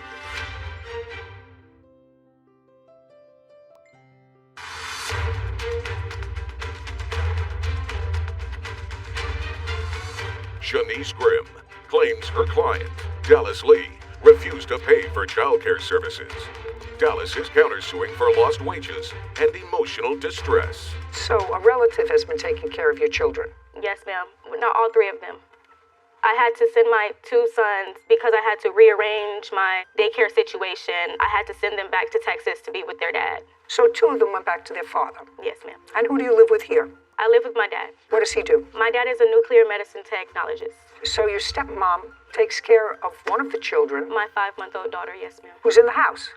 Shanice Grimm claims her client, Dallas Lee, refused to pay for childcare services. Dallas is countersuing for lost wages and emotional distress. So, a relative has been taking care of your children? Yes, ma'am. Not all 3 of them. I had to send my 2 sons because I had to rearrange my daycare situation. I had to send them back to Texas to be with their dad. So 2 of them went back to their father? Yes, ma'am. And who do you live with here? I live with my dad. What does he do? My dad is a nuclear medicine technologist. So your stepmom takes care of one of the children? My 5-month-old daughter, yes, ma'am. Who's in the house?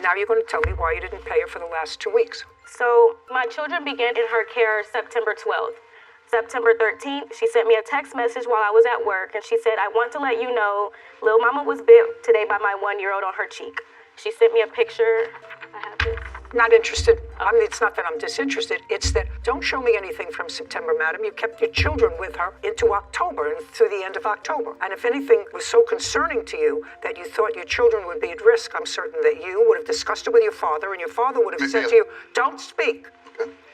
Now you're going to tell me why you didn't pay her for the last 2 weeks. So my children began in her care September 12th. September 13th, she sent me a text message while I was at work, and she said, I want to let you know, Lil Mama was bit today by my 1-year-old on her cheek. She sent me a picture. I have this. Not interested. I mean, it's not that I'm disinterested. It's that don't show me anything from September, madam. You kept your children with her into October and through the end of October. And if anything was so concerning to you that you thought your children would be at risk, I'm certain that you would have discussed it with your father, and your father would have said to you, don't speak.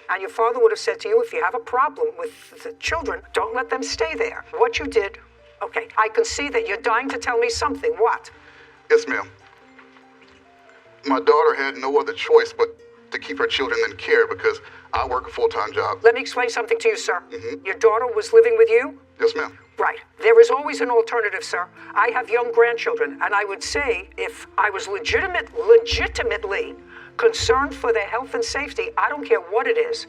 And your father would have said to you, if you have a problem with the children, don't let them stay there. What you did, okay, I can see that you're dying to tell me something. What? Yes, ma'am. My daughter had no other choice but to keep her children in care because I work a full-time job. Let me explain something to you, sir. Your daughter was living with you? Yes, ma'am. Right. There is always an alternative, sir. I have young grandchildren, and I would say if I was legitimately concerned for their health and safety, I don't care what it is,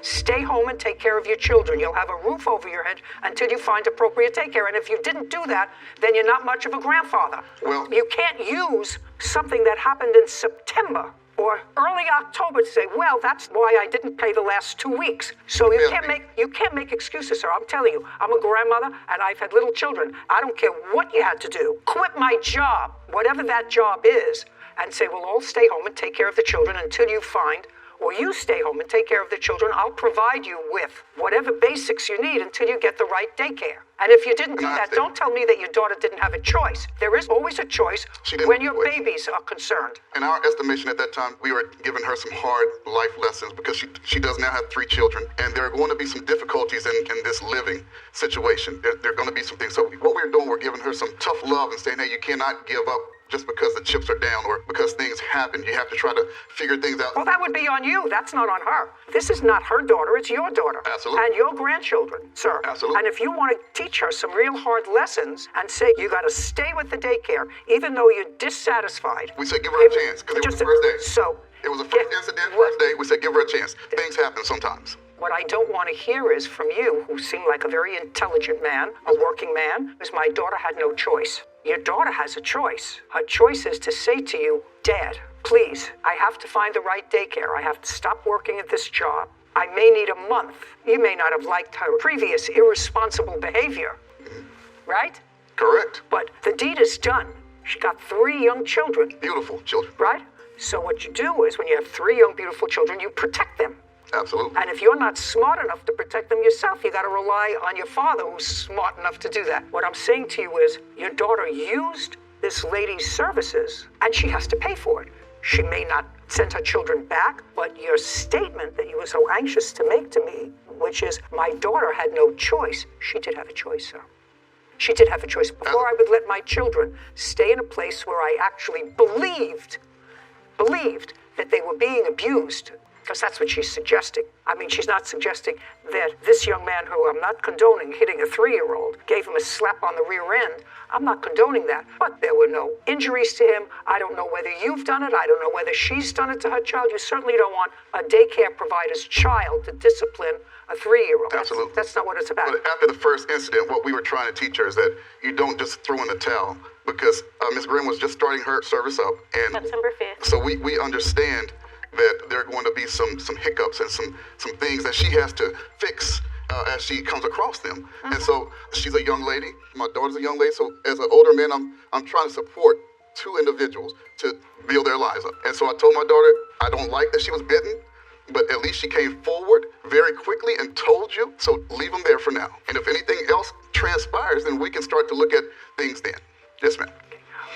stay home and take care of your children. You'll have a roof over your head until you find appropriate daycare. And if you didn't do that, then you're not much of a grandfather. Well, you can't use something that happened in September or early October to say, well, that's why I didn't pay the last 2 weeks. So you can't make excuses, sir. I'm telling you, I'm a grandmother and I've had little children. I don't care what you had to do. Quit my job, whatever that job is, and say, we'll all stay home and take care of the children until you find or you stay home and take care of the children. I'll provide you with whatever basics you need until you get the right daycare. And if you didn't do that, don't tell me that your daughter didn't have a choice. There is always a choice when your babies are concerned. In our estimation at that time, we were giving her some hard life lessons because she does now have 3 children, and there are going to be some difficulties in this living situation. There are going to be some things. So what we're doing, we're giving her some tough love and saying, hey, you cannot give up just because the chips are down or because things happen. You have to try to figure things out. Well, that would be on you. That's not on her. This is not her daughter. It's your daughter. Absolutely. And your grandchildren, sir. Absolutely. And if you want to teach her some real hard lessons and say you got to stay with the daycare, even though you're dissatisfied. We said give her a chance because it was the first day. So. It was the first incident, first day. We said give her a chance. Things happen sometimes. What I don't want to hear is from you, who seem like a very intelligent man, a working man, is my daughter had no choice. Your daughter has a choice. Her choice is to say to you, Dad, please, I have to find the right daycare. I have to stop working at this job. I may need a month. You may not have liked her previous irresponsible behavior, right? Correct. But the deed is done. She got 3 young children. Beautiful children. Right? So what you do is when you have 3 young, beautiful children, you protect them. Absolutely. And if you're not smart enough to protect them yourself, you got to rely on your father who's smart enough to do that. What I'm saying to you is your daughter used this lady's services and she has to pay for it. She may not send her children back, but your statement that you were so anxious to make to me, which is my daughter had no choice, she did have a choice, sir. She did have a choice. Before I would let my children stay in a place where I actually believed that they were being abused, because that's what she's suggesting. I mean, she's not suggesting that this young man, who I'm not condoning hitting a 3-year-old, gave him a slap on the rear end. I'm not condoning that. But there were no injuries to him. I don't know whether you've done it. I don't know whether she's done it to her child. You certainly don't want a daycare provider's child to discipline a 3-year-old. Absolutely. That's not what it's about. But after the first incident, what we were trying to teach her is that you don't just throw in the towel, because Ms. Grimm was just starting her service up. And September 5th. So we understand that there are going to be some hiccups and some things that she has to fix as she comes across them. And so she's a young lady. My daughter's a young lady. So as an older man, I'm trying to support 2 individuals to build their lives up. And so I told my daughter, I don't like that she was bitten, but at least she came forward very quickly and told you. So leave them there for now. And if anything else transpires, then we can start to look at things then. Yes, ma'am.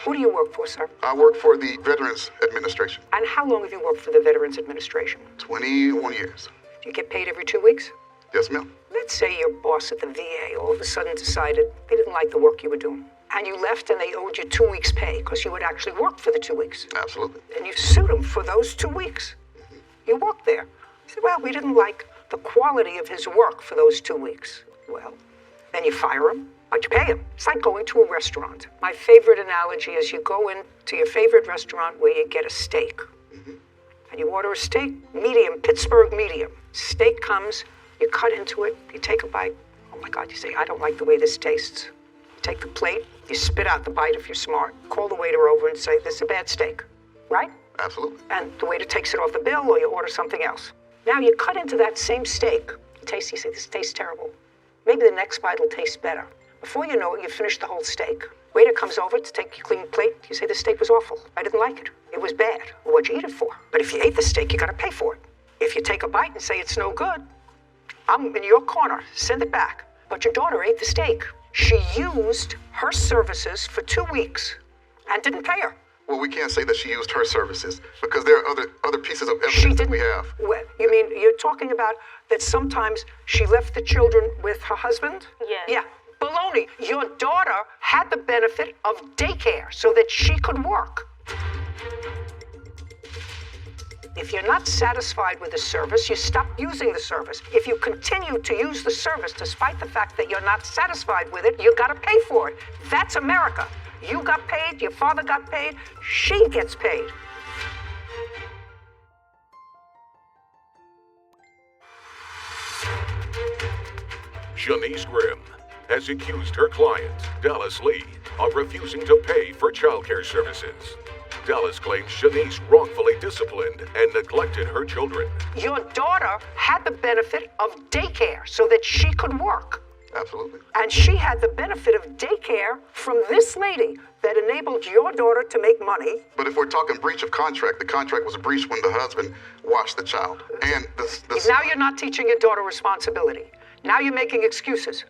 Who do you work for, sir? I work for the Veterans Administration. And how long have you worked for the Veterans Administration? 21 years. Do you get paid every 2 weeks? Yes, ma'am. Let's say your boss at the VA all of a sudden decided they didn't like the work you were doing. And you left and they owed you 2 weeks' pay because you had actually worked for the 2 weeks. Absolutely. And you sued them for those 2 weeks. You worked there. You said, well, we didn't like the quality of his work for those 2 weeks. Well, then you fire him. But you pay him. It's like going to a restaurant. My favorite analogy is you go into your favorite restaurant where you get a steak. And you order a steak, medium, Pittsburgh medium. Steak comes, you cut into it, you take a bite. Oh my God, you say, I don't like the way this tastes. You take the plate, you spit out the bite if you're smart. Call the waiter over and say, this is a bad steak, right? Absolutely. And the waiter takes it off the bill or you order something else. Now you cut into that same steak. You taste, you say, this tastes terrible. Maybe the next bite will taste better. Before you know it, you finish the whole steak. Waiter comes over to take your clean plate. You say, the steak was awful. I didn't like it. It was bad. Well, what'd you eat it for? But if you ate the steak, you got to pay for it. If you take a bite and say it's no good, I'm in your corner. Send it back. But your daughter ate the steak. She used her services for 2 weeks and didn't pay her. Well, we can't say that she used her services because there are other pieces of evidence that we have. Well, you mean you're talking about that sometimes she left the children with her husband? Yes. Yeah. Baloney. Your daughter had the benefit of daycare so that she could work. If you're not satisfied with the service, you stop using the service. If you continue to use the service despite the fact that you're not satisfied with it, you got to pay for it. That's America. You got paid, your father got paid, she gets paid. Shanice Grimm has accused her client, Dallas Lee, of refusing to pay for childcare services. Dallas claims Shanice wrongfully disciplined and neglected her children. Your daughter had the benefit of daycare so that she could work. Absolutely. And she had the benefit of daycare from this lady that enabled your daughter to make money. But if we're talking breach of contract, the contract was breached when the husband watched the child. And Now you're not teaching your daughter responsibility. Now you're making excuses.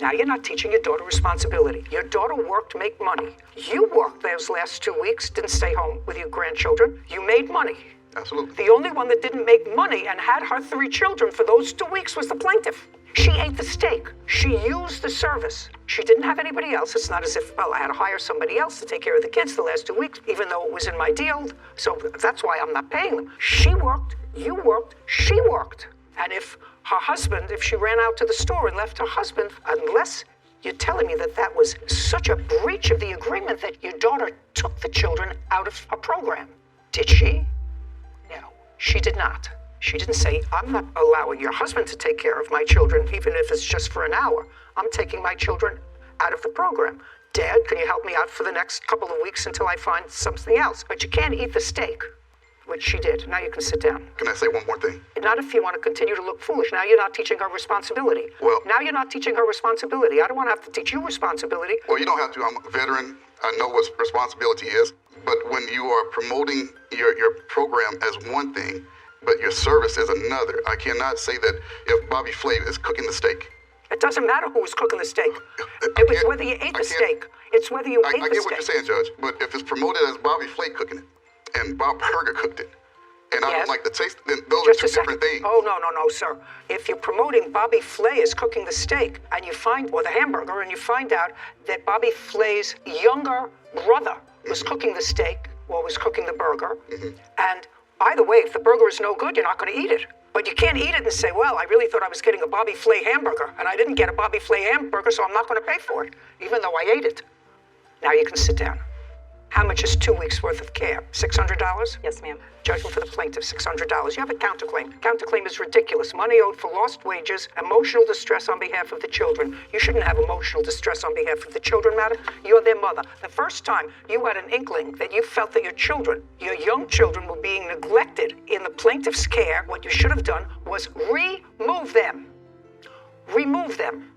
Now you're not teaching your daughter responsibility. Your daughter worked to make money. You worked those last 2 weeks, didn't stay home with your grandchildren. You made money. Absolutely. The only one that didn't make money and had her 3 children for those 2 weeks was the plaintiff. She ate the steak. She used the service. She didn't have anybody else. It's not as if, well, I had to hire somebody else to take care of the kids the last 2 weeks, even though it was in my deal. So that's why I'm not paying them. She worked, you worked, she worked. And if her husband, if she ran out to the store and left her husband, unless you're telling me that that was such a breach of the agreement that your daughter took the children out of a program. Did she? No, she did not. She didn't say, I'm not allowing your husband to take care of my children, even if it's just for an hour. I'm taking my children out of the program. Dad, can you help me out for the next couple of weeks until I find something else? But you can't eat the steak, which she did. Now you can sit down. Can I say one more thing? Not if you want to continue to look foolish. Now you're not teaching her responsibility. Well, now you're not teaching her responsibility. I don't want to have to teach you responsibility. Well, you don't have to. I'm a veteran. I know what responsibility is. But when you are promoting your program as one thing, but your service is another, I cannot say that if Bobby Flay is cooking the steak. It doesn't matter who was cooking the steak. It was whether you ate the steak. It's whether you ate the steak. I get what you're saying, Judge, but if it's promoted as Bobby Flay cooking it, and Bob Herger cooked it, and I don't like the taste, then those are two different things. Oh, no, sir. If you're promoting Bobby Flay as cooking the steak, and you find, or the hamburger, and you find out that Bobby Flay's younger brother was cooking the steak, or was cooking the burger, and by the way, if the burger is no good, you're not going to eat it. But you can't eat it and say, well, I really thought I was getting a Bobby Flay hamburger, and I didn't get a Bobby Flay hamburger, so I'm not going to pay for it, even though I ate it. Now you can sit down. How much is 2 weeks' worth of care? $600? Yes, ma'am. Judgment for the plaintiff, $600. You have a counterclaim. Counterclaim is ridiculous. Money owed for lost wages, emotional distress on behalf of the children. You shouldn't have emotional distress on behalf of the children, madam. You're their mother. The first time you had an inkling that you felt that your children, your young children, were being neglected in the plaintiff's care, what you should have done was remove them. Remove them.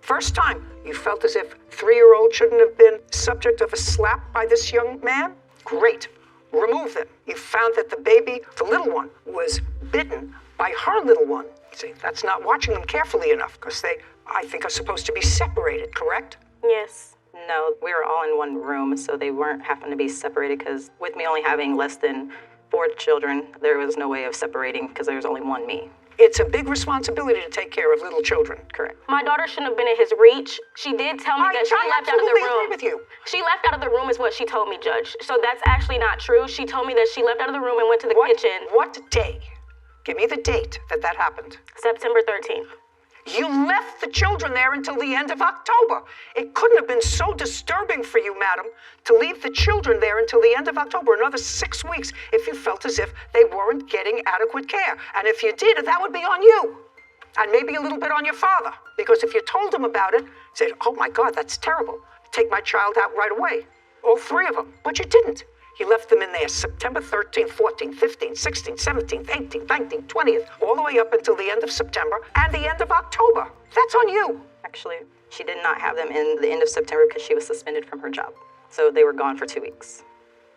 First time you felt as if 3-year-old shouldn't have been subject of a slap by this young man? Great. Remove them. You found that the baby, the little one, was bitten by her little one. You say, that's not watching them carefully enough, because they, I think, are supposed to be separated, correct? Yes. No, we were all in one room, so they weren't having to be separated, because with me only having less than 4 children, there was no way of separating, because there was only one me. It's a big responsibility to take care of little children. Correct. My daughter shouldn't have been in his reach. She did tell me that she left out of the room. I agree with you. She left out of the room is what she told me, Judge. So that's actually not true. She told me that she left out of the room and went to the kitchen. What day? Give me the date that happened. September 13th. You left the children there until the end of October. It couldn't have been so disturbing for you, madam, to leave the children there until the end of October, another 6 weeks, if you felt as if they weren't getting adequate care. And if you did, that would be on you. And maybe a little bit on your father. Because if you told him about it, said, oh my God, that's terrible. Take my child out right away. All 3 of them. But you didn't. You left them in there September 13th, 14th, 15th, 16th, 17th, 18th, 19th, 20th, all the way up until the end of September and the end of October. That's on you. Actually, she did not have them in the end of September because she was suspended from her job. So they were gone for 2 weeks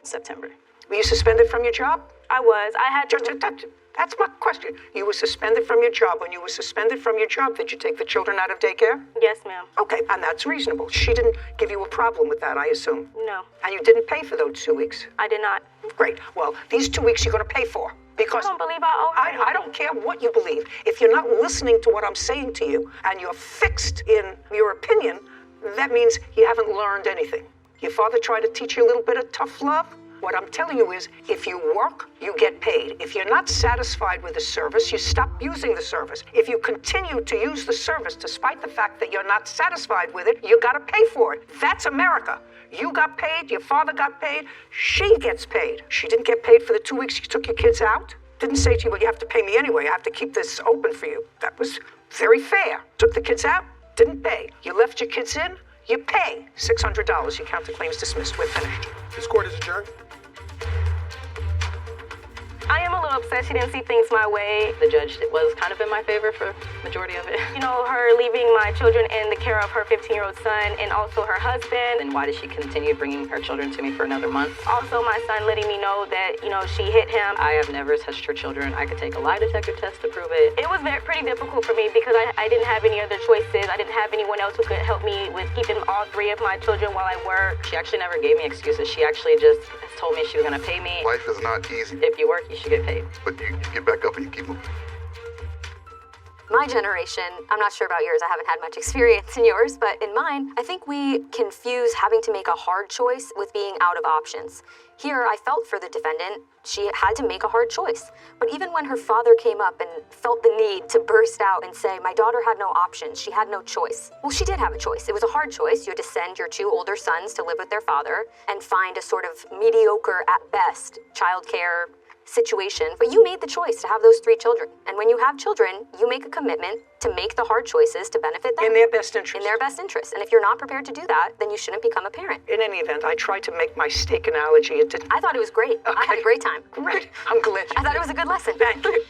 in September. Were you suspended from your job? I was. I had to... That's my question. You were suspended from your job. When you were suspended from your job, did you take the children out of daycare? Yes, ma'am. Okay, and that's reasonable. She didn't give you a problem with that, I assume. No. And you didn't pay for those 2 weeks? I did not. Great. Well, these 2 weeks you're going to pay for. Because I don't believe I owe her. I don't care what you believe. If you're not listening to what I'm saying to you and you're fixed in your opinion, that means you haven't learned anything. Your father tried to teach you a little bit of tough love? What I'm telling you is, if you work, you get paid. If you're not satisfied with the service, you stop using the service. If you continue to use the service despite the fact that you're not satisfied with it, you gotta pay for it. That's America. You got paid, your father got paid, she gets paid. She didn't get paid for the 2 weeks you took your kids out. Didn't say to you, well, you have to pay me anyway. I have to keep this open for you. That was very fair. Took the kids out, didn't pay. You left your kids in, you pay $600. Your counterclaim's dismissed. We're finished. This court is adjourned. I am a little upset she didn't see things my way. The judge was kind of in my favor for majority of it. You know, her leaving my children in the care of her 15-year-old son and also her husband. And why did she continue bringing her children to me for another month? Also, my son letting me know that, you know, she hit him. I have never touched her children. I could take a lie detector test to prove it. It was pretty difficult for me because I didn't have any other choices. I didn't have anyone else who could help me with keeping all 3 of my children while I work. She actually never gave me excuses. She actually just told me she was going to pay me. Life is not easy. If you work, you should get paid. But you get back up and you keep moving. My generation, I'm not sure about yours, I haven't had much experience in yours, but in mine, I think we confuse having to make a hard choice with being out of options. Here, I felt for the defendant. She had to make a hard choice. But even when her father came up and felt the need to burst out and say, my daughter had no options, she had no choice. Well, she did have a choice. It was a hard choice. You had to send your 2 older sons to live with their father and find a sort of mediocre, at best, childcare situation, but you made the choice to have those 3 children. And when you have children, you make a commitment to make the hard choices to benefit them. In their best interest. In their best interest. And if you're not prepared to do that, then you shouldn't become a parent. In any event, I tried to make my steak analogy. I thought it was great. Okay. I had a great time. Great. I'm glad. I thought it was a good lesson. Thank you.